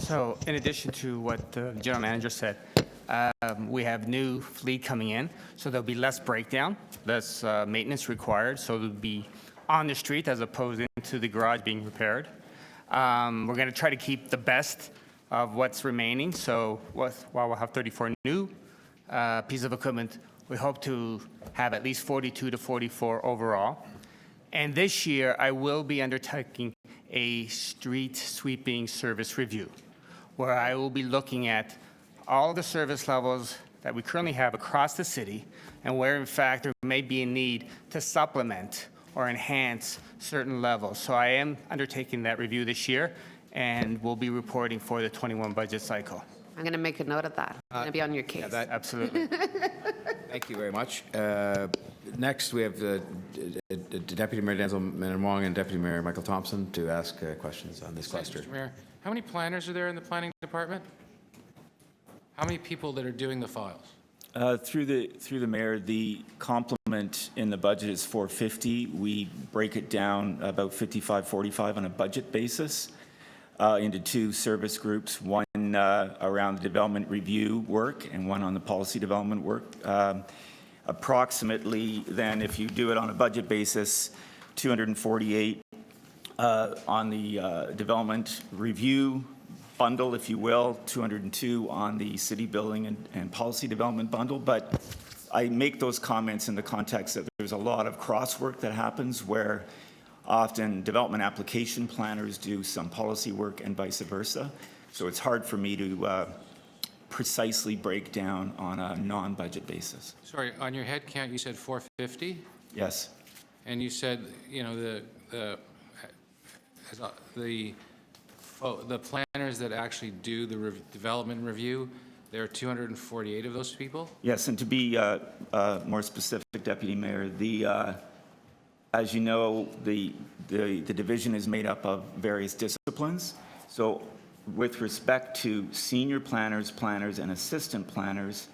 So in addition to what the general manager said, we have new fleet coming in, so there'll be less breakdown, less maintenance required, so it'll be on the street as opposed to the garage being repaired. We're going to try to keep the best of what's remaining, so while we'll have 34 new pieces of equipment, we hope to have at least 42 to 44 overall. And this year, I will be undertaking a street sweeping service review, where I will be looking at all the service levels that we currently have across the city, and where, in fact, there may be a need to supplement or enhance certain levels. So I am undertaking that review this year, and we'll be reporting for the 21 budget cycle. I'm going to make a note of that. I'm going to be on your case. Yeah, Absolutely. Thank you very much. Next, we have Deputy Mayor Denzel Menamwong and Deputy Mayor Michael Thompson to ask questions on this cluster. Mr. Mayor, how many planners are there in the planning department? How many people that are doing the files? Through the mayor, the complement in the budget is 450. We break it down about 55-45 on a budget basis into two service groups. One one around the development review work and one on the policy development work. Approximately, then, if you do it on a budget basis, 248 on the development review bundle, if you will, 202 on the city building and policy development bundle. But I make those comments in the context that there's a lot of crosswork that happens where often development application planners do some policy work and vice versa. So it's hard for me to precisely break down on a non-budget basis. Sorry, on your head count, you said 450? Yes. And you said, you know, the planners that actually do the development review, there are 248 of those people? Yes, and to be more specific, Deputy Mayor, as you know, the division is made up of various disciplines. So with respect to senior planners, and assistant planners,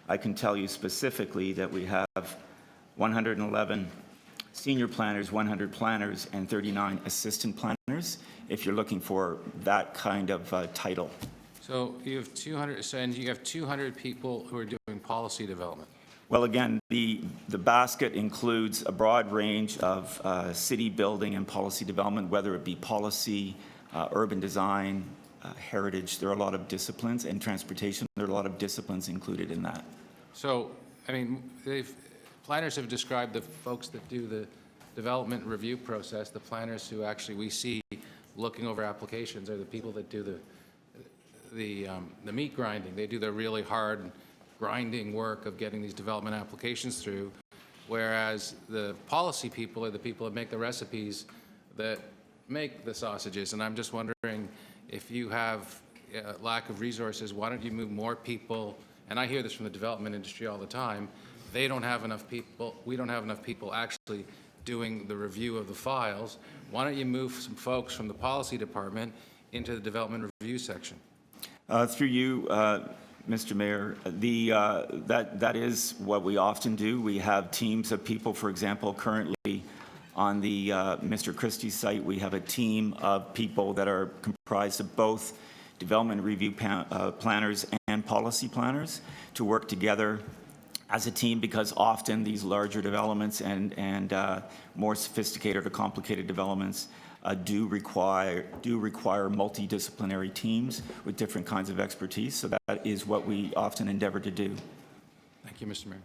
I can tell you specifically that we have 111 senior planners, 100 planners, and 39 assistant planners, if you're looking for that kind of title. So you have 200, and you have 200 people who are doing policy development. Well, again, the basket includes a broad range of city building and policy development, whether it be policy, urban design, heritage. There are a lot of disciplines, and transportation. There are a lot of disciplines included in that. So, I mean, planners have described the folks that do the development review process, the planners who actually we see looking over applications are the people that do the meat grinding. They do the really hard grinding work of getting these development applications through, whereas the policy people are the people that make the recipes that make the sausages. And I'm just wondering if you have a lack of resources, why don't you move more people? And I hear this from the development industry all the time. They don't have enough people. We don't have enough people actually doing the review of the files. Why don't you move some folks from the policy department into the development review section? Through you, Mr. Mayor, that is what we often do. We have teams of people, for example, currently on the Mr. Christie's site, we have a team of people that are comprised of both development review planners and policy planners to work together as a team, because often these larger developments and more sophisticated or complicated developments do require multidisciplinary teams with different kinds of expertise. So that is what we often endeavor to do. Thank you, Mr. Mayor.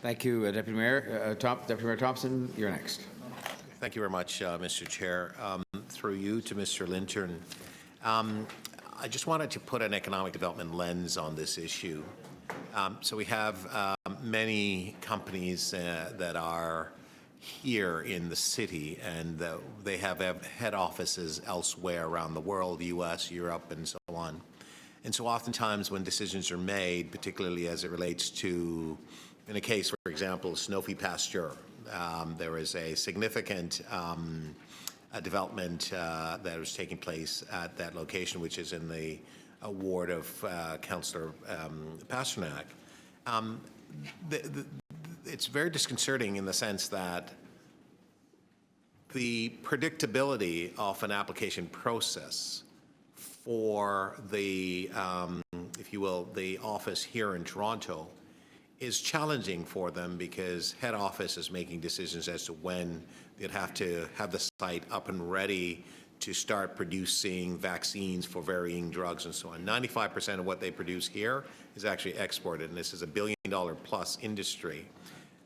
Thank you, Deputy Mayor. Deputy Mayor Thompson, you're next. Thank you very much, Mr. Chair. Through you to Mr. Lintern, I just wanted to put an economic development lens on this issue. So we have many companies that are here in the city, and they have head offices elsewhere around the world, U.S., Europe, and so on. And so oftentimes when decisions are made, particularly as it relates to, in a case, for example, Sanofi Pasteur, there is a significant development that is taking place at that location, which is in the ward of Councillor Pasternak. It's very disconcerting in the sense that the predictability of an application process for the, if you will, the office here in Toronto is challenging for them, because head office is making decisions as to when they'd have to have the site up and ready to start producing vaccines for varying drugs and so on. 95% of what they produce here is actually exported, and this is a $1 billion plus industry.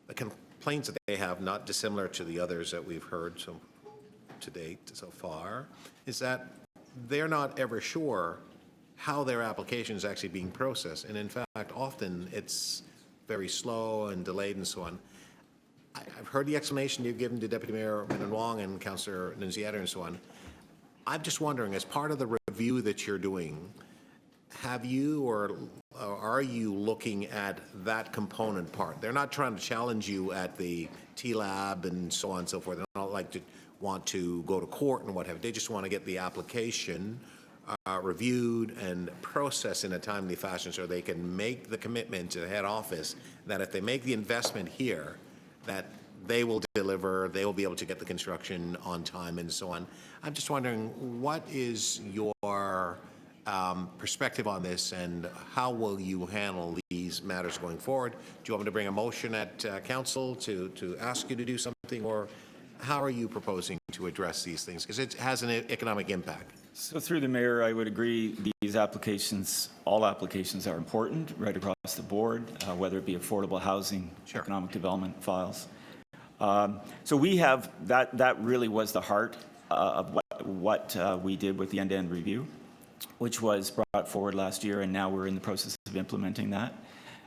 The complaints that they have, not dissimilar to the others that we've heard to date so far, is that they're not ever sure how their application is actually being processed. And in fact, often it's very slow and delayed and so on. I've heard the explanation you've given to Deputy Mayor Menon Wong and Councillor Nunziata and so on. I'm just wondering, as part of the review that you're doing, have you or are you looking at that component part? They're not trying to challenge you at the TLAB and so on and so forth. They don't like to want to go to court and what have you. They just want to get the application reviewed and processed in a timely fashion so they can make the commitment to the head office that if they make the investment here, that they will deliver, they will be able to get the construction on time and so on. I'm just wondering, what is your perspective on this, and how will you handle these matters going forward? Do you want me to bring a motion at council to ask you to do something, or how are you proposing to address these things? Because it has an economic impact. So through the mayor, I would agree these applications, all applications are important right across the board, whether it be affordable housing, economic development files. So we have, that really was the heart of what we did with the end-to-end review, which was brought forward last year, and now we're in the process of implementing that.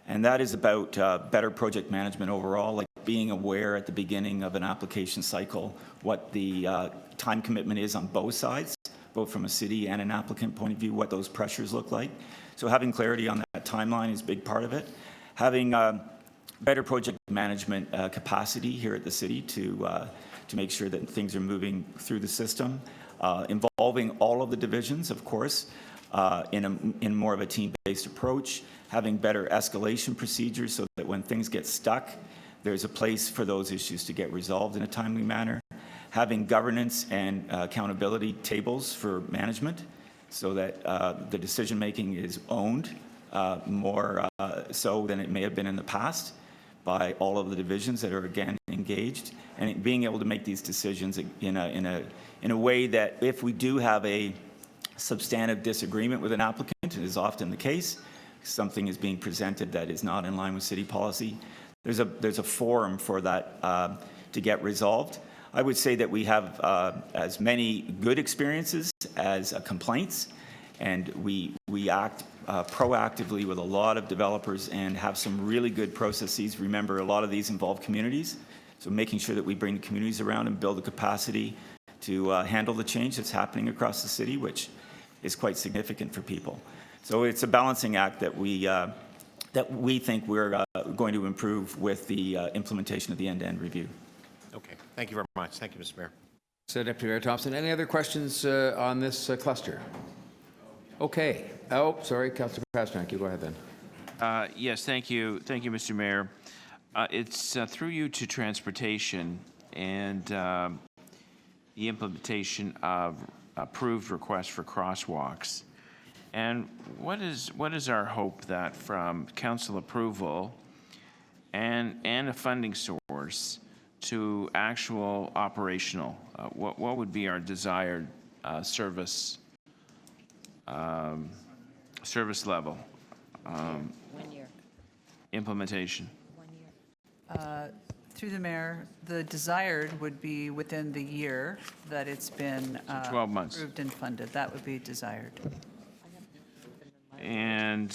And that is about better project management overall, like being aware at the beginning of an application cycle what the time commitment is on both sides, both from a city and an applicant point of view, what those pressures look like. So having clarity on that timeline is a big part of it. Having better project management capacity here at the city to make sure that things are moving through the system. Involving all of the divisions, of course, in more of a team-based approach, having better escalation procedures so that when things get stuck, there's a place for those issues to get resolved in a timely manner, having governance and accountability tables for management so that the decision-making is owned more so than it may have been in the past by all of the divisions that are, again, engaged, and being able to make these decisions in a way that if we do have a substantive disagreement with an applicant, it is often the case, something is being presented that is not in line with city policy, there's a forum for that to get resolved. I would say that we have as many good experiences as complaints, and we act proactively with a lot of developers and have some really good processes. Remember, a lot of these involve communities, so making sure that we bring the communities around and build the capacity to handle the change that's happening across the city, which is quite significant for people. So it's a balancing act that we think we're going to improve with the implementation of the end-to-end review. Okay. Thank you very much. Thank you, Mr. Mayor. So, Deputy Mayor Thompson, any other questions on this cluster? Okay. Oh, sorry, Councillor Pasternak, you go ahead then. Yes, thank you. Thank you, Mr. Mayor. It's through you to transportation and the implementation of approved requests for crosswalks. And what is our hope that from council approval and a funding source to actual operational, what would be our desired service level 1 year. implementation? 1 year. Through the mayor, the desired would be within the year that it's been 12 months. approved and funded. That would be desired. And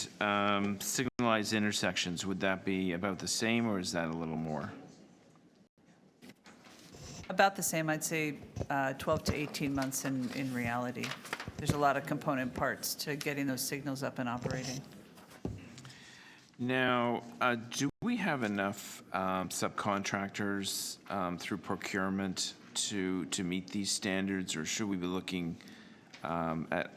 signalized intersections, would that be about the same, or is that a little more? About the same, I'd say 12 to 18 months in reality. There's a lot of component parts to getting those signals up and operating. Now, do we have enough subcontractors through procurement to meet these standards, or should we be looking at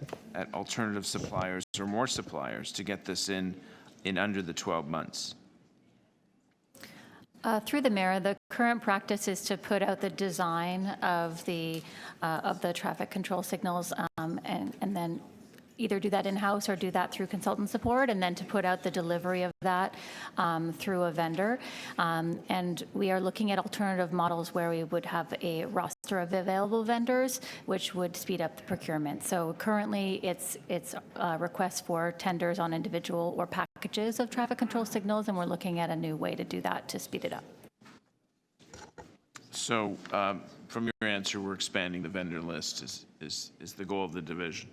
alternative suppliers or more suppliers to get this in under the 12 months? Through the mayor, the current practice is to put out the design of the traffic control signals and then either do that in-house or do that through consultant support, and then to put out the delivery of that through a vendor. And we are looking at alternative models where we would have a roster of available vendors, which would speed up the procurement. So currently, it's requests for tenders on individual or packages of traffic control signals, and we're looking at a new way to do that to speed it up. So from your answer, we're expanding the vendor list is the goal of the division.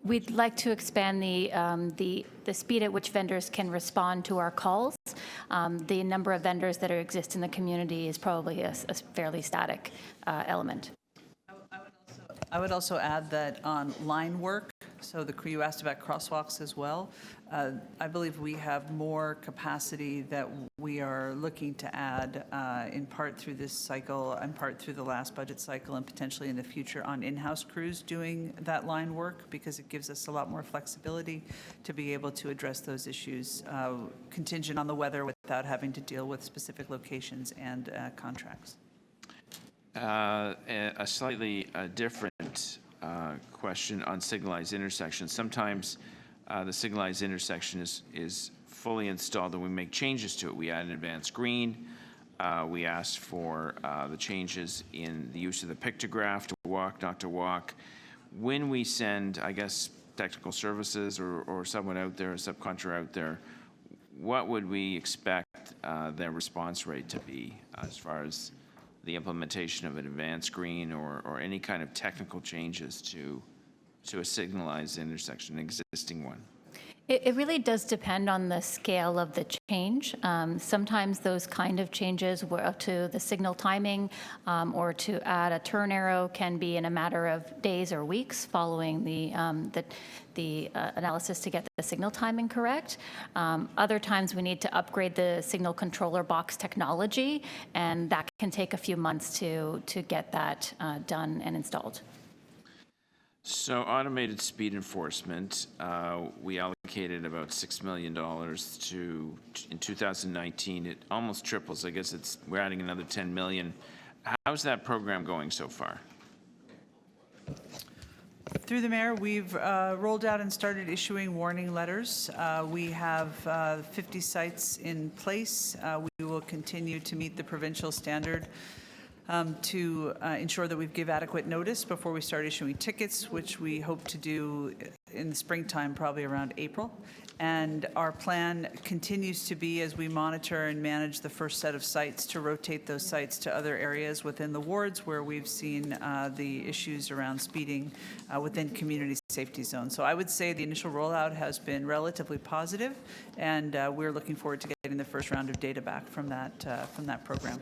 We'd like to expand the speed at which vendors can respond to our calls. The number of vendors that exist in the community is probably a fairly static element. I would also add that on line work, so you asked about crosswalks as well. I believe we have more capacity that we are looking to add in part through this cycle, in part through the last budget cycle, and potentially in the future on in-house crews doing that line work, because it gives us a lot more flexibility to be able to address those issues contingent on the weather without having to deal with specific locations and contracts. A slightly different question on signalized intersections. Sometimes the signalized intersection is fully installed and we make changes to it. We add an advanced green. We asked for the changes in the use of the pictograph to walk, not to walk. When we send, I guess, technical services or someone out there, a subcontractor out there, what would we expect their response rate to be as far as the implementation of an advanced green or any kind of technical changes to a signalized intersection, an existing one? It really does depend on the scale of the change. Sometimes those kind of changes to the signal timing or to add a turn arrow can be in a matter of days or weeks following the analysis to get the signal timing correct. Other times we need to upgrade the signal controller box technology, and that can take a few months to get that done and installed. So automated speed enforcement, we allocated about $6 million in 2019. It almost triples. I guess we're adding another $10 million. How's that program going so far? Through the mayor, we've rolled out and started issuing warning letters. We have 50 sites in place. We will continue to meet the provincial standard to ensure that we give adequate notice before we start issuing tickets, which we hope to do in the springtime, probably around April. And our plan continues to be, as we monitor and manage the first set of sites, to rotate those sites to other areas within the wards where we've seen the issues around speeding within community safety zones. So I would say the initial rollout has been relatively positive, and we're looking forward to getting the first round of data back from that program.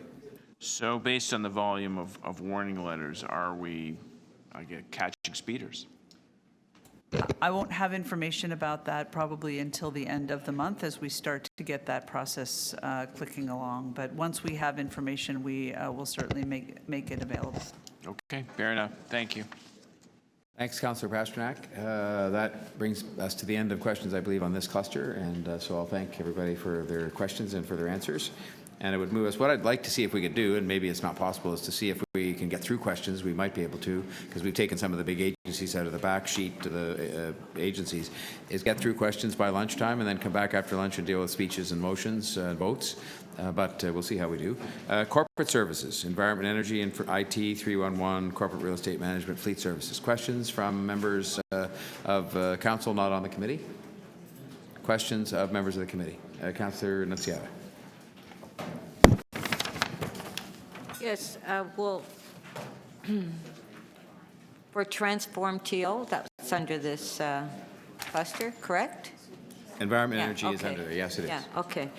So based on the volume of warning letters, are we catching speeders? I won't have information about that probably until the end of the month as we start to get that process clicking along. But once we have information, we will certainly make it available. Okay, fair enough. Thank you. Thanks, Councillor Pasternak. That brings us to the end of questions, I believe, on this cluster. And so I'll thank everybody for their questions and for their answers. And it would move us. What I'd like to see if we could do, and maybe it's not possible, is to see if we can get through questions. We might be able to, because we've taken some of the big agencies out of the back sheet to the agencies, is get through questions by lunchtime and then come back after lunch and deal with speeches and motions and votes. But we'll see how we do. Corporate services, environment, energy, and for IT, 311, corporate real estate management, fleet services. Questions from members of council not on the committee? Questions of members of the committee? Councillor Nunziata. Yes, well, for Transform TO, that's under this cluster, correct? Environment, Yeah, energy is okay. under there. Yes, it is. Yeah, okay.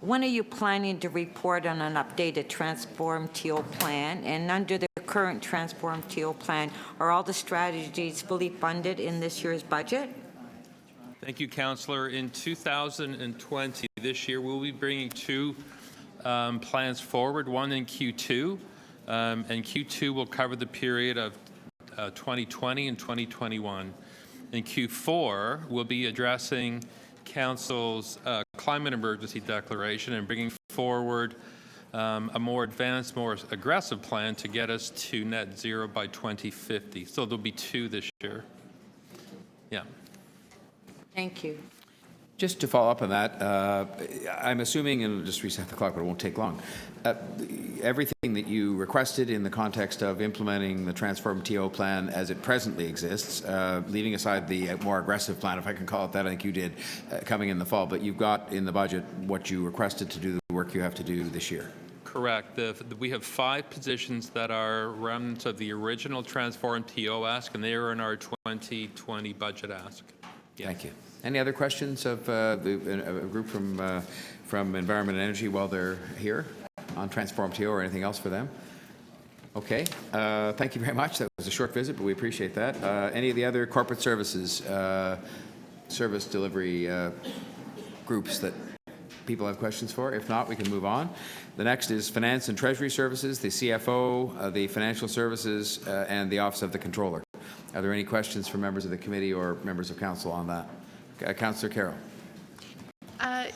When are you planning to report on an updated Transform TO plan? And under the current Transform TO plan, are all the strategies fully funded in this year's budget? Thank you, Councillor. In 2020, this year, we'll be bringing two plans forward, one in Q2, and Q2 will cover the period of 2020 and 2021. In Q4, we'll be addressing Council's climate emergency declaration and bringing forward a more advanced, more aggressive plan to get us to net zero by 2050. So there'll be two this year. Yeah. Thank you. Just to follow up on that, I'm assuming, and I'll just reset the clock, but it won't take long, everything that you requested in the context of implementing the Transform TO plan as it presently exists, leaving aside the more aggressive plan, if I can call it that, I think you did, coming in the fall, but you've got in the budget what you requested to do the work you have to do this year. Correct. We have 5 positions that are remnants of the original Transform TO ask, and they are in our 2020 budget ask. Yeah. Thank you. Any other questions of a group from Environment and Energy while they're here on Transform TO or anything else for them? Okay. Thank you very much. That was a short visit, but we appreciate that. Any of the other corporate services, service delivery groups that people have questions for? If not, we can move on. The next is Finance and Treasury Services, the CFO, the Financial Services, and the Office of the Controller. Are there any questions from members of the committee or members of council on that? Councillor Carroll.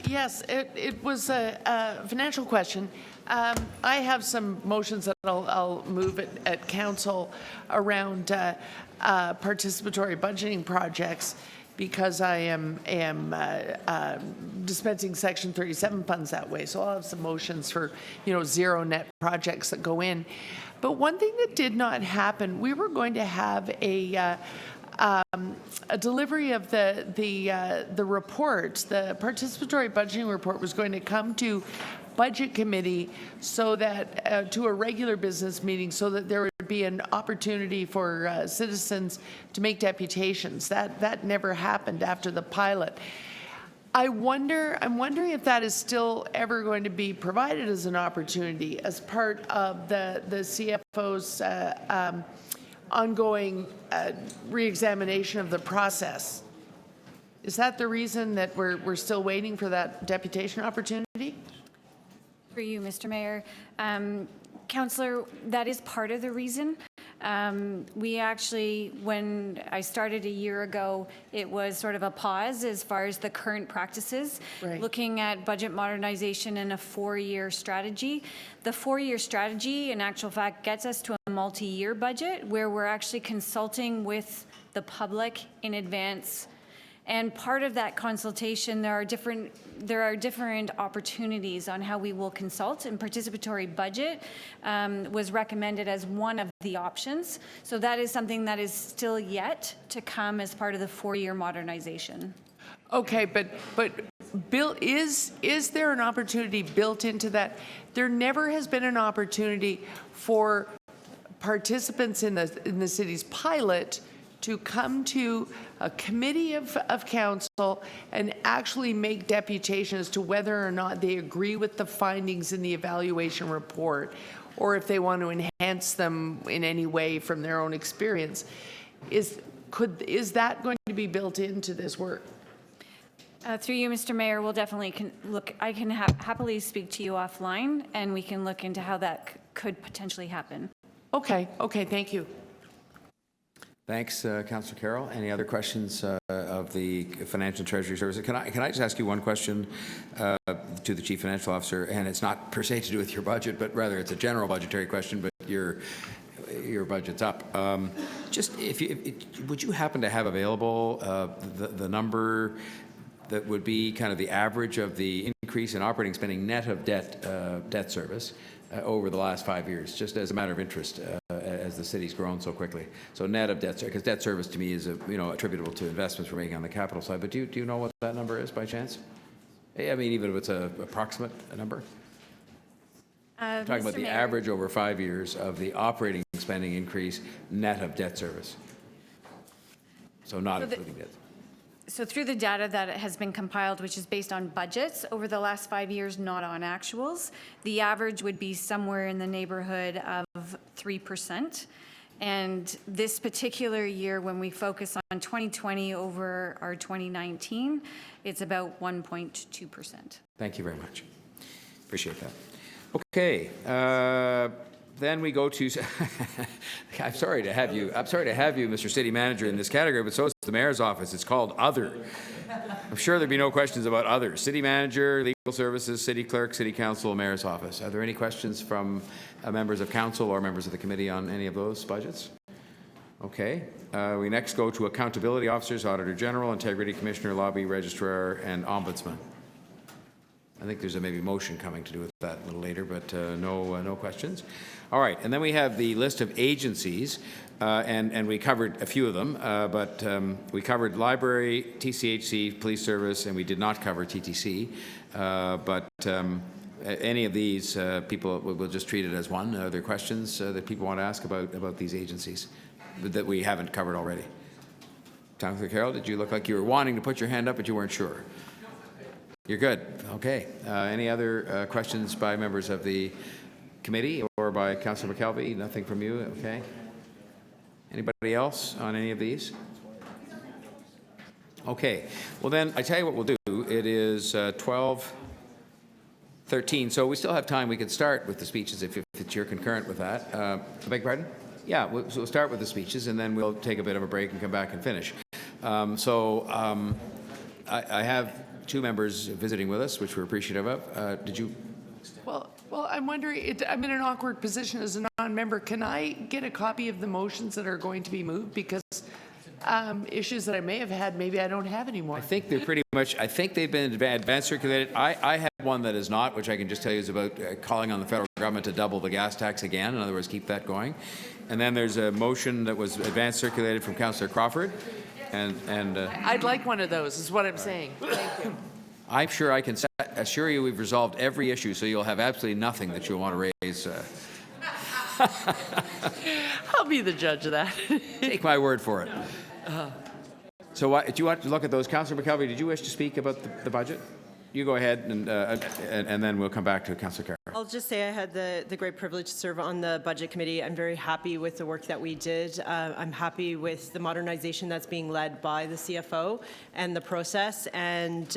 Yes, it was a financial question. I have some motions that I'll move at council around participatory budgeting projects because I am dispensing Section 37 funds that way. So I'll have some motions for, zero net projects that go in. But one thing that did not happen, we were going to have a delivery of the report, the participatory budgeting report was going to come to Budget Committee so that, to a regular business meeting, so that there would be an opportunity for citizens to make deputations. That never happened after the pilot. I'm wondering if that is still ever going to be provided as an opportunity as part of the CFO's ongoing reexamination of the process. Is that the reason that we're still waiting for that deputation opportunity? For you, Mr. Mayor. Councillor, that is part of the reason. We actually, when I started a year ago, it was sort of a pause as far as the current practices, looking at budget modernization and a 4-year strategy. The 4-year strategy, in actual fact, gets us to a multi-year budget where we're actually consulting with the public in advance. And part of that consultation, there are different opportunities on how we will consult, and participatory budget was recommended as one of the options. So that is something that is still yet to come as part of the 4-year modernization. Okay, but Bill, is there an opportunity built into that? There never has been an opportunity for participants in the city's pilot to come to a committee of council and actually make deputations to whether or not they agree with the findings in the evaluation report, or if they want to enhance them in any way from their own experience. Is that going to be built into this work? Through you, Mr. Mayor, we'll definitely look. I can happily speak to you offline, and we can look into how that could potentially happen. Okay, thank you. Thanks, Councillor Carroll. Any other questions of the Financial and Treasury Services? Can I just ask you one question to the Chief Financial Officer? And it's not per se to do with your budget, but rather it's a general budgetary question, but your budget's up. Just would you happen to have available the number that would be kind of the average of the increase in operating spending net of debt service over the last 5 years, just as a matter of interest, as the city's grown so quickly? So net of debt, because debt service to me is attributable to investments we're making on the capital side. But do you know what that number is by chance? I mean, even if it's an approximate number. Talking about the average over 5 years of the operating spending increase net of debt service. So not including debt. So through the data that has been compiled, which is based on budgets over the last 5 years, not on actuals, the average would be somewhere in the neighborhood of 3%. And this particular year, when we focus on 2020 over our 2019, it's about 1.2%. Thank you very much. Appreciate that. Okay. Then we go to, I'm sorry to have you, Mr. City Manager, in this category, but so is the Mayor's office. It's called Other. I'm sure there'd be no questions about Other. City Manager, Legal Services, City Clerk, City Council, Mayor's office. Are there any questions from members of Council or members of the committee on any of those budgets? Okay. We next go to Accountability Officers, Auditor General, Integrity Commissioner, Lobby Registrar, and Ombudsman. I think there's a maybe motion coming to do with that a little later, but no questions. All right, and then we have the list of agencies, and we covered a few of them, but we covered Library, TCHC, Police Service, and we did not cover TTC. But any of these people, we'll just treat it as one. Are there questions that people want to ask about these agencies that we haven't covered already? Councillor Carroll, did you look like you were wanting to put your hand up, but you weren't sure? You're good. Okay. Any other questions by members of the committee or by Councillor McKelvey? Nothing from you? Okay. Anybody else on any of these? Okay. Well, then, I tell you what we'll do. It is 12:13, so we still have time. We could start with the speeches if you're concurrent with that. I beg your pardon? Yeah, we'll start with the speeches, and then we'll take a bit of a break and come back and finish. I have 2 members visiting with us, which we're appreciative of. Did you? Well, I'm wondering, I'm in an awkward position as a non-member. Can I get a copy of the motions that are going to be moved? Because issues that I may have had, maybe I don't have anymore. I think they're pretty much, I think they've been advance circulated. I have one that is not, which I can just tell you is about calling on the federal government to double the gas tax again. In other words, keep that going. And then there's a motion that was advance circulated from Councillor Crawford. And I'd like one of those, is what I'm saying. Thank you. I'm sure I can assure you we've resolved every issue, so you'll have absolutely nothing that you'll want to raise. I'll be the judge of that. Take my word for it. So do you want to look at those? Councillor McKelvey, did you wish to speak about the budget? You go ahead, and then we'll come back to Councillor Carroll. I'll just say I had the great privilege to serve on the Budget Committee. I'm very happy with the work that we did. I'm happy with the modernization that's being led by the CFO and the process. And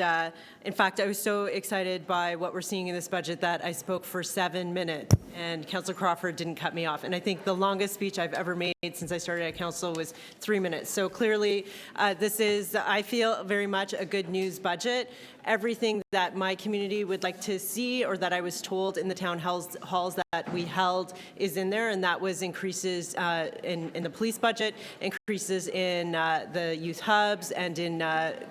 in fact, I was so excited by what we're seeing in this budget that I spoke for 7 minutes, and Councillor Crawford didn't cut me off. And I think the longest speech I've ever made since I started at Council was 3 minutes. So clearly, this is, I feel, very much a good news budget. Everything that my community would like to see, or that I was told in the town halls that we held, is in there, and that was increases in the police budget, increases in the youth hubs, and in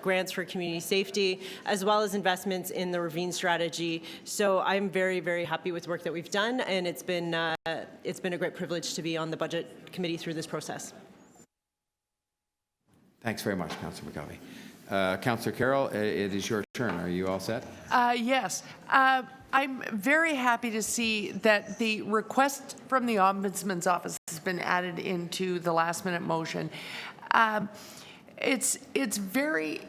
grants for community safety, as well as investments in the ravine strategy. So I'm very, very happy with the work that we've done, and it's been a great privilege to be on the Budget Committee through this process. Thanks very much, Councillor McKelvey. Councillor Carroll, it is your turn. Are you all set? Yes. I'm very happy to see that the request from the Ombudsman's office has been added into the last-minute motion. It's very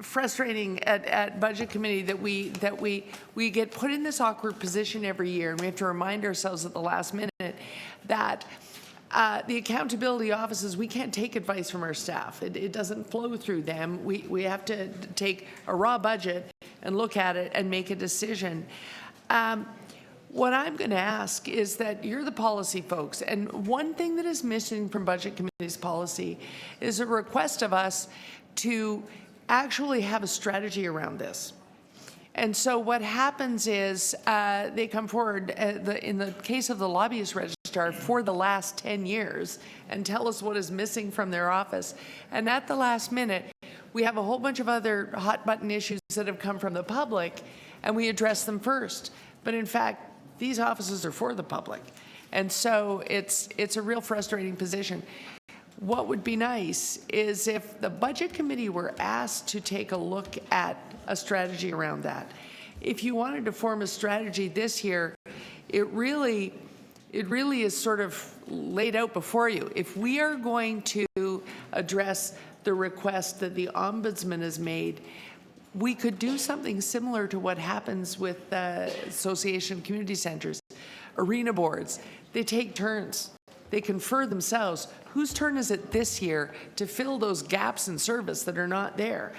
frustrating at Budget Committee that we get put in this awkward position every year, and we have to remind ourselves at the last minute that the accountability offices, we can't take advice from our staff. It doesn't flow through them. We have to take a raw budget and look at it and make a decision. What I'm going to ask is that you're the policy folks, and one thing that is missing from Budget Committee's policy is a request of us to actually have a strategy around this. And so what happens is they come forward, in the case of the lobbyist registrar, for the last 10 years and tell us what is missing from their office. And at the last minute, we have a whole bunch of other hot button issues that have come from the public, and we address them first. But in fact, these offices are for the public. And so it's a real frustrating position. What would be nice is if the Budget Committee were asked to take a look at a strategy around that. If you wanted to form a strategy this year, it really is sort of laid out before you. If we are going to address the request that the Ombudsman has made, we could do something similar to what happens with the Association of Community Centers. Arena boards, they take turns. They confer themselves. Whose turn is it this year to fill those gaps in service that are not there?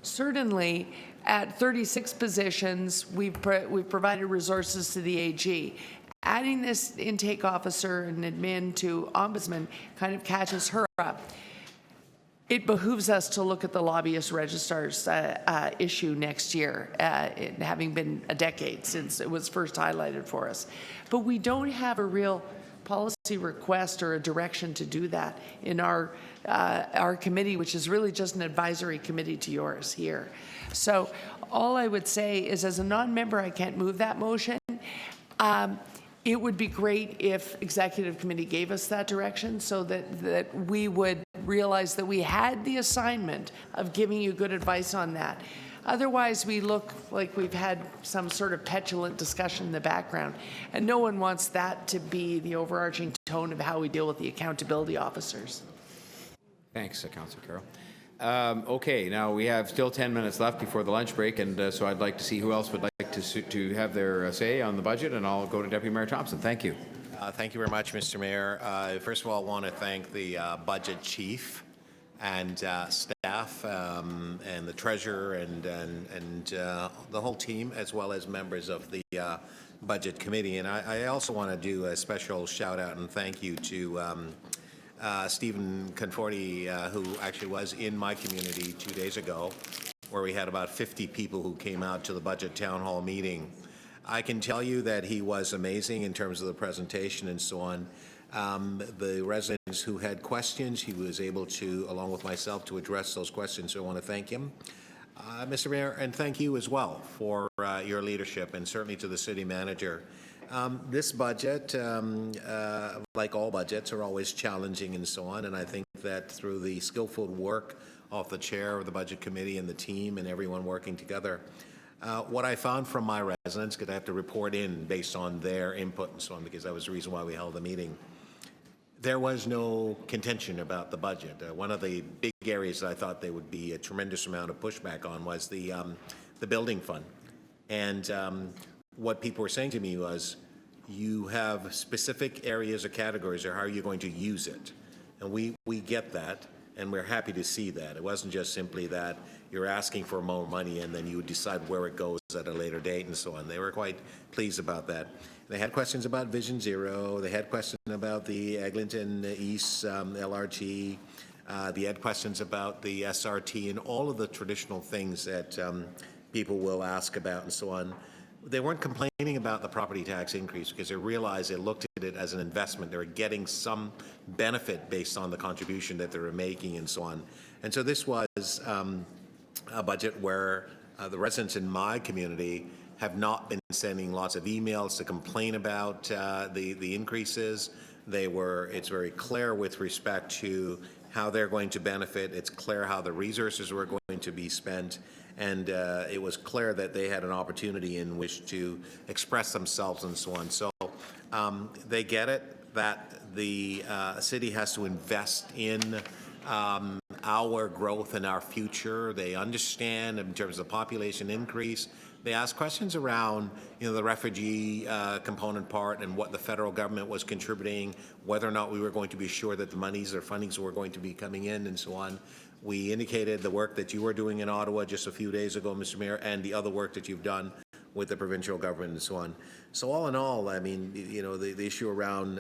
Certainly, at 36 positions, we've provided resources to the AG. Adding this intake officer and admin to Ombudsman kind of catches her up. It behooves us to look at the lobbyist registrar's issue next year, it having been a decade since it was first highlighted for us. But we don't have a real policy request or a direction to do that in our committee, which is really just an advisory committee to yours here. So all I would say is, as a non-member, I can't move that motion. It would be great if Executive Committee gave us that direction so that we would realize that we had the assignment of giving you good advice on that. Otherwise, we look like we've had some sort of petulant discussion in the background, and no one wants that to be the overarching tone of how we deal with the accountability officers. Thanks, Councillor Carroll. Okay, now we have still 10 minutes left before the lunch break, and so I'd like to see who else would like to have their say on the budget, and I'll go to Deputy Mayor Thompson. Thank you. Thank you very much, Mr. Mayor. First of all, I want to thank the budget chief and staff and the treasurer and the whole team, as well as members of the Budget Committee. And I also want to do a special shout out and thank you to Stephen Conforti, who actually was in my community 2 days ago, where we had about 50 people who came out to the budget town hall meeting. I can tell you that he was amazing in terms of the presentation and so on. The residents who had questions, he was able to, along with myself, to address those questions, so I want to thank him. Mr. Mayor, and thank you as well for your leadership, and certainly to the city manager. This budget, like all budgets, are always challenging and so on, and I think that through the skillful work of the chair of the budget committee and the team and everyone working together, what I found from my residents, because I have to report in based on their input and so on, because that was the reason why we held the meeting, there was no contention about the budget. One of the big areas that I thought there would be a tremendous amount of pushback on was the building fund. And what people were saying to me was, you have specific areas or categories, or how are you going to use it? And we get that, and we're happy to see that. It wasn't just simply that you're asking for more money and then you would decide where it goes at a later date and so on. They were quite pleased about that. They had questions about Vision Zero. They had questions about the Eglinton East LRT. They had questions about the SRT and all of the traditional things that people will ask about and so on. They weren't complaining about the property tax increase because they realized they looked at it as an investment. They were getting some benefit based on the contribution that they were making and so on. And so this was a budget where the residents in my community have not been sending lots of emails to complain about the increases. It's very clear with respect to how they're going to benefit. It's clear how the resources were going to be spent. And it was clear that they had an opportunity in which to express themselves and so on. So they get it that the city has to invest in our growth and our future. They understand in terms of population increase. They asked questions around, the refugee component part and what the federal government was contributing, whether or not we were going to be sure that the monies or fundings were going to be coming in and so on. We indicated the work that you were doing in Ottawa just a few days ago, Mr. Mayor, and the other work that you've done with the provincial government and so on. So all in all, I mean, the issue around,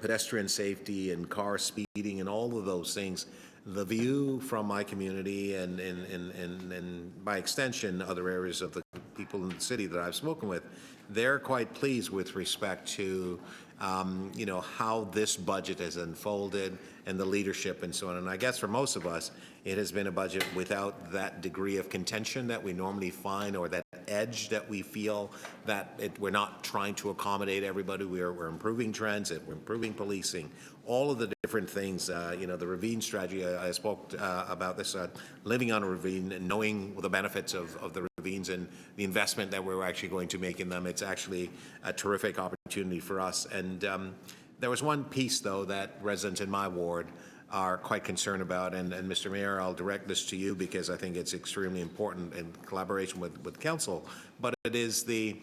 pedestrian safety and car speeding and all of those things, the view from my community and by extension, other areas of the people in the city that I've spoken with, they're quite pleased with respect to how this budget has unfolded and the leadership and so on. And I guess for most of us, it has been a budget without that degree of contention that we normally find, or that edge that we feel that we're not trying to accommodate everybody. We're improving transit, we're improving policing, all of the different things. The ravine strategy, I spoke about this, living on a ravine and knowing the benefits of the ravines and the investment that we're actually going to make in them. It's actually a terrific opportunity for us. And there was one piece, though, that residents in my ward are quite concerned about, and Mr. Mayor, I'll direct this to you because I think it's extremely important in collaboration with council, but it is the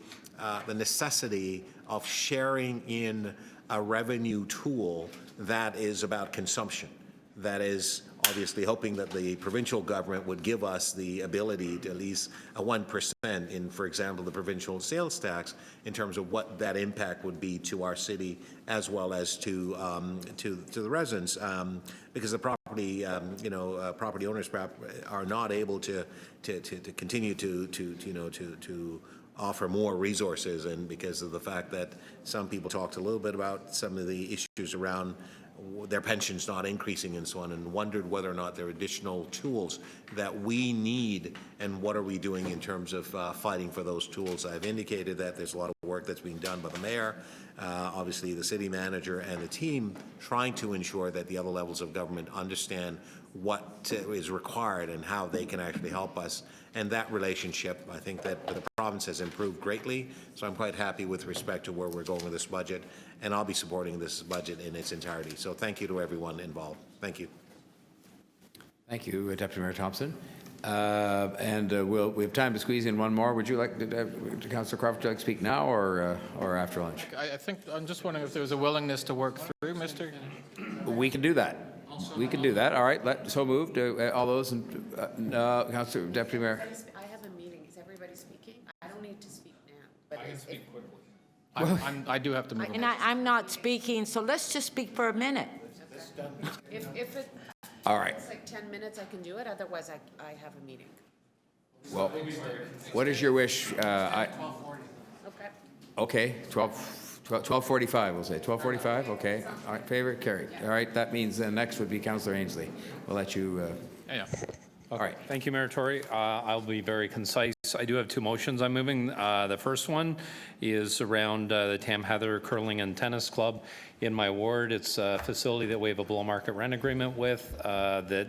necessity of sharing in a revenue tool that is about consumption, that is obviously hoping that the provincial government would give us the ability to at least a 1% in, for example, the provincial sales tax, in terms of what that impact would be to our city as well as to the residents, because the property property owners are not able to continue to offer more resources, and because of the fact that some people talked a little bit about some of the issues around their pensions not increasing and so on, and wondered whether or not there are additional tools that we need, and what are we doing in terms of fighting for those tools. I've indicated that there's a lot of work that's being done by the mayor, obviously the city manager and the team, trying to ensure that the other levels of government understand what is required and how they can actually help us. And that relationship, I think that the province has improved greatly, so I'm quite happy with respect to where we're going with this budget, and I'll be supporting this budget in its entirety. So thank you to everyone involved. Thank you. Thank you, Deputy Mayor Thompson. We have time to squeeze in one more. Would you like, Councillor Crawford, would you like to speak now or after lunch? I think, I'm just wondering if there was a willingness to work through, Mr. We can do that. We can do that. All right. So moved. All those, Councillor Deputy Mayor. I have a meeting. Is everybody speaking? I don't need to speak now. But I can speak quickly. I do have to move. And I'm not speaking, so let's just speak for a minute. If it All right. takes like 10 minutes, I can do it. Otherwise, I have a meeting. Well, what is your wish? Okay. Okay, 12:45, we'll say. 12:45, okay. All right, favor, carried. All right, that means the next would be Councillor Ainsley. We'll let you, Yeah. all right. Thank you, Mayor Tory. I'll be very concise. I do have two motions I'm moving. The first one is around the Tam Heather Curling and Tennis Club in my ward. It's a facility that we have a below market rent agreement with that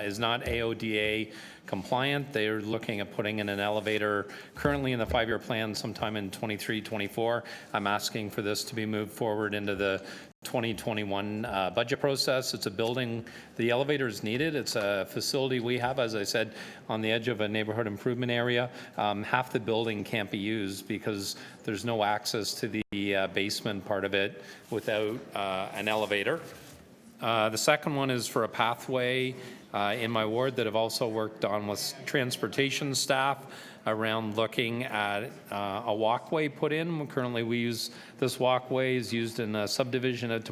is not AODA compliant. They're looking at putting in an elevator currently in the 5-year plan sometime in 23-24. I'm asking for this to be moved forward into the 2021 budget process. It's a building, the elevator is needed. It's a facility we have, as I said, on the edge of a neighborhood improvement area. Half the building can't be used because there's no access to the basement part of it without an elevator. The second one is for a pathway in my ward that I've also worked on with transportation staff around looking at a walkway put in. Currently, we use this walkway is used in a subdivision at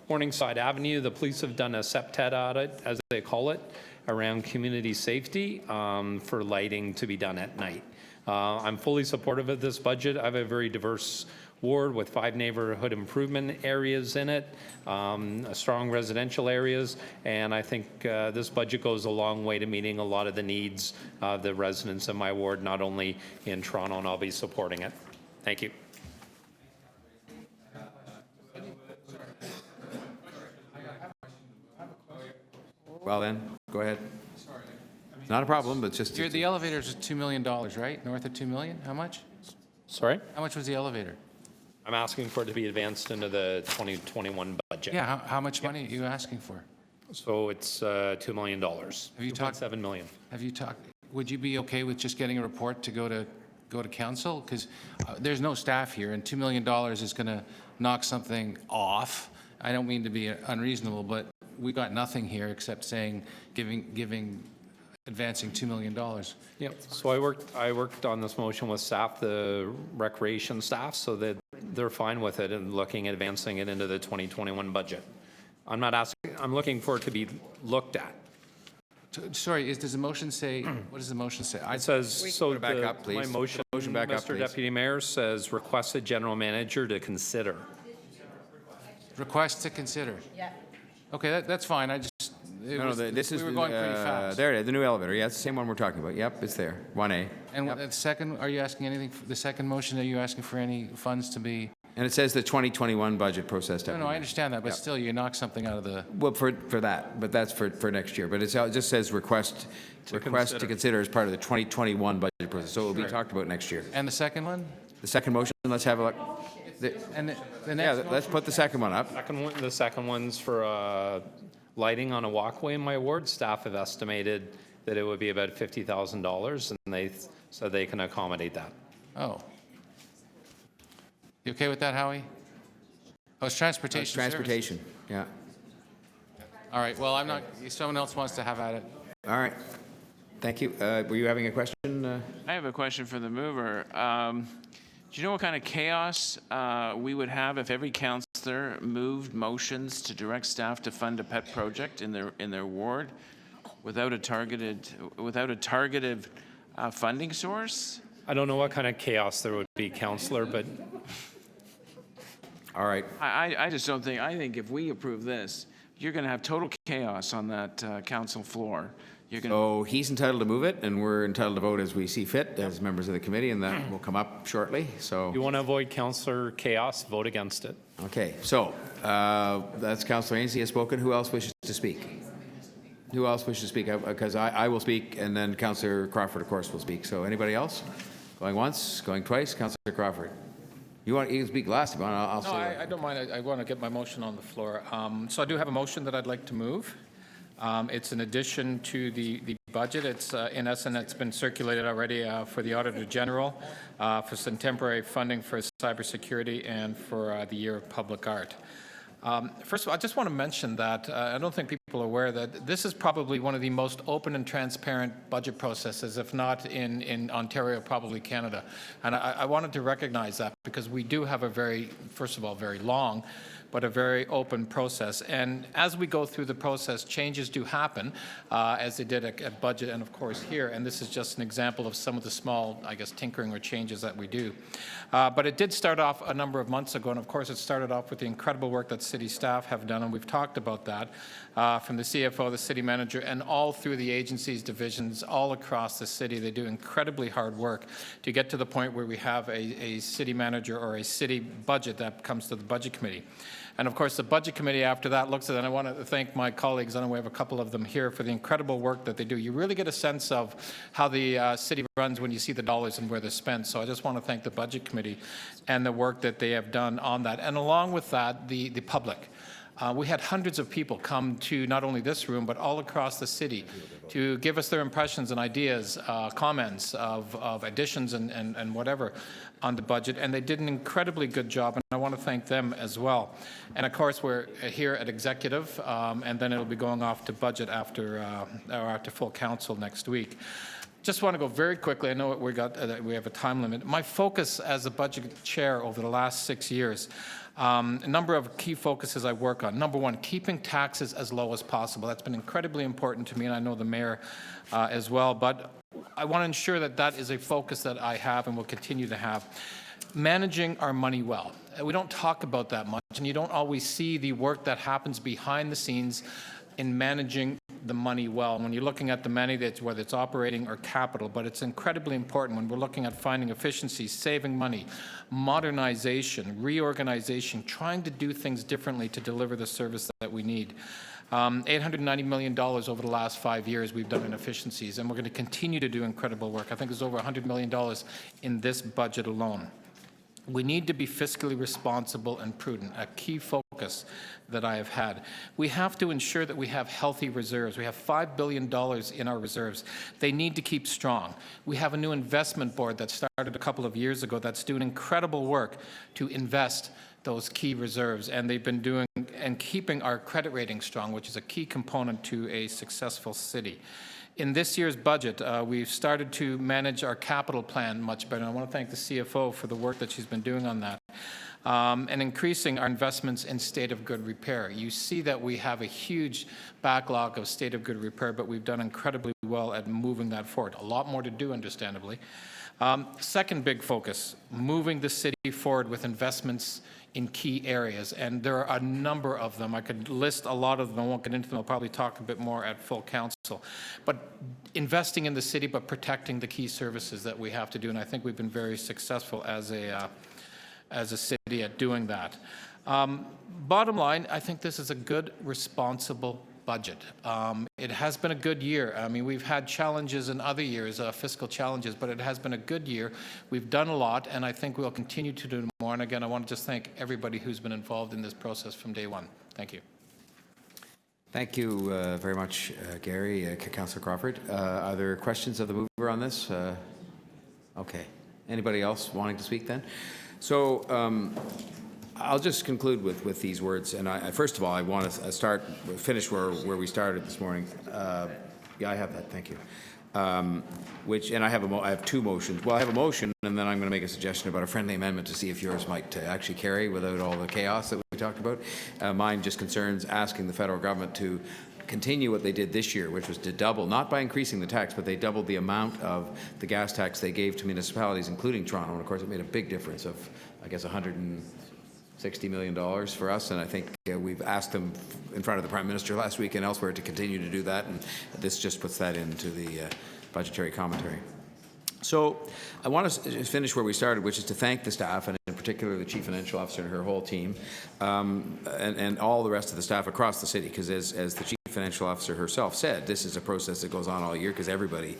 Morningside Avenue. The police have done a SEPTED audit, as they call it, around community safety for lighting to be done at night. I'm fully supportive of this budget. I have a very diverse ward with 5 neighborhood improvement areas in it, strong residential areas, and I think this budget goes a long way to meeting a lot of the needs of the residents in my ward, not only in Toronto, and I'll be supporting it. Thank you. Well then, go ahead. Not a problem, but just. The elevator's $2 million, right? North of $2 million? How much? Sorry? How much was the elevator? I'm asking for it to be advanced into the 2021 budget. Yeah, how much money are you asking for? So it's $2 million. Have you talked? $7 million. Have you talked, would you be okay with just getting a report to go to council? Because there's no staff here, and $2 million is going to knock something off. I don't mean to be unreasonable, but we got nothing here except saying, advancing $2 million. Yep. So I worked on this motion with staff, the recreation staff, so that they're fine with it and looking at advancing it into the 2021 budget. I'm not asking. I'm looking for it to be looked at. Sorry, does the motion say? What does the motion say? It says so. Put it back up, please. My motion, back up, Mr. please. Deputy Mayor, says request the general manager to consider. Request to consider. Yeah. Okay, that's fine. This is we were going pretty fast. there it is, the new elevator. Yeah, it's the same one we're talking about. Yep, it's there. 1A. And the second, are you asking anything? The second motion, are you asking for any funds to be? And it says the 2021 budget process. No, I understand that, but Yep. still, you knock something out of the. Well, for that, but that's for next year. But it just says request to consider as part of the 2021 budget process. So it will be talked about next year. And the second one? The second motion, let's have a look. And the next Yeah, one? let's put the second one up. The second one's for lighting on a walkway in my ward. Staff have estimated that it would be about $50,000, and they said they can accommodate that. Oh. You okay with that, Howie? Oh, it's transportation. It's transportation, yeah. All right, well, I'm not, if someone else wants to have at it. All right. Thank you. Were you having a question? I have a question for the mover. Do you know what kind of chaos we would have if every councillor moved motions to direct staff to fund a pet project in their ward without a targeted funding source? I don't know what kind of chaos there would be, Councillor, but. All right. I just don't think, I think if we approve this, you're going to have total chaos on that council floor. So he's entitled to move it, and we're entitled to vote as we see fit as members of the committee, and that will come up shortly. So You want to avoid Councillor chaos, vote against it. Okay, so that's Councillor Ainsley has spoken. Who else wishes to speak? Who else wishes to speak? Because I will speak, and then Councillor Crawford, of course, will speak. So anybody else? Going once, going twice. Councillor Crawford. You can speak last. If you want, I'll No, say. I don't mind. I want to get my motion on the floor. So I do have a motion that I'd like to move. It's an addition to the budget. It's in essence, it's been circulated already for the Auditor General for some temporary funding for cybersecurity and for the Year of Public Art. First of all, I just want to mention that I don't think people are aware that this is probably one of the most open and transparent budget processes, if not in Ontario, probably Canada. And I wanted to recognize that because we do have a very, first of all, very long, but a very open process. And as we go through the process, changes do happen, as they did at budget and, of course, here. And this is just an example of some of the small, I guess, tinkering or changes that we do. But it did start off a number of months ago, and, of course, it started off with the incredible work that city staff have done, and we've talked about that, from the CFO, the city manager, and all through the agencies, divisions, all across the city. They do incredibly hard work to get to the point where we have a city manager or a city budget that comes to the budget committee. And of course, the Budget Committee after that looks at it, and I want to thank my colleagues, I know we have a couple of them here, for the incredible work that they do. You really get a sense of how the city runs when you see the dollars and where they're spent. So I just want to thank the Budget Committee and the work that they have done on that. And along with that, the public. We had hundreds of people come to not only this room, but all across the city to give us their impressions and ideas, comments of additions and whatever on the budget, and they did an incredibly good job, and I want to thank them as well. And of course, we're here at Executive, and then it'll be going off to budget after full council next week. Just want to go very quickly. I know we have a time limit. My focus as a budget chair over the last 6 years, a number of key focuses I work on. Number one, keeping taxes as low as possible. That's been incredibly important to me, and I know the mayor as well. But I want to ensure that that is a focus that I have and will continue to have. Managing our money well. We don't talk about that much, and you don't always see the work that happens behind the scenes in managing the money well. When you're looking at the money, that's whether it's operating or capital, but it's incredibly important when we're looking at finding efficiencies, saving money, modernization, reorganization, trying to do things differently to deliver the service that we need. $890 million over the last 5 years we've done in efficiencies, and we're going to continue to do incredible work. I think there's over $100 million in this budget alone. We need to be fiscally responsible and prudent, a key focus that I have had. We have to ensure that we have healthy reserves. We have $5 billion in our reserves. They need to keep strong. We have a new investment board that started a couple of years ago that's doing incredible work to invest those key reserves, and they've been doing and keeping our credit rating strong, which is a key component to a successful city. In this year's budget, we've started to manage our capital plan much better. I want to thank the CFO for the work that she's been doing on that. And increasing our investments in state of good repair. You see that we have a huge backlog of state of good repair, but we've done incredibly well at moving that forward. A lot more to do, understandably. Second big focus, moving the city forward with investments in key areas, and there are a number of them. I could list a lot of them. I won't get into them. I'll probably talk a bit more at full council. But investing in the city, but protecting the key services that we have to do, and I think we've been very successful as a city at doing that. Bottom line, I think this is a good, responsible budget. It has been a good year. I mean, we've had challenges in other years, fiscal challenges, but it has been a good year. We've done a lot, and I think we'll continue to do more. And again, I want to just thank everybody who's been involved in this process from day one. Thank you. Thank you very much, Gary. Councillor Crawford. Are there questions of the mover on this? Okay. Anybody else wanting to speak then? So I'll just conclude with these words. And first of all, I want to finish where we started this morning. Yeah, I have that. Thank you. And I have two motions. Well, I have a motion, and then I'm going to make a suggestion about a friendly amendment to see if yours might actually carry without all the chaos that we talked about. Mine just concerns asking the federal government to continue what they did this year, which was to double, not by increasing the tax, but they doubled the amount of the gas tax they gave to municipalities, including Toronto. And of course, it made a big difference of, I guess, $160 million for us. And I think we've asked them in front of the Prime Minister last week and elsewhere to continue to do that. And this just puts that into the budgetary commentary. So I want to finish where we started, which is to thank the staff, and in particular the Chief Financial Officer and her whole team, and all the rest of the staff across the city, because as the Chief Financial Officer herself said, this is a process that goes on all year because everybody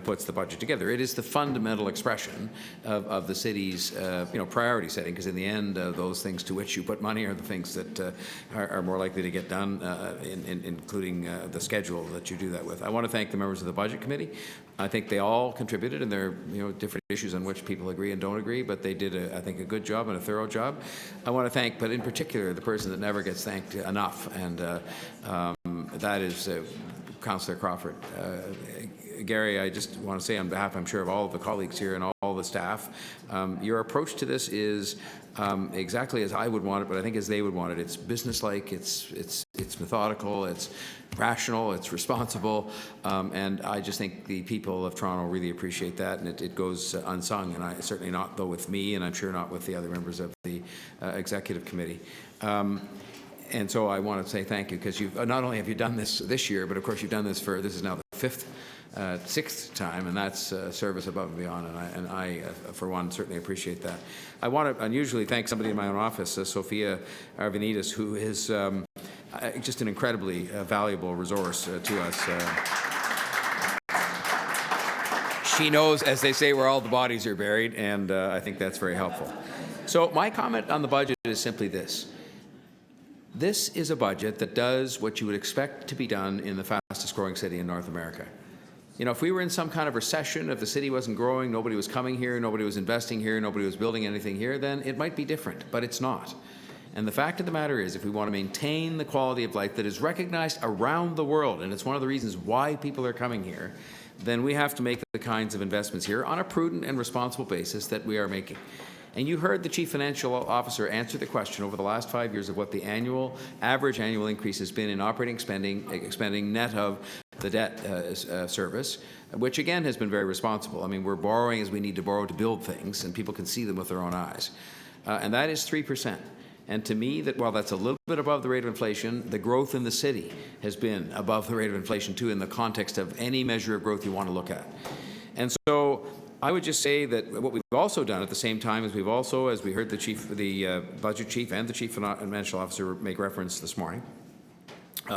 puts the budget together. It is the fundamental expression of the city's priority setting, because in the end, those things to which you put money are the things that are more likely to get done, including the schedule that you do that with. I want to thank the members of the Budget Committee. I think they all contributed, and there are different issues on which people agree and don't agree, but they did, I think, a good job and a thorough job. I want to thank, but in particular, the person that never gets thanked enough, and that is Councillor Crawford. Gary, I just want to say on behalf, I'm sure, of all of the colleagues here and all the staff, your approach to this is exactly as I would want it, but I think as they would want it. It's businesslike, it's methodical, it's rational, it's responsible, and I just think the people of Toronto really appreciate that, and it goes unsung, and certainly not, though, with me, and I'm sure not with the other members of the Executive Committee. And so I want to say thank you, because you've not only have you done this year, but of course you've done this is now the sixth time, and that's service above and beyond, and I for one, certainly appreciate that. I want to unusually thank somebody in my own office, Sophia Arvanitis, who is just an incredibly valuable resource to us. She knows, as they say, where all the bodies are buried, and I think that's very helpful. So my comment on the budget is simply this. This is a budget that does what you would expect to be done in the fastest growing city in North America. If we were in some kind of recession, if the city wasn't growing, nobody was coming here, nobody was investing here, nobody was building anything here, then it might be different, but it's not. And the fact of the matter is, if we want to maintain the quality of life that is recognized around the world, and it's one of the reasons why people are coming here, then we have to make the kinds of investments here on a prudent and responsible basis that we are making. And you heard the Chief Financial Officer answer the question over the last 5 years of what the average annual increase has been in operating spending net of the debt service, which again has been very responsible. I mean, we're borrowing as we need to borrow to build things, and people can see them with their own eyes. And that is 3%. And to me, that while that's a little bit above the rate of inflation, the growth in the city has been above the rate of inflation too, in the context of any measure of growth you want to look at. And so I would just say that what we've also done at the same time is we've also, as we heard the budget chief and the chief financial officer make reference this morning,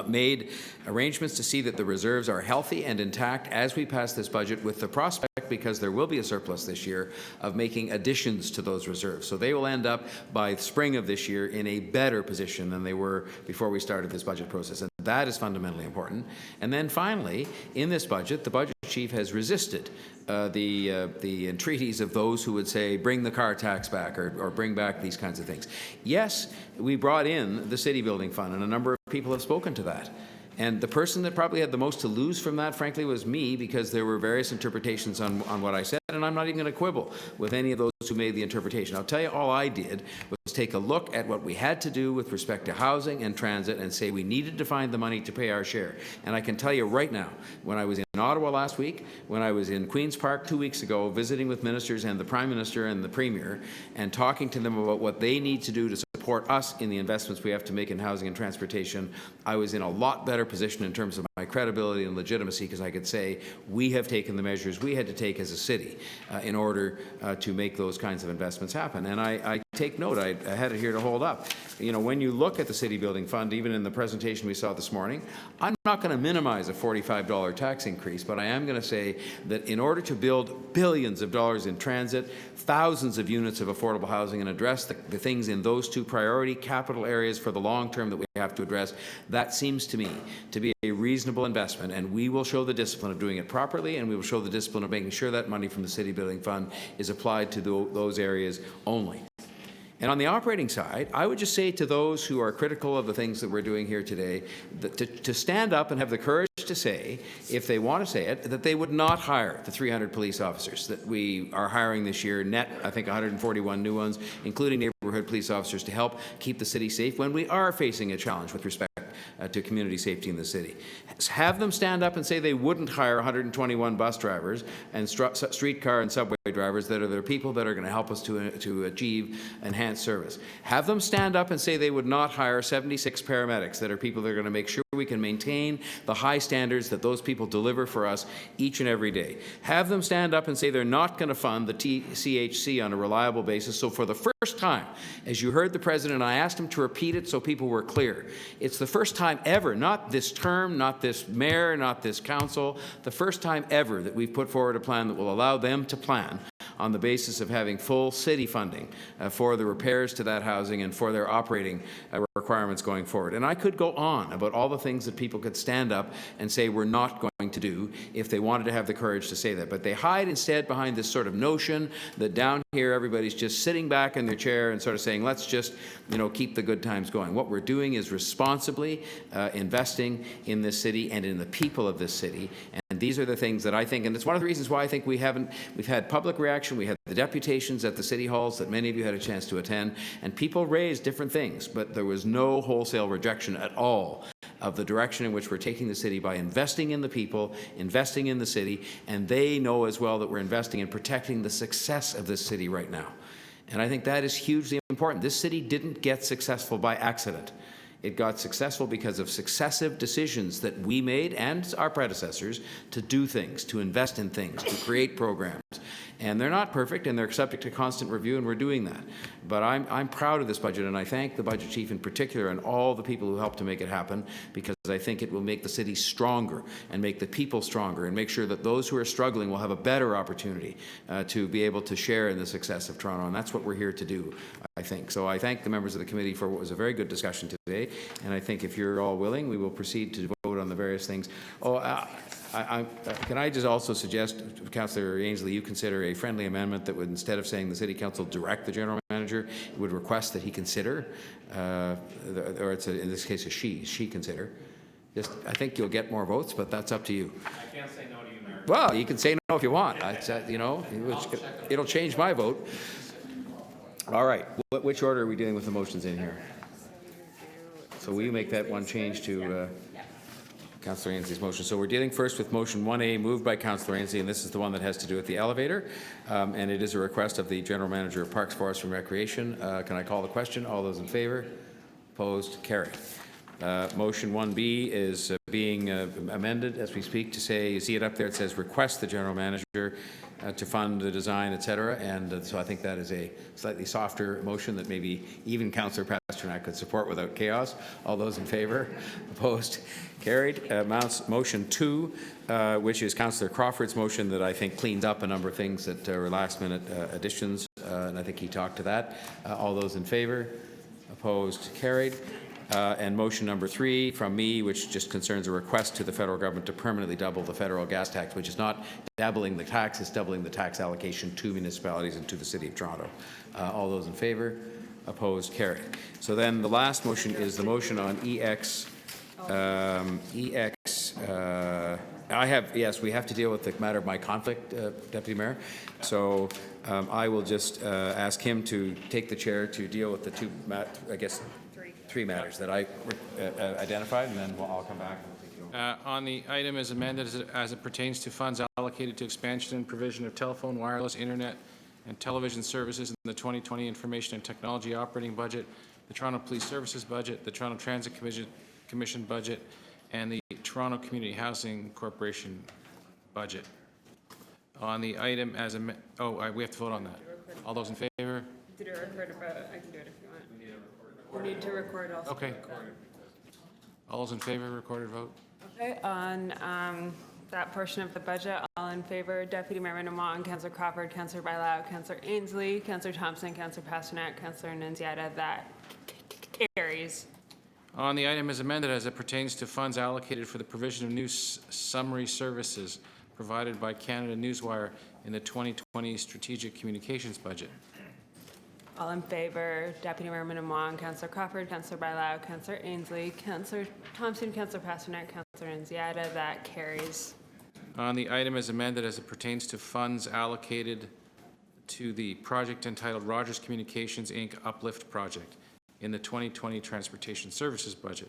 made arrangements to see that the reserves are healthy and intact as we pass this budget, with the prospect, because there will be a surplus this year, of making additions to those reserves. So they will end up by spring of this year in a better position than they were before we started this budget process. And that is fundamentally important. And then finally, in this budget, the budget chief has resisted the entreaties of those who would say, bring the car tax back or bring back these kinds of things. Yes, we brought in the city building fund, and a number of people have spoken to that. And the person that probably had the most to lose from that, frankly, was me, because there were various interpretations on what I said, and I'm not even going to quibble with any of those who made the interpretation. I'll tell you, all I did was take a look at what we had to do with respect to housing and transit and say we needed to find the money to pay our share. And I can tell you right now, when I was in Ottawa last week, when I was in Queen's Park 2 weeks ago, visiting with ministers and the Prime Minister and the Premier, and talking to them about what they need to do to support us in the investments we have to make in housing and transportation, I was in a lot better position in terms of my credibility and legitimacy, because I could say we have taken the measures we had to take as a city in order to make those kinds of investments happen. And I take note, I had it here to hold up. When you look at the city building fund, even in the presentation we saw this morning, I'm not going to minimize a $45 tax increase, but I am going to say that in order to build billions of dollars in transit, thousands of units of affordable housing, and address the things in those two priority capital areas for the long term that we have to address, that seems to me to be a reasonable investment, and we will show the discipline of doing it properly, and we will show the discipline of making sure that money from the city building fund is applied to those areas only. And on the operating side, I would just say to those who are critical of the things that we're doing here today, that to stand up and have the courage to say, if they want to say it, that they would not hire the 300 police officers that we are hiring this year, net, I think 141 new ones, including neighborhood police officers, to help keep the city safe when we are facing a challenge with respect to community safety in the city. Have them stand up and say they wouldn't hire 121 bus drivers and streetcar and subway drivers that are the people that are going to help us to achieve enhanced service. Have them stand up and say they would not hire 76 paramedics that are people that are going to make sure we can maintain the high standards that those people deliver for us each and every day. Have them stand up and say they're not going to fund the CHC on a reliable basis. So for the first time, as you heard the President, I asked him to repeat it so people were clear. It's the first time ever, not this term, not this mayor, not this council, the first time ever that we've put forward a plan that will allow them to plan on the basis of having full city funding for the repairs to that housing and for their operating requirements going forward. And I could go on about all the things that people could stand up and say we're not going to do if they wanted to have the courage to say that. But they hide instead behind this sort of notion that down here everybody's just sitting back in their chair and sort of saying, let's just, keep the good times going. What we're doing is responsibly investing in this city and in the people of this city. And these are the things that I think, and it's one of the reasons why I think we've had public reaction, we had the deputations at the city halls that many of you had a chance to attend, and people raised different things, but there was no wholesale rejection at all of the direction in which we're taking the city by investing in the people, investing in the city, and they know as well that we're investing in protecting the success of this city right now. And I think that is hugely important. This city didn't get successful by accident. It got successful because of successive decisions that we made and our predecessors to do things, to invest in things, to create programs. And they're not perfect, and they're subject to constant review, and we're doing that. But I'm proud of this budget, and I thank the budget chief in particular and all the people who helped to make it happen, because I think it will make the city stronger and make the people stronger and make sure that those who are struggling will have a better opportunity to be able to share in the success of Toronto. And that's what we're here to do, I think. So I thank the members of the committee for what was a very good discussion today. And I think if you're all willing, we will proceed to vote on the various things. Can I just also suggest, Councillor Ainsley, you consider a friendly amendment that would, instead of saying the City Council direct the General Manager, would request that he consider, or it's in this case a she consider. I think you'll get more votes, but that's up to you. I can't say no to you, Mayor. Well, you can say no if you want. It'll change my vote. All right. Which order are we dealing with the motions in here? So will you make that one change to Councillor Ainsley's motion? So we're dealing first with motion 1A, moved by Councillor Ainsley, and this is the one that has to do with the elevator. And it is a request of the General Manager of Parks, Forestry and Recreation. Can I call the question? All those in favour? Opposed? Carried. Motion 1B is being amended as we speak to say, you see it up there, it says request the General Manager to fund the design, etc. And so I think that is a slightly softer motion that maybe even Councillor Pasternak could support without chaos. All those in favour? Opposed? Carried. Motion 2, which is Councillor Crawford's motion that I think cleaned up a number of things that were last-minute additions, and I think he talked to that. All those in favour? Opposed? Carried. And motion number 3 from me, which just concerns a request to the federal government to permanently double the federal gas tax, which is not doubling the tax, it's doubling the tax allocation to municipalities and to the City of Toronto. All those in favour? Opposed? Carried. So then the last motion is the motion on EX. Yes, we have to deal with the matter of my conflict, Deputy Mayor. So I will just ask him to take the chair to deal with the three matters that I identified, and then I'll come back and we'll take it over. On the item as amended as it pertains to funds allocated to expansion and provision of telephone, wireless, internet, and television services in the 2020 Information and Technology Operating Budget, the Toronto Police Services Budget, the Toronto Transit Commission Budget, and the Toronto Community Housing Corporation Budget. On the item as we have to vote on that. All those in favor? Did it record a vote? I can do it if you want. We need to record also. Okay. All those in favor, recorded vote? Okay, on that portion of the budget, all in favor, Deputy Mayor Minnan-Wong, Councillor Crawford, Councillor Bailao, Councillor Ainsley, Councillor Thompson, Councillor Pasternak, Councillor Nunziata, that carries. On the item as amended as it pertains to funds allocated for the provision of new summary services provided by Canada Newswire in the 2020 Strategic Communications Budget. All in favor, Deputy Mayor Minnan-Wong, Councillor Crawford, Councillor Bailao, Councillor Ainsley, Councillor Thompson, Councillor Pasternak, Councillor Nunziata, that carries. On the item as amended as it pertains to funds allocated to the project entitled Rogers Communications, Inc. Uplift Project in the 2020 Transportation Services Budget.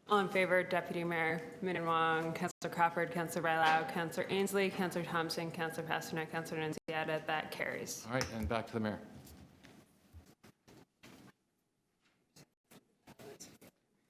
All in favor, Deputy Mayor Minnan-Wong, Councillor Crawford, Councillor Bailao, Councillor Ainsley, Councillor Thompson, Councillor Pasternak, Councillor Nunziata, that carries. All right, and back to the mayor.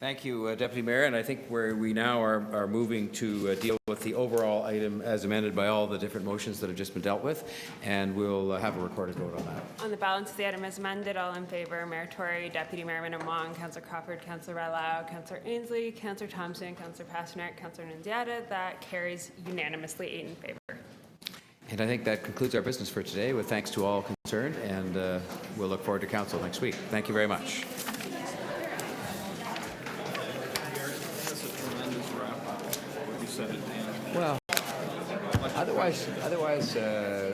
Thank you, Deputy Mayor, and I think where we now are moving to deal with the overall item as amended by all the different motions that have just been dealt with, and we'll have a recorded vote on that. On the balance of the item as amended, all in favor, Mayor Tory, Deputy Mayor Minnan-Wong, Councillor Crawford, Councillor Bailao, Councillor Ainsley, Councillor Thompson, Councillor Pasternak, Councillor Nunziata. That carries unanimously, 8 in favor. And I think that concludes our business for today, with thanks to all concerned, and we'll look forward to council next week. Thank you very much. Well, otherwise,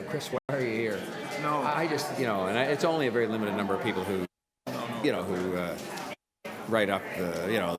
Chris, why are you here? No, I just, and it's only a very limited number of people who, who write up the,